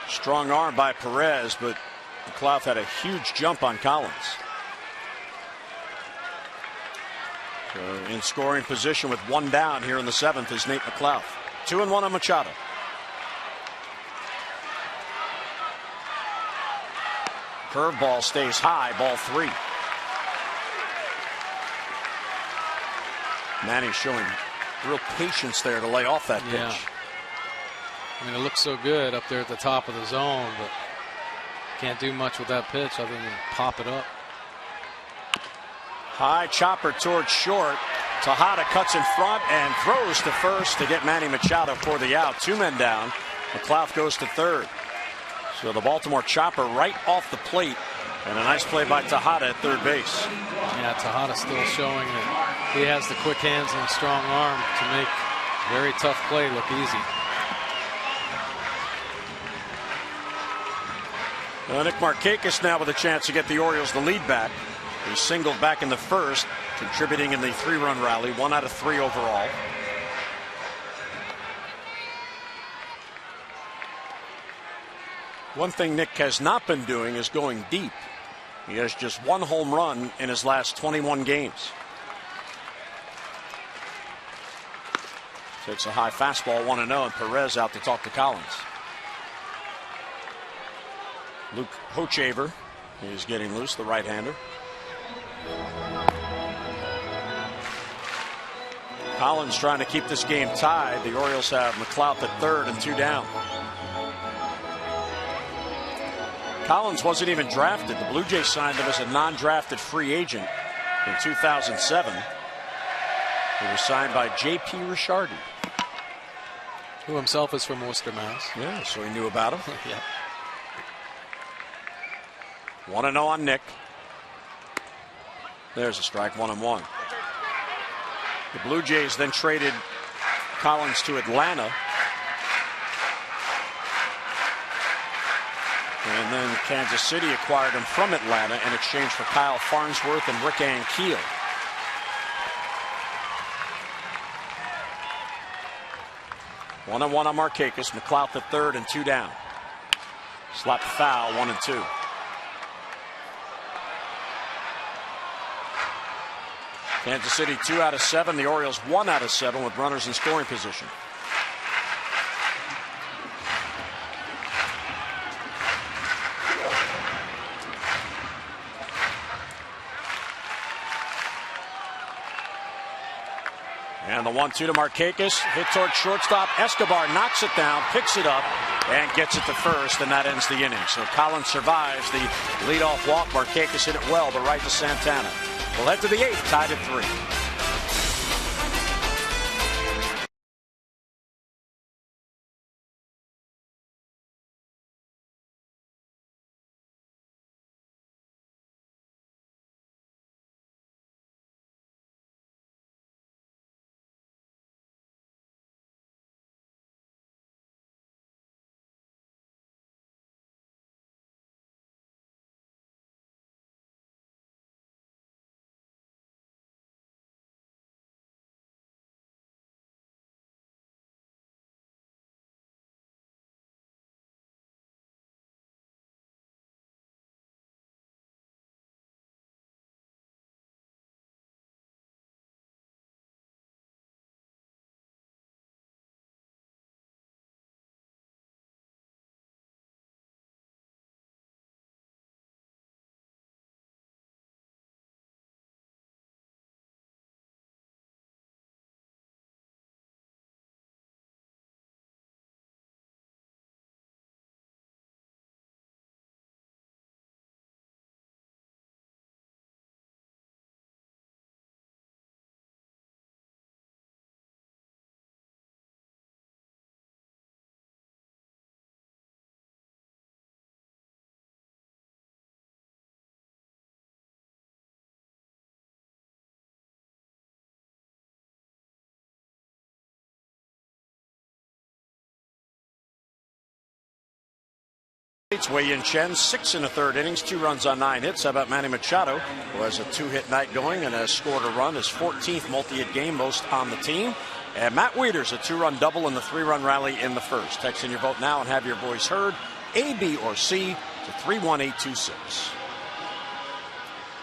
Strong arm by Perez, but McLeod had a huge jump on Collins. So in scoring position with 1 down here in the 7th is Nate McLeod. 2-1 on Machado. Curveball stays high, ball 3. Manny showing real patience there to lay off that pitch. Yeah. I mean, it looks so good up there at the top of the zone, but Can't do much with that pitch other than pop it up. High chopper towards short. Tejada cuts in front and throws to first to get Manny Machado for the out. 2 men down. McLeod goes to third. So the Baltimore chopper right off the plate. And a nice play by Tejada at third base. Yeah, Tejada still showing that he has the quick hands and a strong arm to make very tough play look easy. Nick Markakis now with a chance to get the Orioles the lead back. He singled back in the first, contributing in the 3-run rally, 1 out of 3 overall. One thing Nick has not been doing is going deep. He has just 1 home run in his last 21 games. Takes a high fastball, 1-0, and Perez out to talk to Collins. Luke Hochevar is getting loose, the right-hander. Collins trying to keep this game tied. The Orioles have McLeod at third and 2 down. Collins wasn't even drafted. The Blue Jays signed him as a non-drafted free agent in 2007. He was signed by J.P. Ricciardi, who himself is from Worcester, Mass. Yeah, so he knew about him. Yeah. 1-0 on Nick. There's a strike, 1-1. The Blue Jays then traded Collins to Atlanta. And then Kansas City acquired him from Atlanta in exchange for Kyle Farnsworth and Rick Ankiel. One on Markakis. McLeod at third and 2 down. Slapped foul, 1-2. Kansas City 2 out of 7. The Orioles 1 out of 7 with runners in scoring position. And the 1-2 to Markakis. Hit towards shortstop. Escobar knocks it down, picks it up, and gets it to first, and that ends the inning. So Collins survives the leadoff walk. Markakis hit it well to right to Santana. We'll head to the 8th, tied at 3. It's Wei Yin Chen, 6 1/3 innings, 2 runs on 9 hits. How about Manny Machado, who has a 2-hit night going and has scored a run, his 14th multi-hit game, most on the team. And Matt Wieters, a 2-run double in the 3-run rally in the first. Text in your vote now and have your voice heard. A, B, or C to 31826.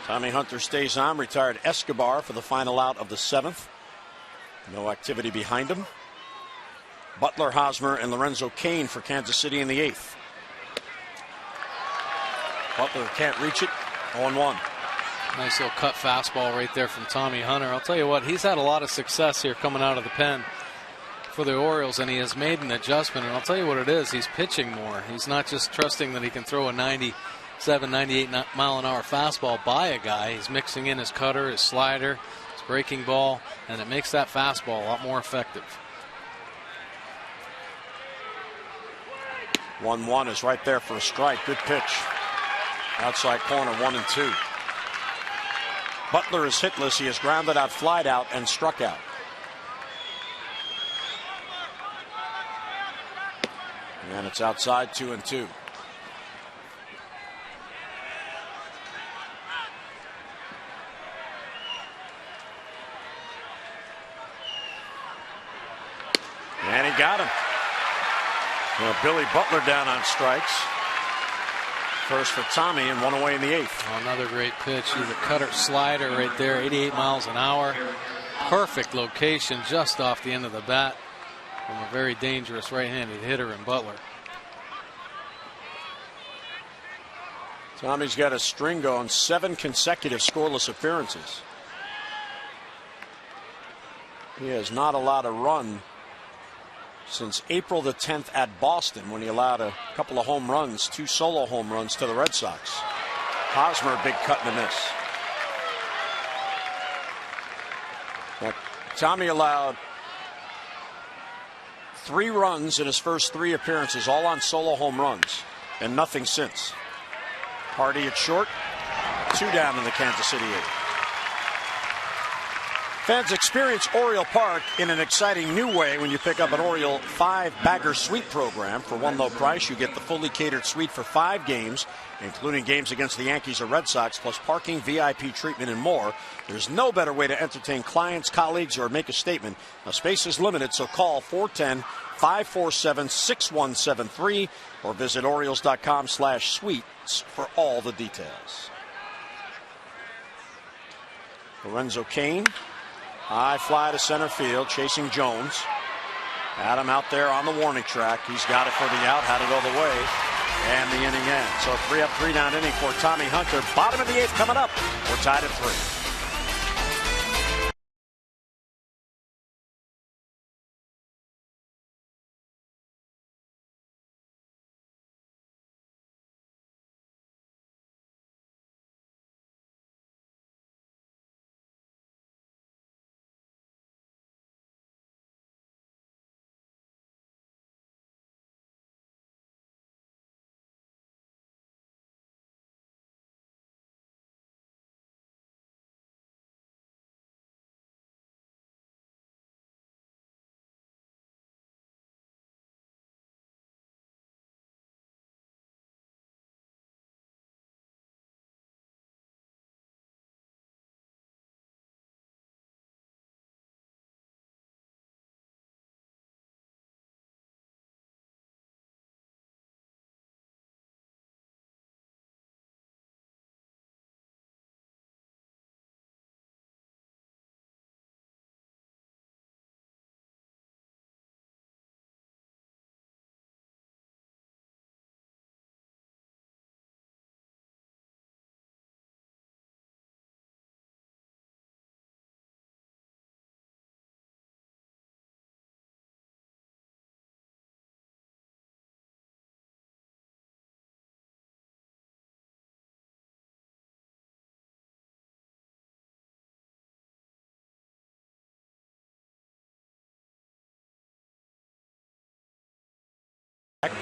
Tommy Hunter stays on. Retired Escobar for the final out of the 7th. No activity behind him. Butler, Hosmer, and Lorenzo Cain for Kansas City in the 8th. Butler can't reach it. 0-1. Nice little cut fastball right there from Tommy Hunter. I'll tell you what, he's had a lot of success here coming out of the pen. for the Orioles, and he has made an adjustment. And I'll tell you what it is. He's pitching more. He's not just trusting that he can throw a 97, 98 mile-an-hour fastball by a guy. He's mixing in his cutter, his slider, his breaking ball, and it makes that fastball a lot more effective. 1-1 is right there for a strike. Good pitch. Outside corner, 1-2. Butler is hitless. He has grounded out, flied out, and struck out. And it's outside, 2-2. And he got him. Well, Billy Butler down on strikes. First for Tommy and one away in the 8th. Oh, another great pitch. He's a cutter slider right there, 88 miles an hour. Perfect location just off the end of the bat from a very dangerous right-handed hitter in Butler. Tommy's got a string going, 7 consecutive scoreless appearances. He has not allowed a run since April the 10th at Boston, when he allowed a couple of home runs, 2 solo home runs to the Red Sox. Hosmer, big cut and a miss. Now, Tommy allowed 3 runs in his first 3 appearances, all on solo home runs, and nothing since. Hardy at short, 2 down in the Kansas City 8th. Fans, experience Oriole Park in an exciting new way when you pick up an Oriole 5-bagger suite program. For one low price, you get the fully catered suite for 5 games, including games against the Yankees or Red Sox, plus parking, VIP treatment, and more. There's no better way to entertain clients, colleagues, or make a statement. Now, space is limited, so call 410-547-6173 or visit Orioles.com/suites for all the details. Lorenzo Cain. High fly to center field, chasing Jones. Adam out there on the warning track. He's got it for the out, had it all the way, and the inning ends. So 3 up, 3 down inning for Tommy Hunter. Bottom of the 8th coming up. We're tied at 3.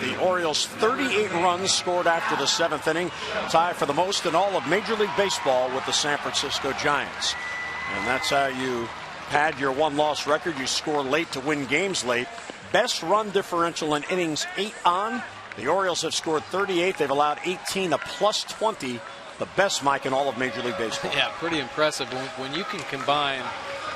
The Orioles 38 runs scored after the 7th inning, tie for the most in all of Major League Baseball with the San Francisco Giants. And that's how you pad your 1-loss record. You score late to win games late. Best run differential in innings 8 on. The Orioles have scored 38. They've allowed 18, a plus 20. The best, Mike, in all of Major League Baseball. Yeah, pretty impressive. When you can combine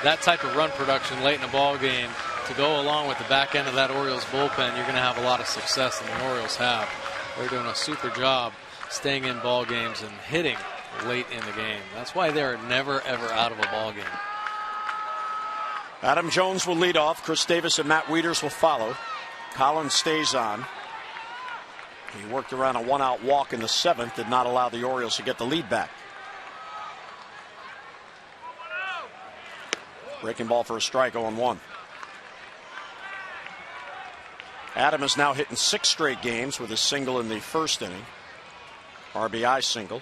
that type of run production late in a ball game to go along with the back end of that Orioles bullpen, you're going to have a lot of success, and the Orioles have. They're doing a super job staying in ball games and hitting late in the game. That's why they're never, ever out of a ball game. Adam Jones will lead off. Chris Davis and Matt Wieters will follow. Collins stays on. He worked around a 1-out walk in the 7th, did not allow the Orioles to get the lead back. Breaking ball for a strike, 0-1. Adam is now hitting 6 straight games with a single in the first inning. RBI single.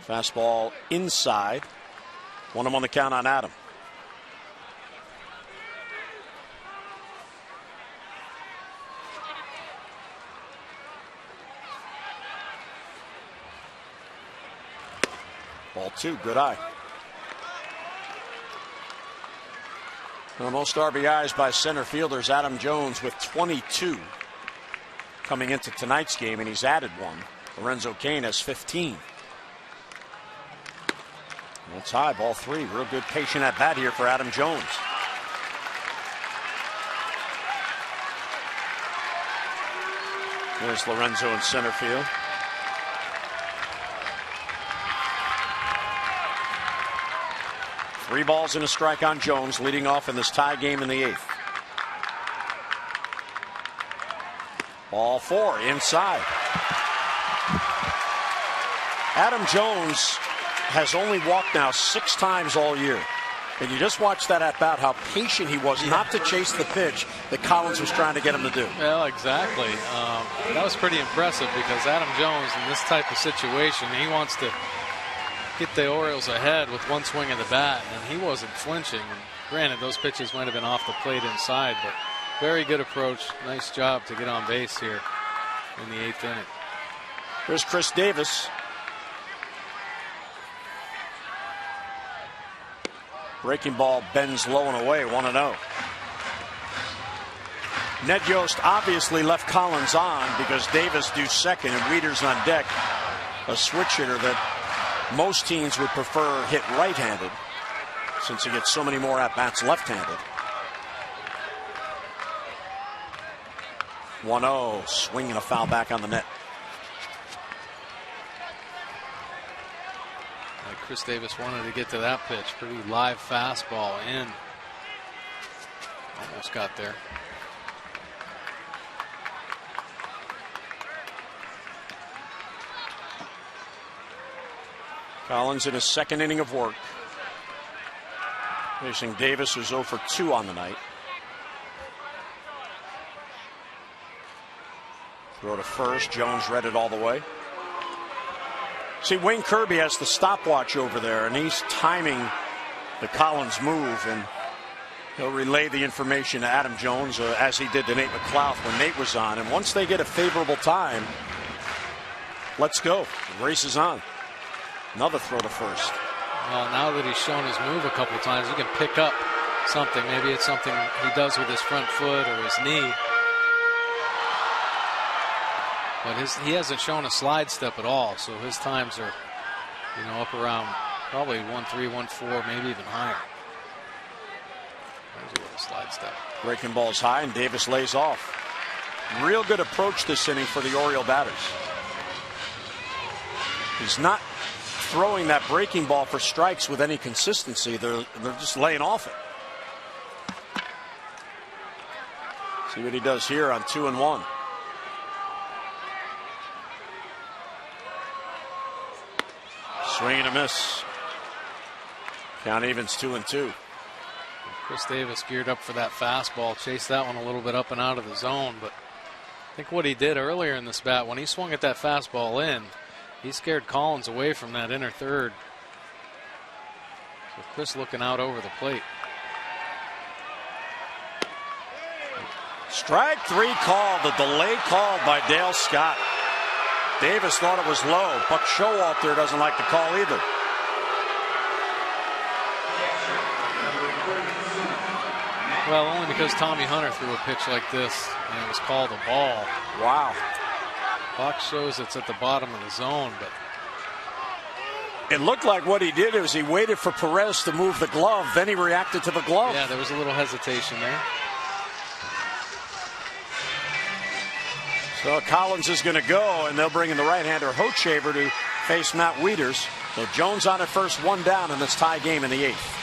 Fastball inside. 1 on the count on Adam. Ball 2, good eye. Most RBIs by center fielders. Adam Jones with 22 coming into tonight's game, and he's added 1. Lorenzo Cain has 15. That's high, ball 3. Real good patient at bat here for Adam Jones. There's Lorenzo in center field. Three balls and a strike on Jones, leading off in this tie game in the 8th. Ball 4 inside. Adam Jones has only walked now 6 times all year. And you just watched that at bat, how patient he was not to chase the pitch that Collins was trying to get him to do. Well, exactly. That was pretty impressive because Adam Jones, in this type of situation, he wants to get the Orioles ahead with 1 swing of the bat, and he wasn't flinching. And granted, those pitches might have been off the plate inside, but very good approach. Nice job to get on base here in the 8th inning. Here's Chris Davis. Breaking ball bends low and away, 1-0. Ned Yost obviously left Collins on because Davis due second and Wieters on deck. A switch hitter that most teams would prefer hit right-handed since he gets so many more at-bats left-handed. 1-0, swing and a foul back on the net. Chris Davis wanted to get to that pitch. Pretty live fastball in. Almost got there. Collins in his 2nd inning of work. Facing Davis, who's 0 for 2 on the night. Throw to first. Jones read it all the way. See, Wayne Kirby has the stopwatch over there, and he's timing the Collins move, and he'll relay the information to Adam Jones as he did to Nate McLouth when Nate was on. And once they get a favorable time, let's go. The race is on. Another throw to first. Well, now that he's shown his move a couple of times, he can pick up something. Maybe it's something he does with his front foot or his knee. But he hasn't shown a slide step at all, so his times are, up around probably 1-3, 1-4, maybe even higher. There's a little slide step. Breaking ball's high, and Davis lays off. Real good approach this inning for the Oriole batters. He's not throwing that breaking ball for strikes with any consistency. They're just laying off it. See what he does here on 2-1. Swing and a miss. Count evens 2-2. Chris Davis geared up for that fastball, chased that one a little bit up and out of the zone, but I think what he did earlier in this bat, when he swung at that fastball in, he scared Collins away from that inner third. So Chris looking out over the plate. Strike 3 called, the delay called by Dale Scott. Davis thought it was low. Buck Showalter doesn't like the call either. Well, only because Tommy Hunter threw a pitch like this and it was called a ball. Wow. Buck shows it's at the bottom of the zone, but it looked like what he did is he waited for Perez to move the glove, then he reacted to the glove. Yeah, there was a little hesitation there. So Collins is going to go, and they'll bring in the right-hander Hochhaver to face Matt Wieters. So Jones on at first, 1 down in this tie game in the 8th.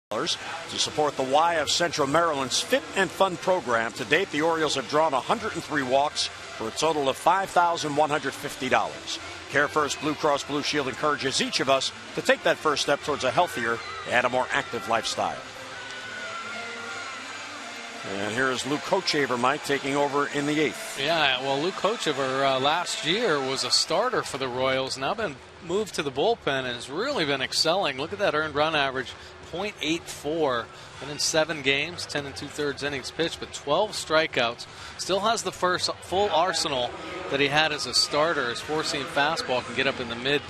to support the Y of Central Maryland's Fit and Fun program. To date, the Orioles have drawn 103 walks for a total of $5,150. Care First Blue Cross Blue Shield encourages each of us to take that first step towards a healthier and a more active lifestyle. And here is Luke Hochevar, Mike, taking over in the 8th. Yeah, well, Luke Hochevar last year was a starter for the Royals. Now been moved to the bullpen and has really been excelling. Look at that earned run average, .84. Been in 7 games, 10 2/3 innings pitched, but 12 strikeouts. Still has the first full arsenal that he had as a starter. His four-seam fastball can get up in the mid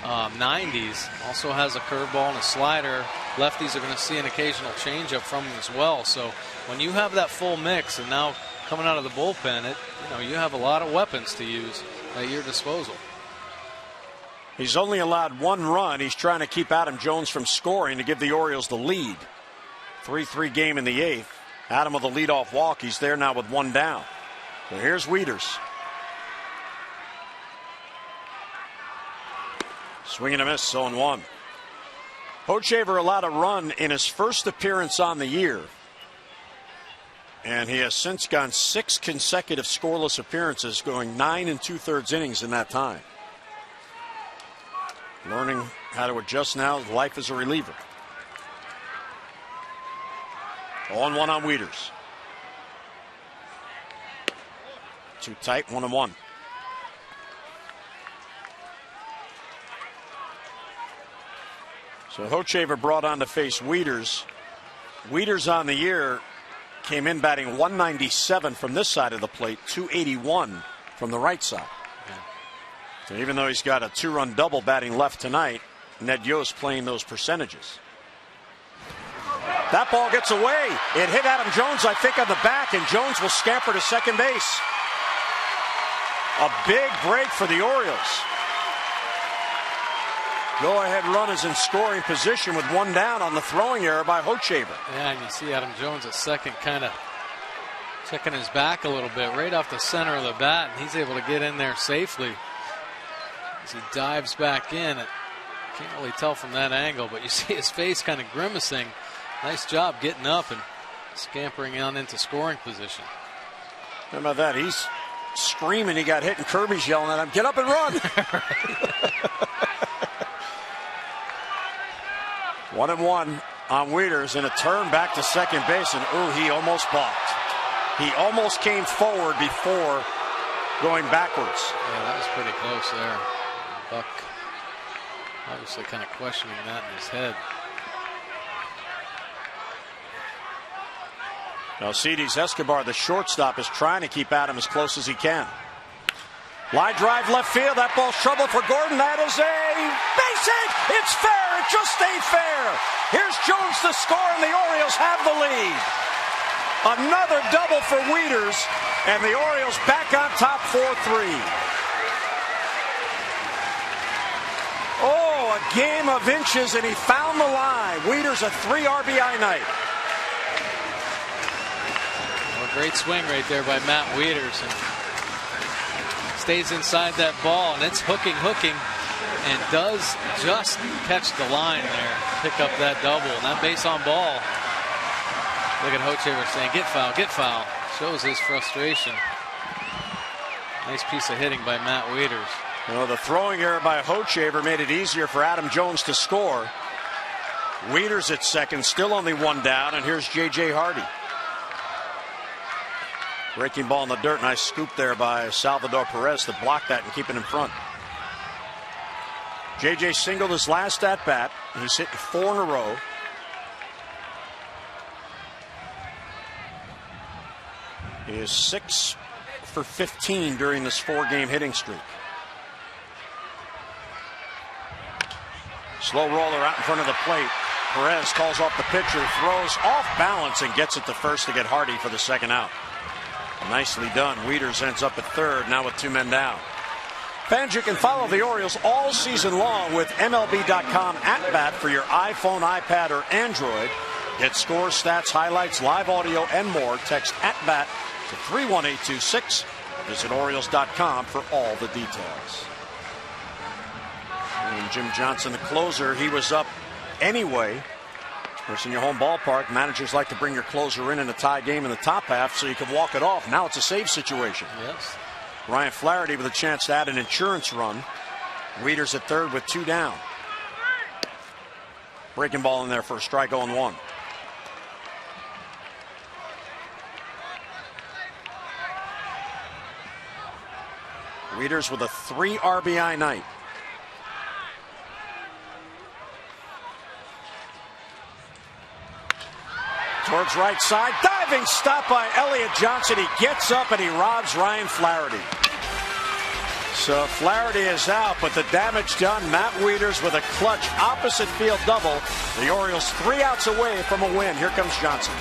90s. Also has a curveball and a slider. Lefties are going to see an occasional changeup from him as well. So when you have that full mix, and now coming out of the bullpen, you have a lot of weapons to use at your disposal. He's only allowed 1 run. He's trying to keep Adam Jones from scoring to give the Orioles the lead. 3-3 game in the 8th. Adam with a leadoff walk. He's there now with 1 down. So here's Wieters. Swing and a miss, 0-1. Hochevar allowed a run in his first appearance on the year. And he has since gone 6 consecutive scoreless appearances, going 9 2/3 innings in that time. Learning how to adjust now. Life as a reliever. 0-1 on Wieters. Too tight, 1-1. So Hochevar brought on to face Wieters. Wieters on the year came in batting .197 from this side of the plate, .281 from the right side. So even though he's got a 2-run double batting left tonight, Ned Yost playing those percentages. That ball gets away. It hit Adam Jones, I think, on the back, and Jones will scamper to second base. A big break for the Orioles. Go-ahead run is in scoring position with 1 down on the throwing error by Hochevar. Yeah, and you see Adam Jones at second kind of checking his back a little bit right off the center of the bat, and he's able to get in there safely as he dives back in. Can't really tell from that angle, but you see his face kind of grimacing. Nice job getting up and scampering on into scoring position. How about that? He's screaming he got hit, and Kirby's yelling at him, get up and run. 1-1 on Wieters, and a turn back to second base, and he almost balked. He almost came forward before going backwards. Yeah, that was pretty close there. Buck obviously kind of questioning that in his head. Now Alcides Escobar, the shortstop, is trying to keep Adam as close as he can. Line drive left field. That ball's trouble for Gordon. That is a base hit. It's fair. It just ain't fair. Here's Jones to score, and the Orioles have the lead. Another double for Wieters, and the Orioles back on top 4-3. Oh, a game of inches, and he found the line. Wieters a 3 RBI night. Well, great swing right there by Matt Wieters. And stays inside that ball, and it's hooking, and does just catch the line there. Pick up that double, and that base on ball. Look at Hochevar saying, get foul, get foul. Shows his frustration. Nice piece of hitting by Matt Wieters. Well, the throwing error by Hochevar made it easier for Adam Jones to score. Wieters at second, still only 1 down, and here's J.J. Hardy. Breaking ball in the dirt. Nice scoop there by Salvador Perez to block that and keep it in front. J.J. singled his last at bat. He's hitting 4 in a row. He is 6 for 15 during this 4-game hitting streak. Slow roller out in front of the plate. Perez calls off the pitcher, throws off balance, and gets it to first to get Hardy for the second out. Nicely done. Wieters ends up at third, now with 2 men down. Fans, you can follow the Orioles all season long with MLB.com at bat for your iPhone, iPad, or Android. Get scores, stats, highlights, live audio, and more. Text at bat to 31826. Visit Orioles.com for all the details. And Jim Johnson, the closer, he was up anyway. Of course, in your home ballpark, managers like to bring your closer in a tie game in the top half so you can walk it off. Now it's a save situation. Yes. Ryan Flaherty with a chance to add an insurance run. Wieters at third with 2 down. Breaking ball in there for a strike, 0-1. Wieters with a 3 RBI night. Towards right side, diving stop by Elliott Johnson. He gets up and he robs Ryan Flaherty. So Flaherty is out, but the damage done. Matt Wieters with a clutch opposite field double. The Orioles 3 outs away from a win. Here comes Johnson.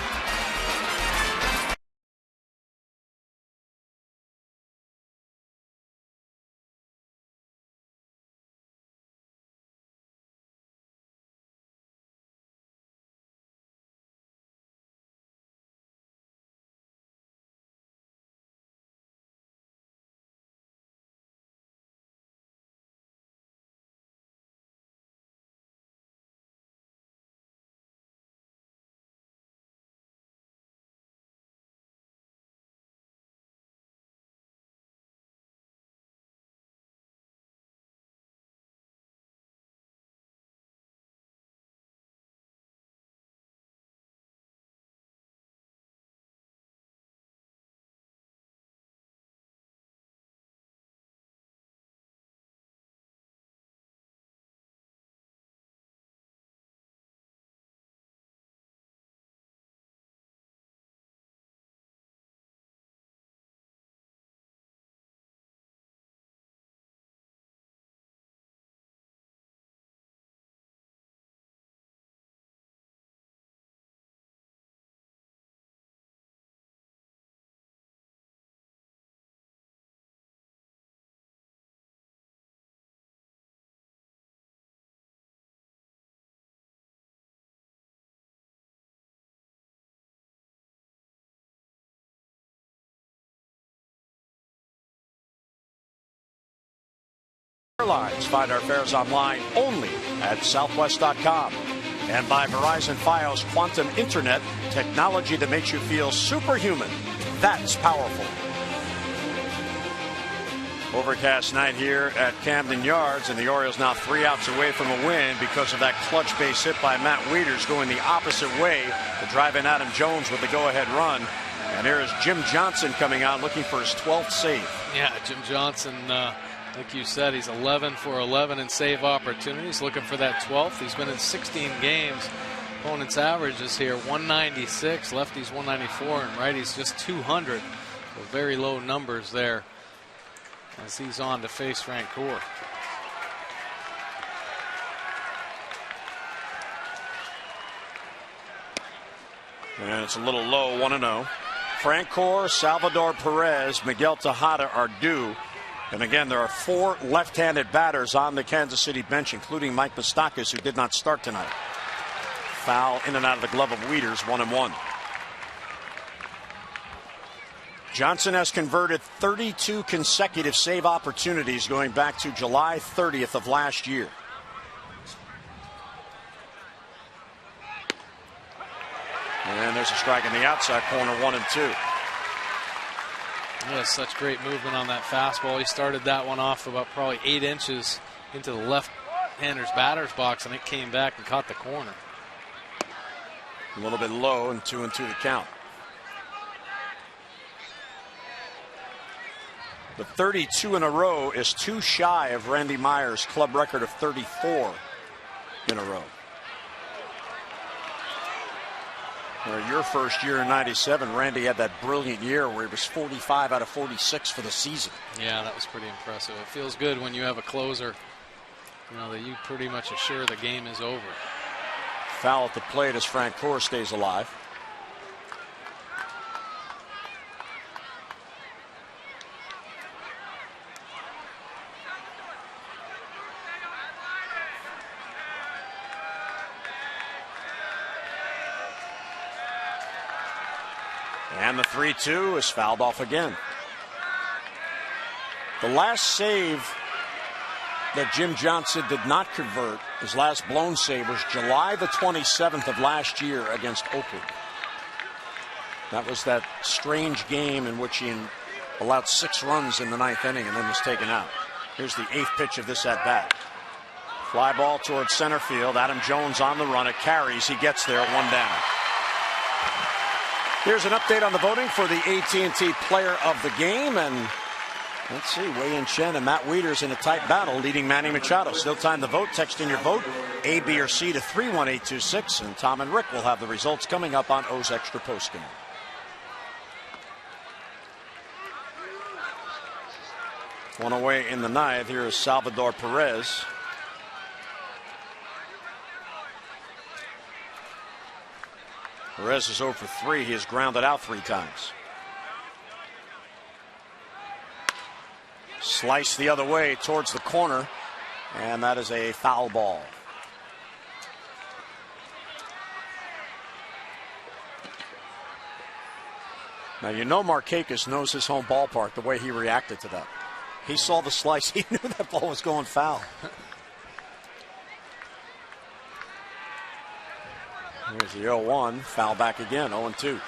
Airlines. Find our fares online only at southwest.com. And by Verizon Fios Quantum Internet, technology that makes you feel superhuman. That's powerful. Overcast night here at Camden Yards, and the Orioles now 3 outs away from a win because of that clutch base hit by Matt Wieters going the opposite way to drive in Adam Jones with the go-ahead run. And here is Jim Johnson coming out looking for his 12th save. Yeah, Jim Johnson, like you said, he's 11 for 11 in save opportunities, looking for that 12th. He's been in 16 games. Opponent's average is here 196, lefties 194, and righties just 200. So very low numbers there as he's on to face Francoeur. And it's a little low, 1-0. Francoeur, Salvador Perez, Miguel Tejada are due. And again, there are 4 left-handed batters on the Kansas City bench, including Mike Moustakas, who did not start tonight. Foul in and out of the glove of Wieters, 1-1. Johnson has converted 32 consecutive save opportunities going back to July 30th of last year. And there's a strike in the outside corner, 1-2. Yeah, such great movement on that fastball. He started that one off about probably 8 inches into the left-hander's batter's box, and it came back and caught the corner. A little bit low, and 2-2 the count. The 32 in a row is too shy of Randy Myers' club record of 34 in a row. Your first year in '97, Randy had that brilliant year where he was 45 out of 46 for the season. Yeah, that was pretty impressive. It feels good when you have a closer, that you pretty much assure the game is over. Foul at the plate as Francoeur stays alive. And the 3-2 is fouled off again. The last save that Jim Johnson did not convert. His last blown save was July the 27th of last year against Oakland. That was that strange game in which he allowed 6 runs in the 9th inning and then was taken out. Here's the 8th pitch of this at bat. Fly ball towards center field. Adam Jones on the run. It carries. He gets there, 1 down. Here's an update on the voting for the AT&T Player of the Game. And let's see, Wei-Yin Chen and Matt Wieters in a tight battle, leading Manny Machado. Still time to vote. Text in your vote, A, B, or C, to 31826. And Tom and Rick will have the results coming up on O's Extra Postgame. One away in the 9th. Here is Salvador Perez. Perez is 0 for 3. He has grounded out 3 times. Slice the other way towards the corner, and that is a foul ball. Now, you know Markakis knows his home ballpark the way he reacted to that. He saw the slice. He knew that ball was going foul. Here's the 0-1. Foul back again, 0-2.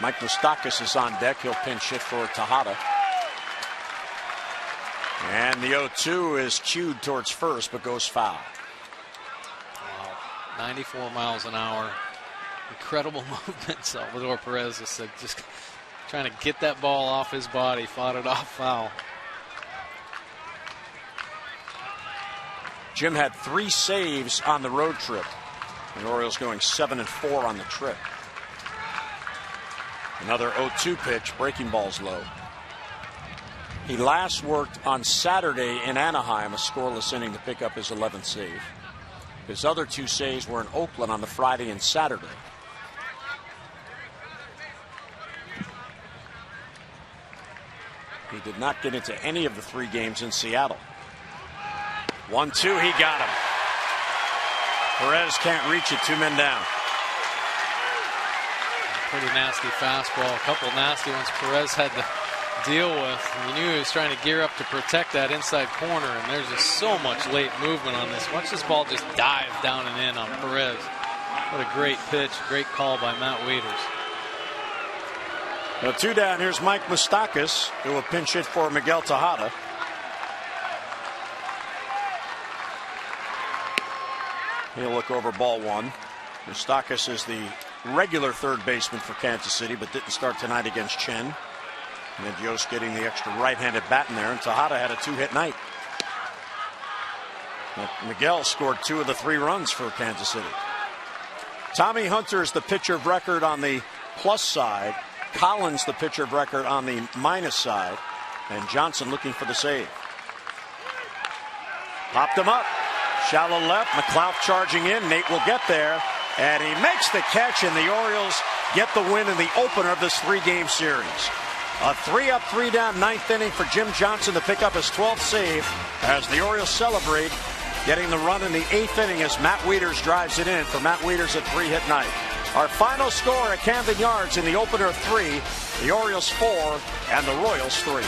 Mike Moustakas is on deck. He'll pinch hit for Tejada. And the 0-2 is cued towards first, but goes foul. Wow. 94 miles an hour. Incredible movement. Salvador Perez just trying to get that ball off his body. Fought it off, foul. Jim had 3 saves on the road trip. The Orioles going 7-4 on the trip. Another 0-2 pitch. Breaking ball's low. He last worked on Saturday in Anaheim, a scoreless inning, to pick up his 11th save. His other 2 saves were in Oakland on the Friday and Saturday. He did not get into any of the 3 games in Seattle. 1-2, he got him. Perez can't reach it, 2 men down. Pretty nasty fastball, a couple nasty ones Perez had to deal with. You knew he was trying to gear up to protect that inside corner, and there's just so much late movement on this. Watch this ball just dive down and in on Perez. What a great pitch, great call by Matt Wieters. Now 2 down. Here's Mike Moustakas, who will pinch hit for Miguel Tejada. He'll look over ball 1. Moustakas is the regular third baseman for Kansas City, but didn't start tonight against Chen. And then Yost getting the extra right-handed bat in there, and Tejada had a 2-hit night. Miguel scored 2 of the 3 runs for Kansas City. Tommy Hunter is the pitcher of record on the plus side. Collins the pitcher of record on the minus side. And Johnson looking for the save. Popped him up. Shallow left. McLeod charging in. Nate will get there. And he makes the catch, and the Orioles get the win in the opener of this 3-game series. A 3-up, 3-down 9th inning for Jim Johnson to pick up his 12th save as the Orioles celebrate getting the run in the 8th inning as Matt Wieters drives it in for Matt Wieters' a 3-hit night. Our final score at Camden Yards in the opener of 3, the Orioles 4 and the Royals 3.